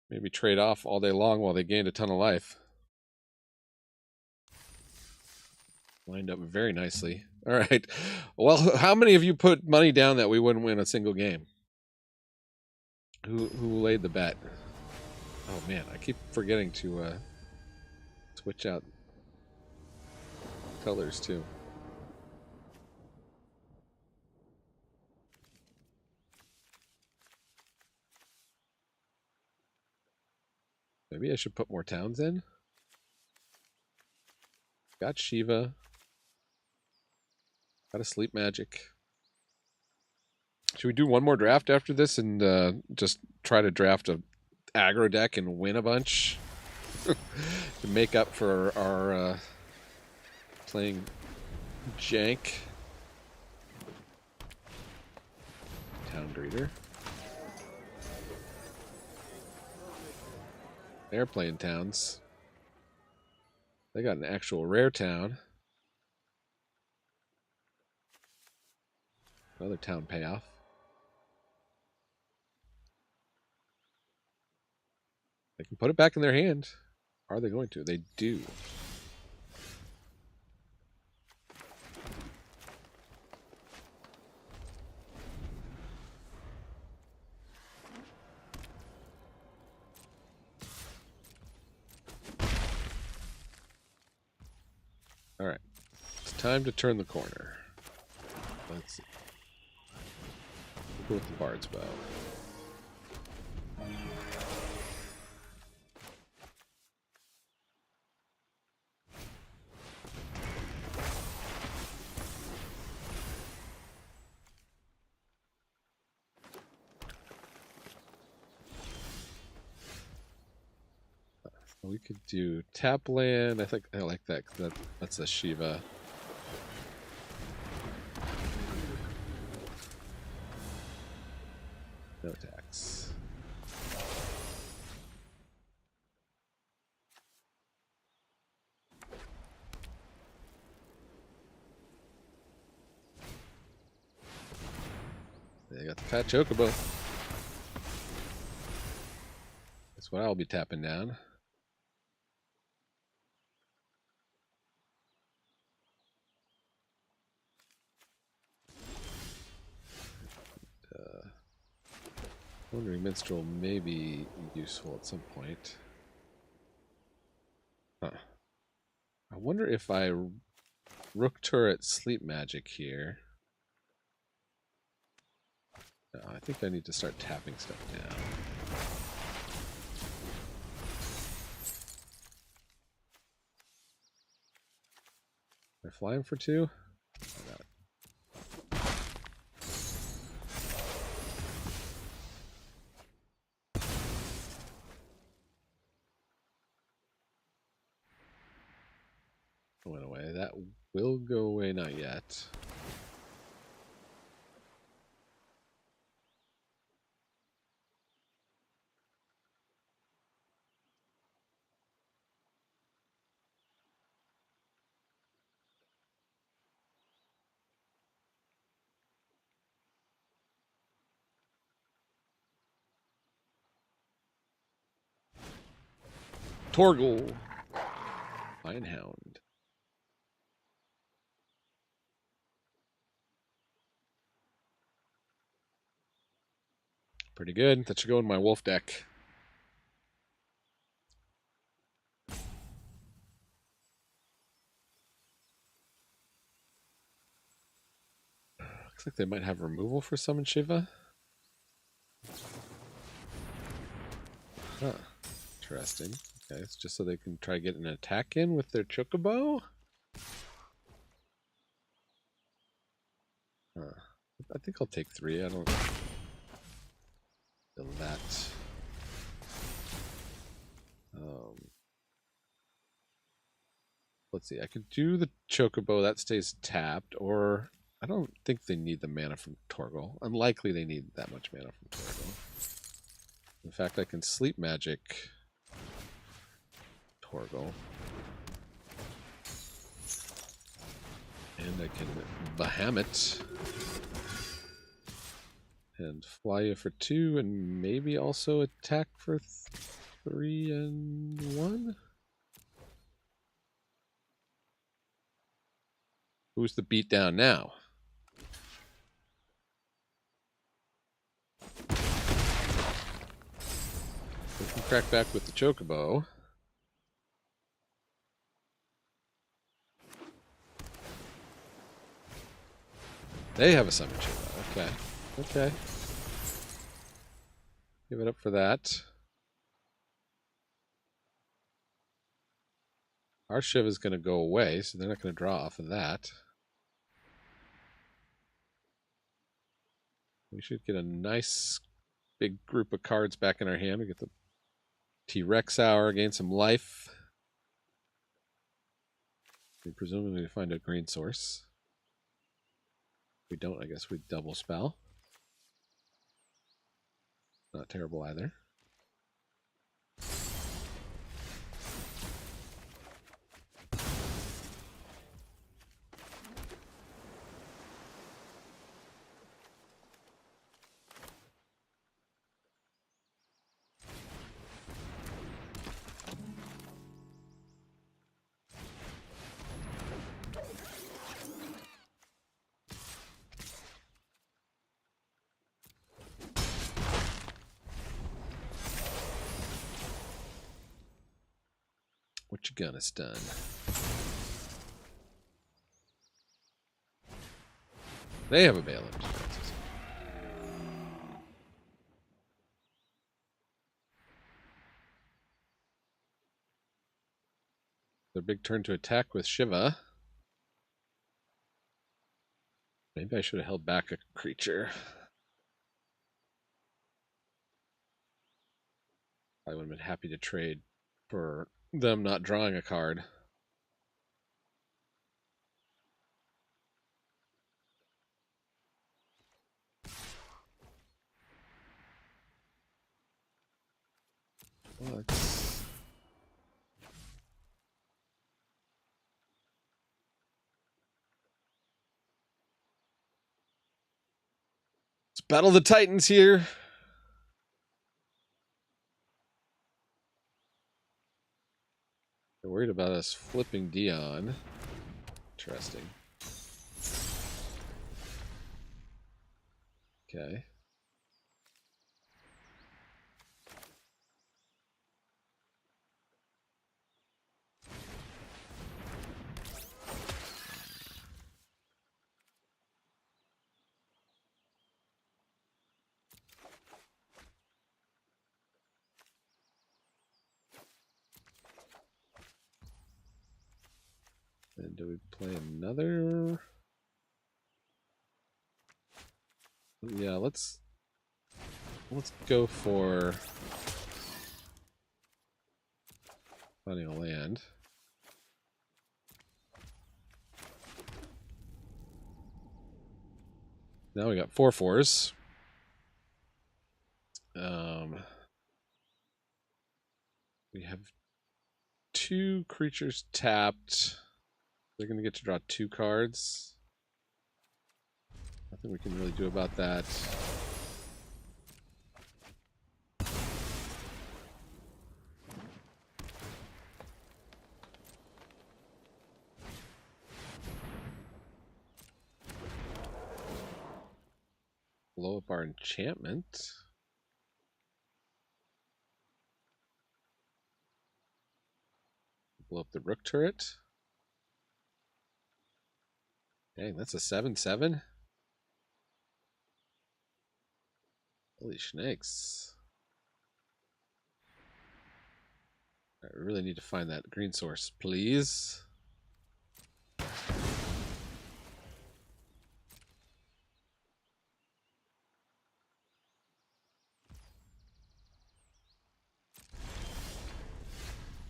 Maybe trade off all day long while they gained a ton of life. Lined up very nicely. All right. Well, how many of you put money down that we wouldn't win a single game? Who laid the bet? Oh man, I keep forgetting to switch out colors too. Maybe I should put more towns in. Got Shiva. Got a sleep magic. Should we do one more draft after this and just try to draft a aggro deck and win a bunch to make up for our playing jank? Town greeter. They're playing towns. They got an actual rare town. Another town payoff. They can put it back in their hand. Are they going to? They do. All right. It's time to turn the corner. Let's see. We'll go with the Bard's Bow. We could do tap land. I think I like that. That's a Shiva. No attacks. They got the fat chocobo. That's what I'll be tapping down. Wandering Minstrel may be useful at some point. Huh. I wonder if I Rook Turret Sleep Magic here. No, I think I need to start tapping stuff down. Am I flying for 2? I got it. Went away. That will go away, not yet. Torgal. Finehound. Pretty good. That should go in my wolf deck. Looks like they might have removal for Summon Shiva. Huh. Interesting. Okay, it's just so they can try to get an attack in with their Chocobo? Huh. I think I'll take 3. I don't feel that. Let's see. I could do the Chocobo. That stays tapped. Or I don't think they need the mana from Torgal. Unlikely they need that much mana from Torgal. In fact, I can Sleep Magic Torgal. And I can Bahamut. And fly you for 2 and maybe also attack for 3 and 1? Who's the beatdown now? We can crack back with the Chocobo. They have a Summon Shiva. Okay. Okay. Give it up for that. Our Shiva is going to go away, so they're not going to draw off of that. We should get a nice big group of cards back in our hand. We get the T-Rex Hour, gain some life. We presumably find a green source. If we don't, I guess we double spell. Not terrible either. What you gonna stun? They have a Bale of Defenses. Their big turn to attack with Shiva. Maybe I should have held back a creature. I would have been happy to trade for them not drawing a card. Well, let's battle the Titans here. They're worried about us flipping Dion. Interesting. Okay. And do we play another? Yeah, let's go for finding a land. Now we got 4/4s. We have 2 creatures tapped. They're going to get to draw 2 cards. Nothing we can really do about that. blow up our enchantment. Blow up the rook turret. Dang, that's a 7/7. Holy snakes. I really need to find that green source, please.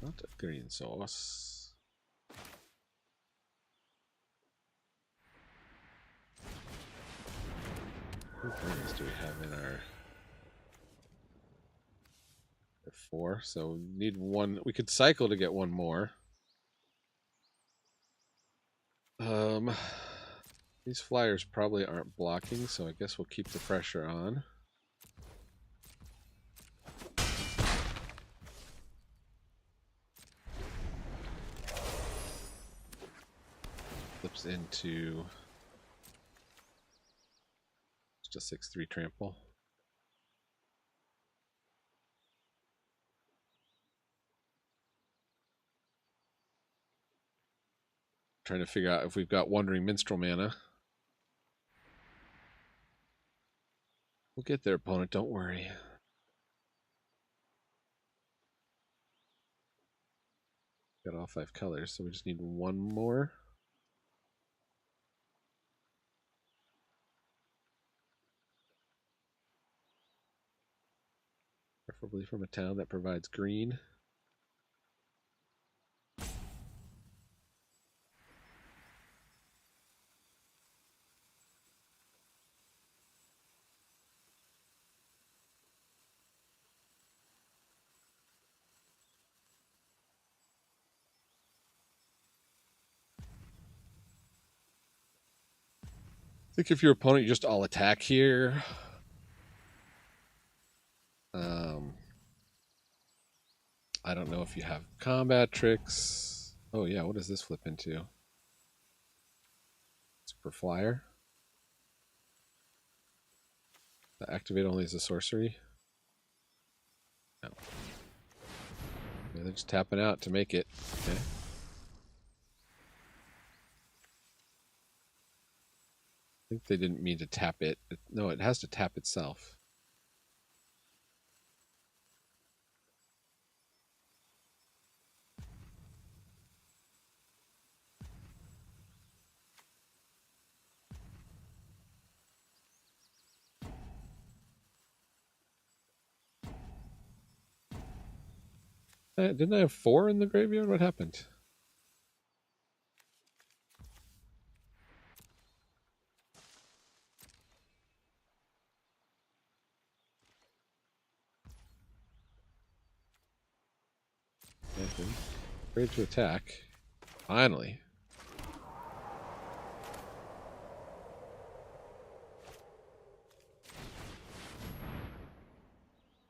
Not a green source. What greens do we have in our 4? So we need one. We could cycle to get one more. These flyers probably aren't blocking, so I guess we'll keep the pressure on. Flips into just a 6/3 trample. Trying to figure out if we've got Wandering Minstrel mana. We'll get there, opponent, don't worry. Got all 5 colors, so we just need one more. Preferably from a town that provides green. I think if your opponent, you just all attack here. I don't know if you have combat tricks. Oh yeah, what does this flip into? Super flyer. The activate only is a sorcery. No. Yeah, they're just tapping out to make it. Okay. I think they didn't mean to tap it. No, it has to tap itself. Didn't I have 4 in the graveyard? What happened? Nothing. Afraid to attack. Finally.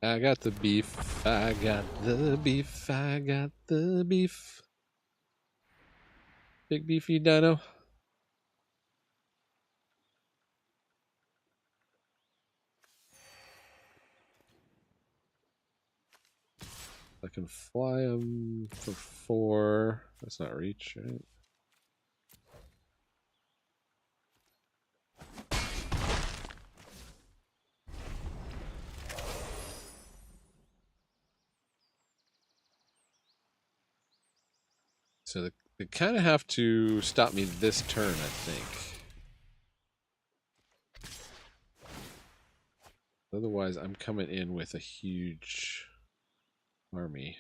I got the beef. I got the beef. I got the beef. Big beefy dino. I can fly him for 4. That's not reach, right? So they kind of have to stop me this turn, I think. Otherwise, I'm coming in with a huge army.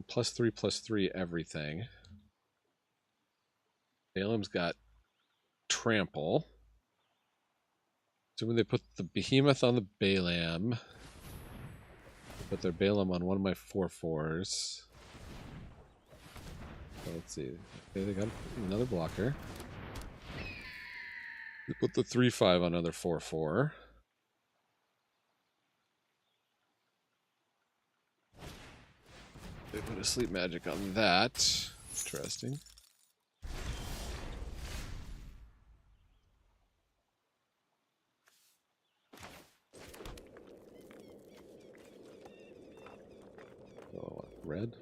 +3/+3 everything. Balam's got trample. So when they put the behemoth on the Balam, put their Balam on one of my 4/4s. So let's see. Okay, they got another blocker. We put the 3/5 on another 4/4. They put a sleep magic on that. Interesting. Oh, red.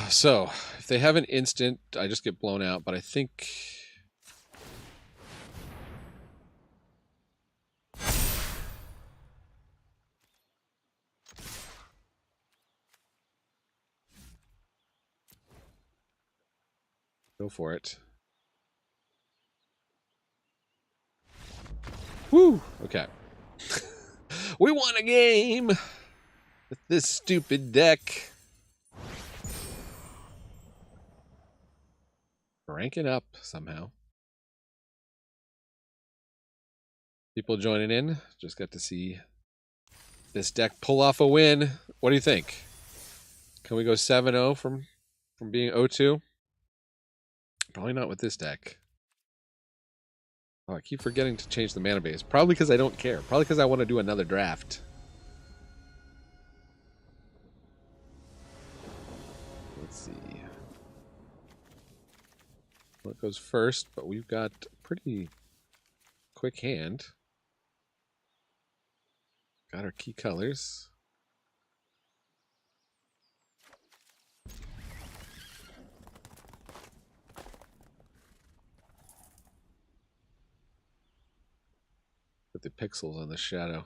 So, if they have an instant, I just get blown out, but I think... Go for it. Woo! Okay. We won a game! With this stupid deck. Ranking up somehow. People joining in. Just got to see this deck pull off a win. What do you think? Can we go 7-0 from being 0-2? Probably not with this deck. Oh, I keep forgetting to change the mana base. Probably because I don't care. Probably because I want to do another draft. Let's see. What goes first? But we've got a pretty quick hand. Got our key colors. Put the pixels on the shadow.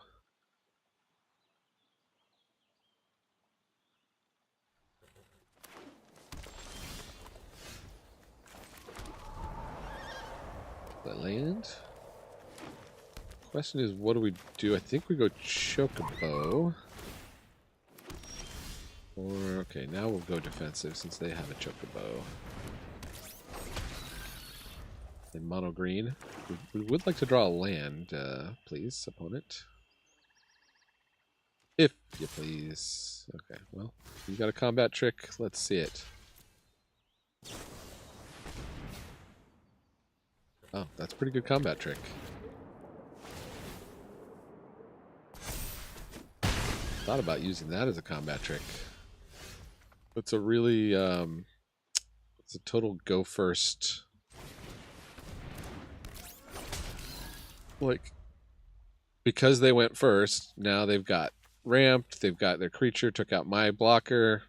That land. Question is, what do we do? I think we go Chocobo. Or, okay, now we'll go defensive since they have a Chocobo. And mono green. We would like to draw a land, please, opponent. If you please. Okay, well, you got a combat trick. Let's see it. Oh, that's a pretty good combat trick. Thought about using that as a combat trick. It's a really, it's a total go first. Like, because they went first, now they've got ramped, they've got their creature, took out my blocker.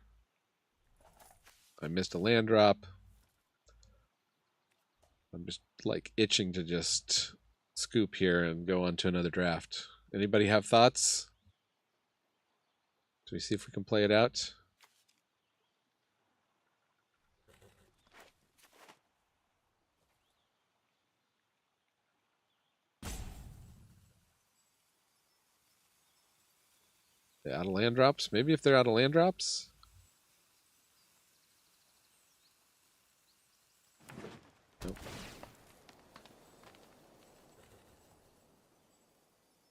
I missed a land drop. I'm just like itching to just scoop here and go on to another draft. Anybody have thoughts? Do we see if we can play it out? They're out of land drops? Maybe if they're out of land drops? Nope.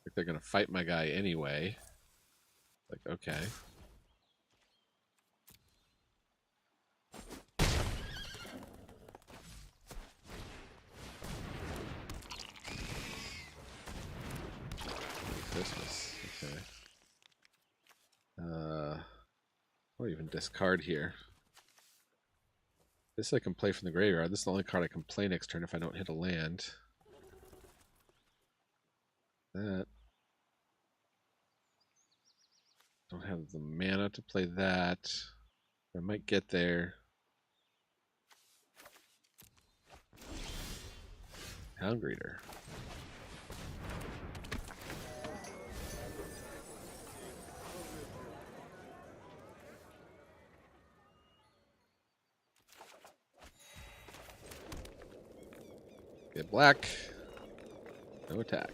Like they're gonna fight my guy anyway. Like, okay. Christmas. Okay. Or even discard here. This I can play from the graveyard. This is the only card I can play next turn if I don't hit a land. That. Don't have the mana to play that. I might get there. Hound Greeter. Get black. No attack.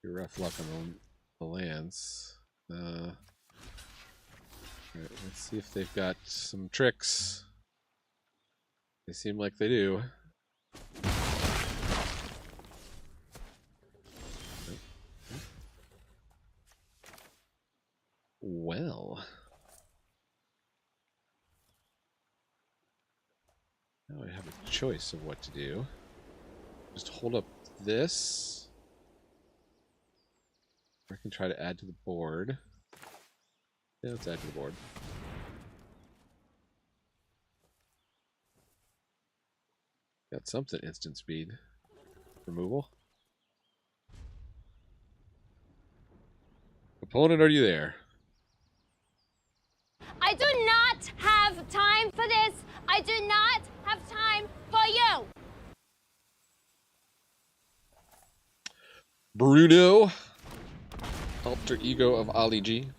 Your rough luck on the lands. Alright, let's see if they've got some tricks. They seem like they do. Nope. choice of what to do. Just hold up this. Or I can try to add to the board. Yeah, let's add to the board. Got something instant speed. Removal. Opponent, are you there? I do not have time for this. I do not have time for you. Bruno. Alter ego of Ali G.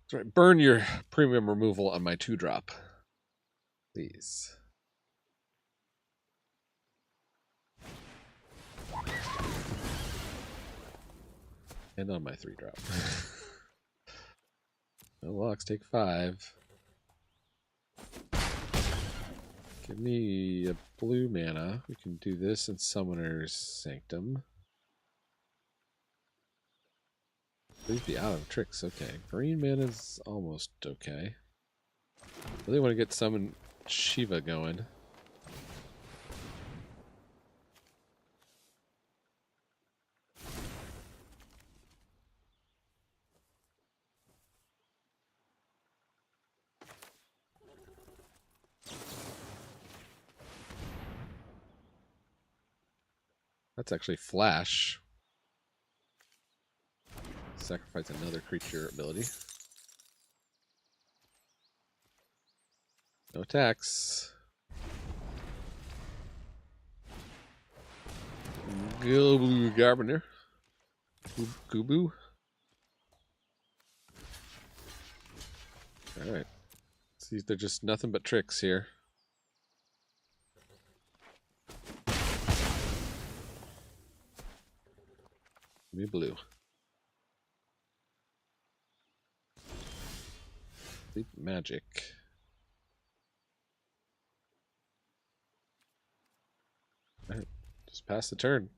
That's right. Burn your premium removal on my 2-drop. Please. And on my 3-drop. No locks, take 5. Give me a blue mana. We can do this in Summoner's Sanctum. Please be out of tricks. Okay. Green mana's almost okay. Really want to get Summon Shiva going. That's actually Flash. Sacrifice another creature ability. No attacks. Go Blue Gardener. Gubu. Alright. See, they're just nothing but tricks here. Give me blue. Sleep magic. Alright, just pass the turn.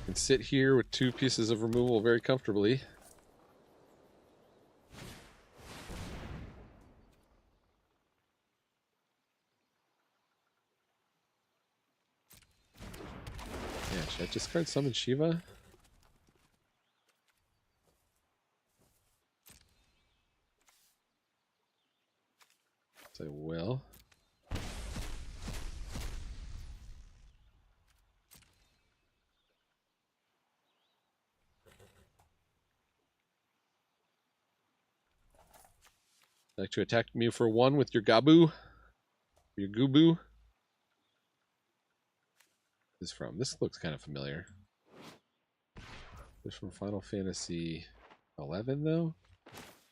Can sit here with 2 pieces of removal very comfortably. Yeah, should I discard Summon Shiva? I will. Like to attack me for 1 with your Gabu? Your Gubu? This is from. This looks kind of familiar. This from Final Fantasy 11 though?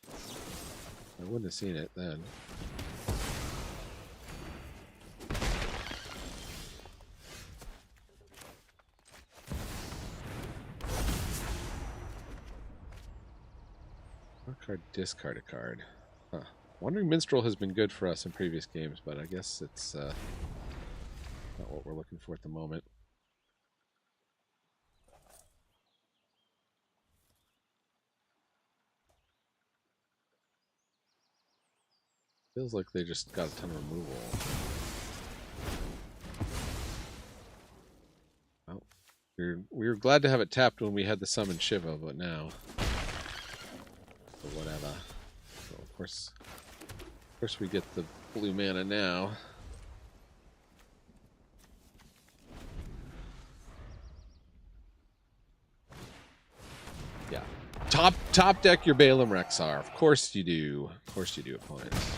I wouldn't have seen it then. Card, discard a card. Huh. Wandering Minstrel has been good for us in previous games, but I guess it's not what we're looking for at the moment. Feels like they just got a ton of removal. Well, we were glad to have it tapped when we had the Summon Shiva, but now... whatever. So of course we get the blue mana now. Yeah. Top deck your Balaam Rexar. Of course you do. Of course you do, opponents.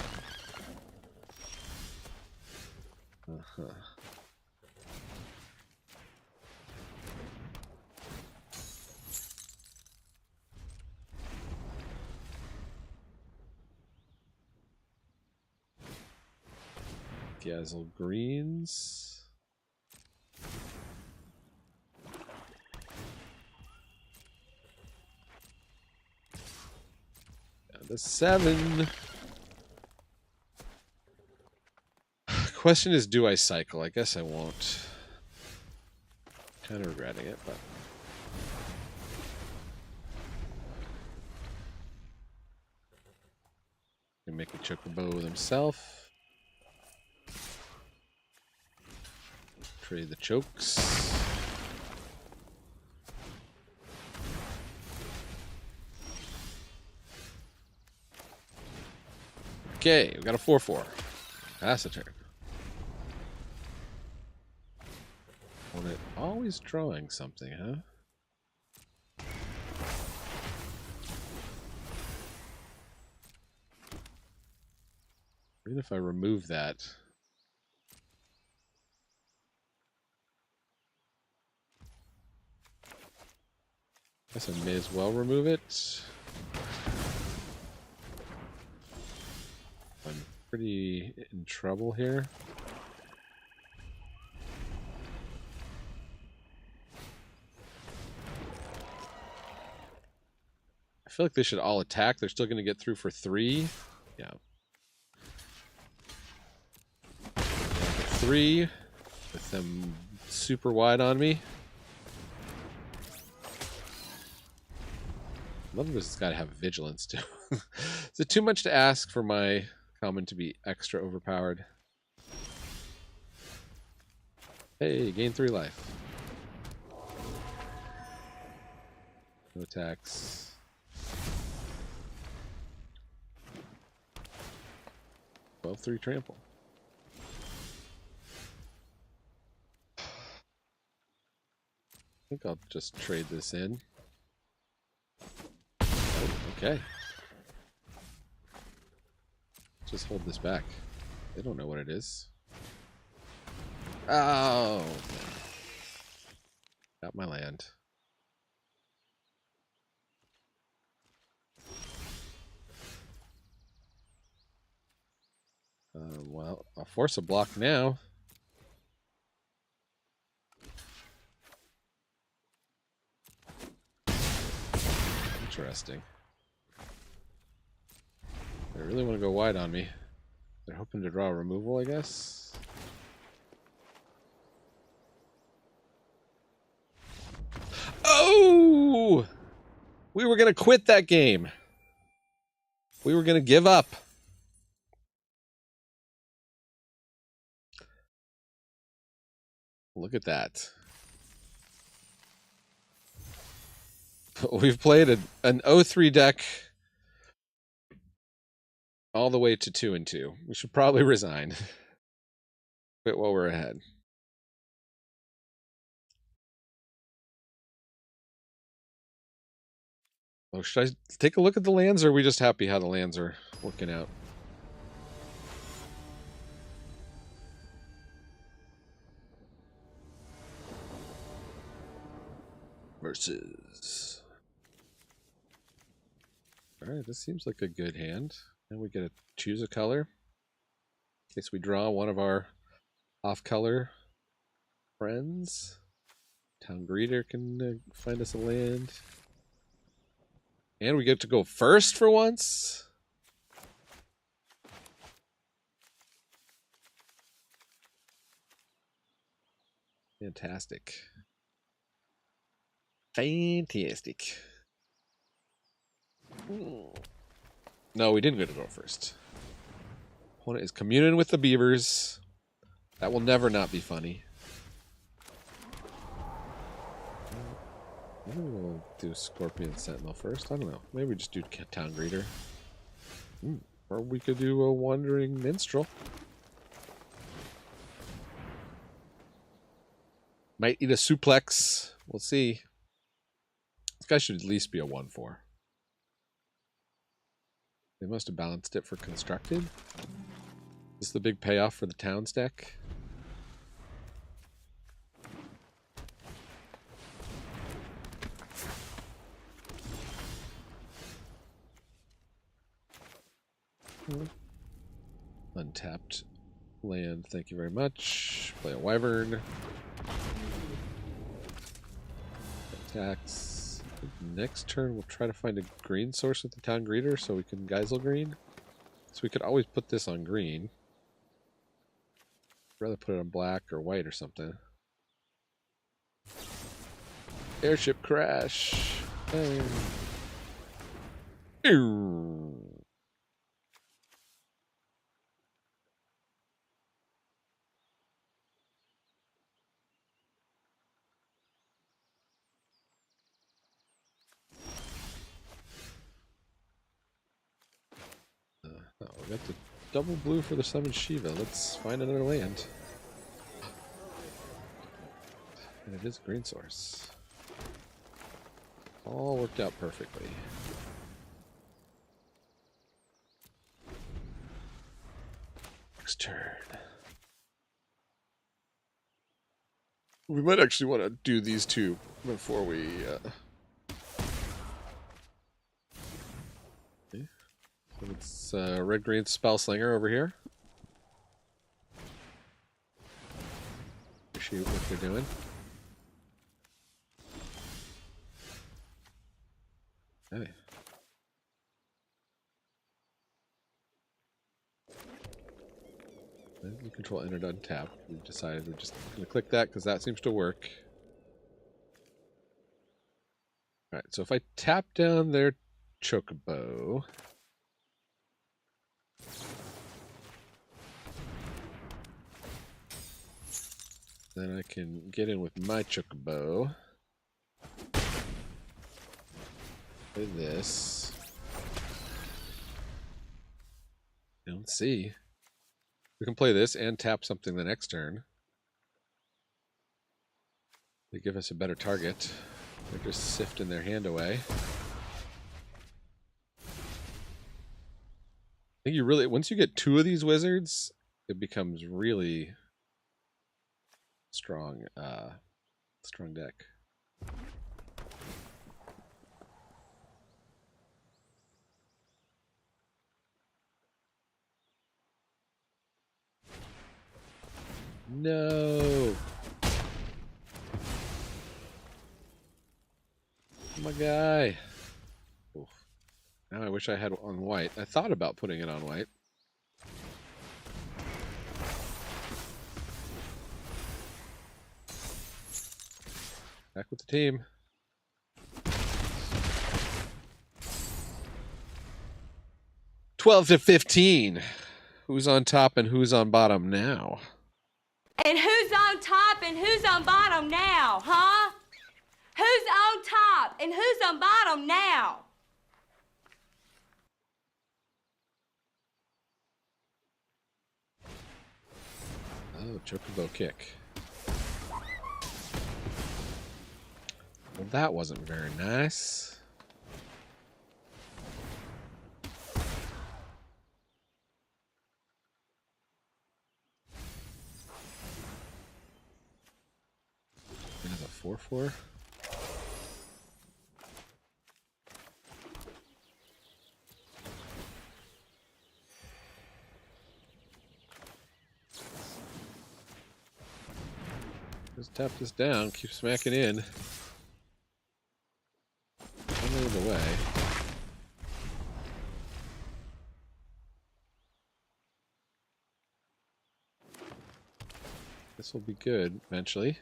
Gazzle greens. Down to 7. Question is, do I cycle? I guess I won't. Kind of regretting it, but. Can make a chocobo with himself. Trade the chokes. Okay, we got a 4/4. Pass a turn. Opponent always drawing something, huh? Even if I remove that. Guess I may as well remove it. I'm pretty in trouble here. I feel like they should all attack. They're still going to get through for 3. Yeah. 3 with them super wide on me. Love this has got to have vigilance too. Is it too much to ask for my common to be extra overpowered? Hey, gain 3 life. No attacks. Well, 3 trample. I think I'll just trade this in. Oh, okay. Just hold this back. They don't know what it is. Oh! Got my land. Well, I'll force a block now. Interesting. They really want to go wide on me. They're hoping to draw a removal, I guess. Oh! We were going to quit that game. We were going to give up. Look at that. We've played an 0-3 deck all the way to 2-2. We should probably resign. Quit while we're ahead. Oh, should I take a look at the lands, or are we just happy how the lands are working out? Versus. Alright, this seems like a good hand. And we get to choose a color. In case we draw one of our off-color friends. Town Greeter can find us a land. And we get to go first for once. Fantastic. Fantastic. No, we didn't get to go first. Opponent is communing with the beavers. That will never not be funny. Maybe we'll do Scorpion Sentinel first. I don't know. Maybe we just do Town Greeter. Or we could do a Wandering Minstrel. Might eat a suplex. We'll see. This guy should at least be a 1/4. They must have balanced it for constructed. Is this the big payoff for the Towns deck? Untapped land, thank you very much. Play a Wyvern. Attacks. Next turn we'll try to find a green source with the Town Greeter so we can Geisel green. So we could always put this on green. rather put it on black or white or something. Airship crash. Ew. Oh, we got the double blue for the summon Shiva. Let's find another land. And it is a green source. All worked out perfectly. Next turn. We might actually want to do these two before we... Okay. So it's red-green Spellslinger over here. Appreciate what they're doing. Okay. You control entered untapped. We decided we're just going to click that because that seems to work. Alright, so if I tap down their Chocobo, then I can get in with my Chocobo. Play this. Don't see. We can play this and tap something the next turn. They give us a better target. They're just sifting their hand away. I think you really, once you get two of these wizards, it becomes really strong, strong deck. No. My guy. Oof. Now I wish I had on white. I thought about putting it on white. Back with the team. $12-15. Who's on top and who's on bottom now? And who's on top and who's on bottom now, huh? Who's on top and who's on bottom now? Oh, Chocobo kick. Well, that wasn't very nice. It is a 4/4. Just tap this down, keep smacking in. I'm out of the way. This will be good eventually.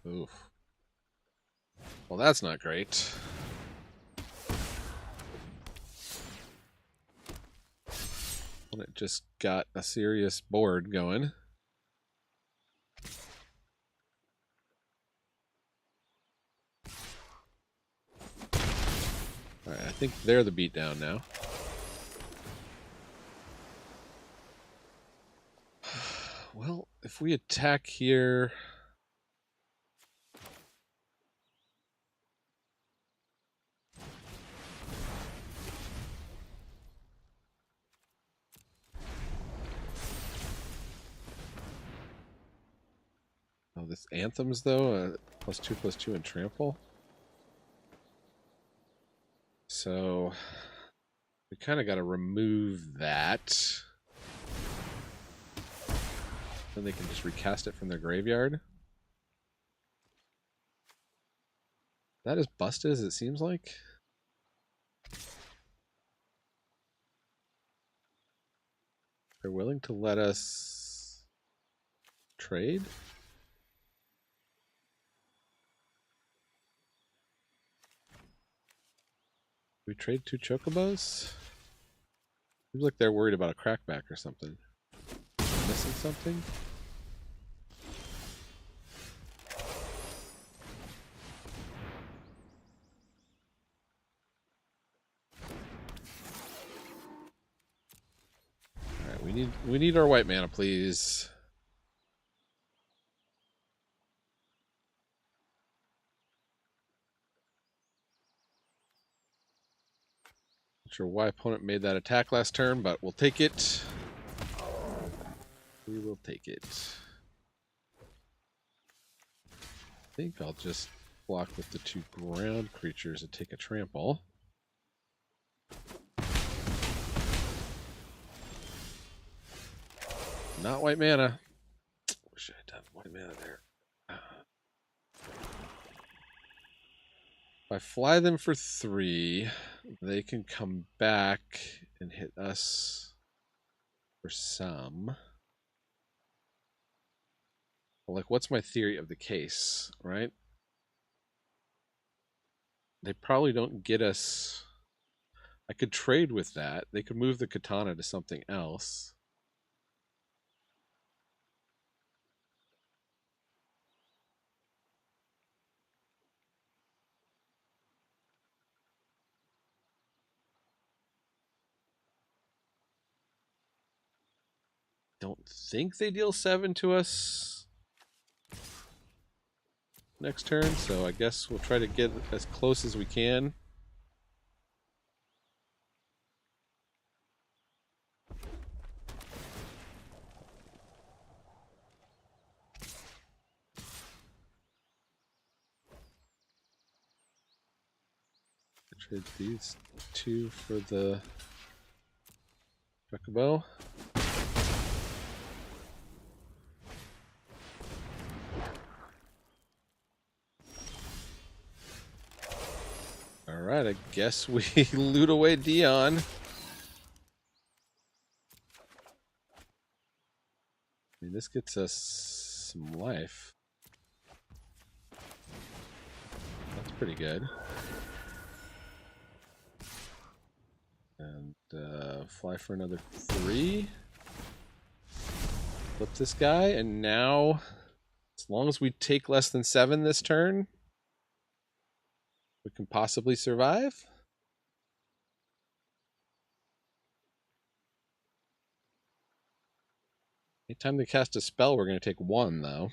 Oof. Well, that's not great. Well, it just got a serious board going. Alright, I think they're the beatdown now. Well, if we attack here... Oh, this Anthems, though, +2/+2 and trample. So, We kind of got to remove that. Then they can just recast it from their graveyard. That is busted as it seems like. They're willing to let us trade? We trade 2 chocobos? Seems like they're worried about a crackback or something. Missing something? Alright, we need our white mana, please. Not sure why opponent made that attack last turn, but we'll take it. We will take it. I think I'll just block with the 2 ground creatures and take a trample. Not white mana. Wish I had done white mana there. If I fly them for 3, they can come back and hit us for some. Like, what's my theory of the case, right? They probably don't get us. I could trade with that. They could move the katana to something else. Don't think they deal 7 to us next turn, so I guess we'll try to get as close as we can. Trade these 2 for the chocobo. Alright, I guess we loot away Dion. I mean, this gets us some life. That's pretty good. And fly for another 3. Flip this guy, and now, as long as we take less than 7 this turn, we can possibly survive. Anytime they cast a spell, we're going to take 1, though.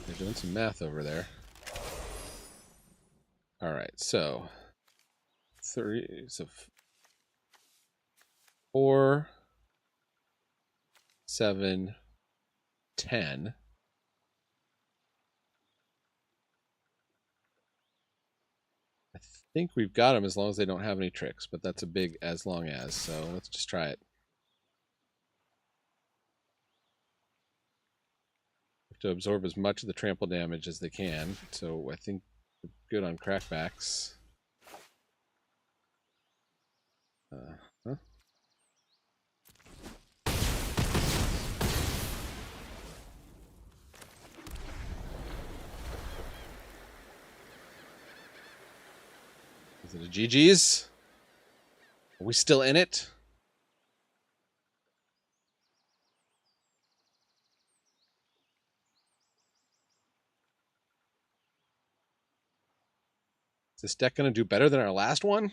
They're doing some math over there. All right, so 3, so 4, 7, 10. I think we've got them as long as they don't have any tricks, but that's a big as long as, so let's just try it. Have to absorb as much of the trample damage as they can, so I think we're good on crackbacks. Huh? Is it a GG's? Are we still in it? Is this deck going to do better than our last one?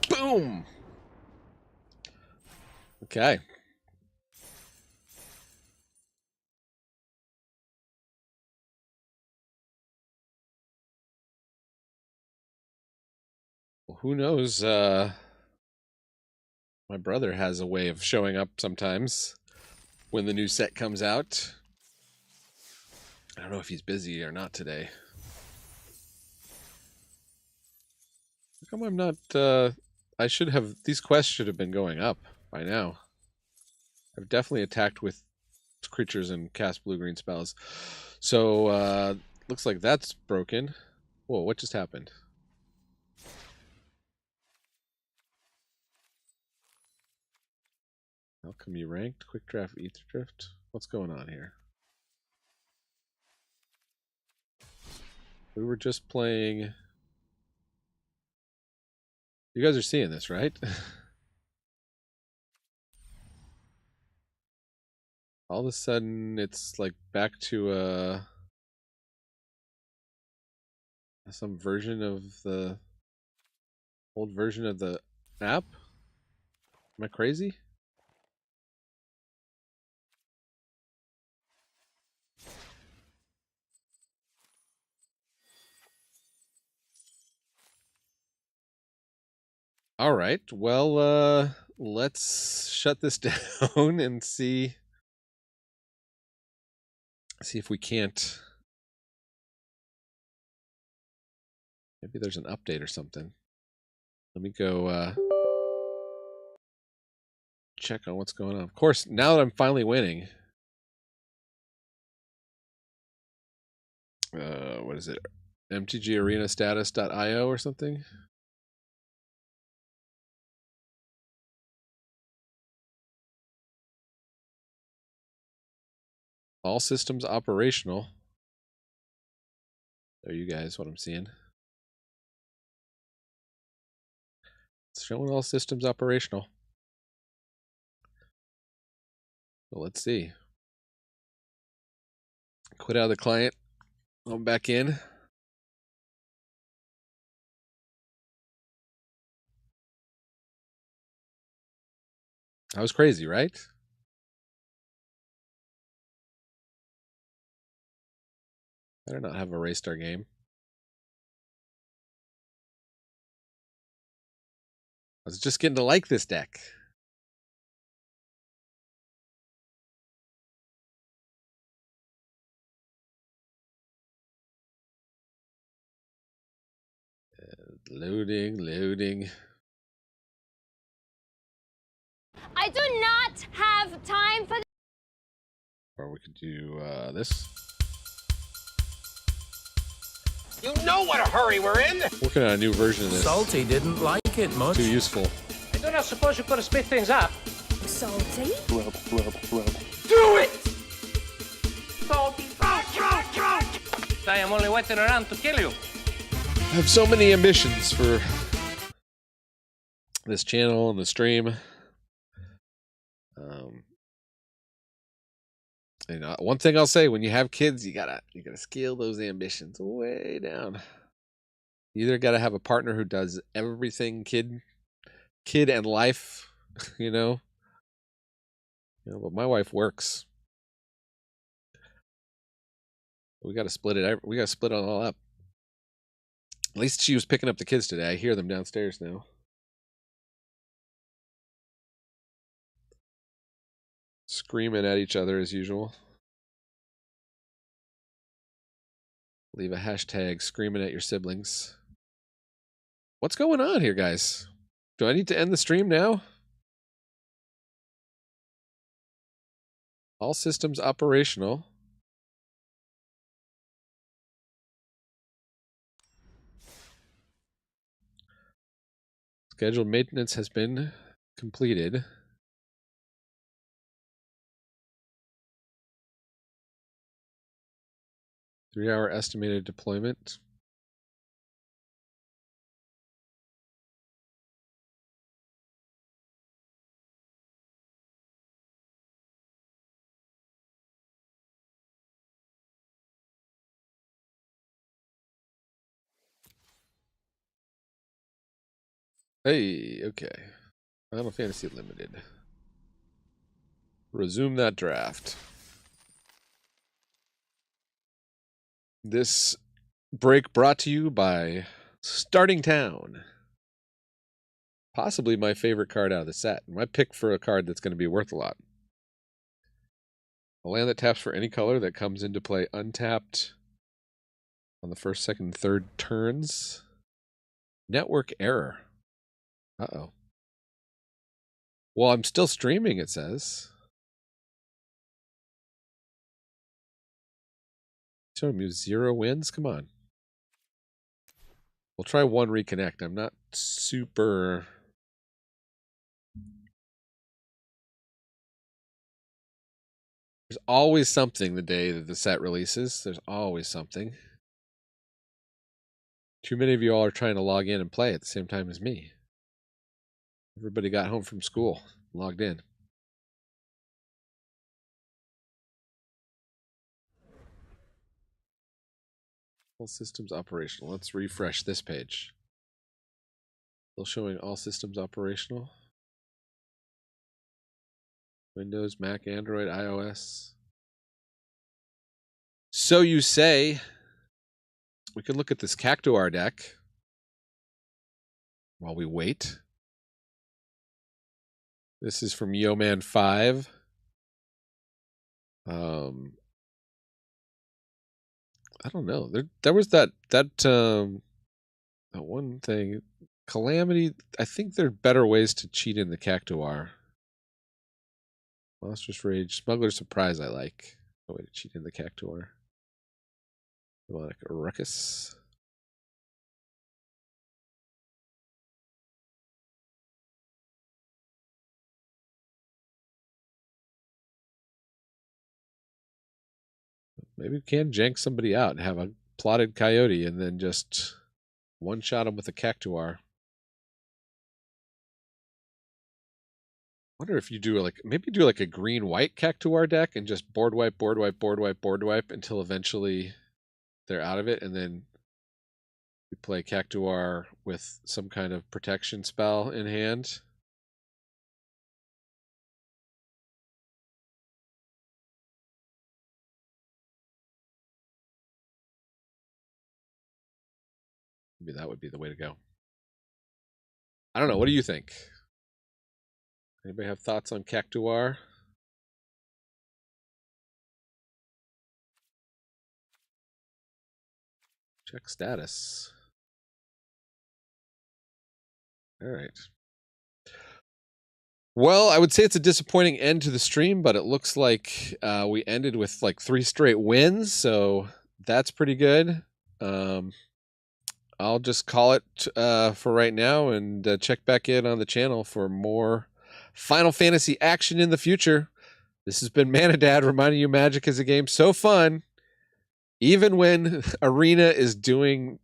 Boom! Okay. Well, who knows My brother has a way of showing up sometimes when the new set comes out. I don't know if he's busy or not today. How come I'm not, I should have, these quests should have been going up by now. I've definitely attacked with creatures and cast blue-green spells. So, looks like that's broken. Whoa, what just happened? Alchemy ranked, quick draft, ether drift. What's going on here? We were just playing. You guys are seeing this, right? All of a sudden, it's like back to some version of the old version of the app. Am I crazy? All right. Well, let's shut this down and see if we can't. Maybe there's an update or something. Let me go check on what's going on. Of course, now that I'm finally winning. What is it? MTG Arena status.io or something? All systems operational. There you guys, what I'm seeing. It's showing all systems operational. So let's see. Quit out of the client. I'm back in. That was crazy, right? Better not have erased our game. I was just getting to like this deck. Loading. I do not have time for this. Or we could do this. You know what a hurry we're in! Working on a new version of this. Salty didn't like it much. Too useful. I do not suppose you could have split things up. Salty? Rub. Do it! Salty. I am only waiting around to kill you. I have so many ambitions for this channel and the stream. And one thing I'll say: when you have kids, you gotta scale those ambitions way down. You either gotta have a partner who does everything kid and life, you know. But my wife works. We gotta split it. We gotta split it all up. At least she was picking up the kids today. I hear them downstairs now. Screaming at each other as usual. Leave a hashtag screaming at your siblings. What's going on here, guys? Do I need to end the stream now? All systems operational. Scheduled maintenance has been completed. Three-hour estimated deployment. Hey, okay. Final Fantasy Limited. Resume that draft. This break brought to you by Starting Town. Possibly my favorite card out of the set. My pick for a card that's going to be worth a lot. A land that taps for any color that comes into play untapped on the first, second, and third turns. Network error. Uh-oh. Well, I'm still streaming, it says. Showing me 0 wins? Come on. We'll try 1 reconnect. I'm not super... There's always something the day that the set releases. There's always something. Too many of you all are trying to log in and play at the same time as me. Everybody got home from school, logged in. All systems operational. Let's refresh this page. Still showing all systems operational. Windows, Mac, Android, iOS. So you say. We could look at this Cactuar deck while we wait. This is from Yeoman 5. I don't know. There was that one thing. Calamity. I think there are better ways to cheat in the Cactuar. Monstrous Rage. Smuggler's Surprise I like. No way to cheat in the Cactuar. Demonic Ruckus. Maybe we can jank somebody out and have a plotted coyote and then just one-shot him with a Cactuar. Wonder if you do maybe do like a green-white Cactuar deck and just board wipe, board wipe, board wipe, board wipe until eventually they're out of it, and then you play Cactuar with some kind of protection spell in hand. Maybe that would be the way to go. I don't know. What do you think? Anybody have thoughts on Cactuar? Check status. All right. Well, I would say it's a disappointing end to the stream, but it looks like we ended with like 3 straight wins, so that's pretty good. I'll just call it for right now and check back in on the channel for more Final Fantasy action in the future. This has been Manadad reminding you Magic is a game so fun, even when Arena is doing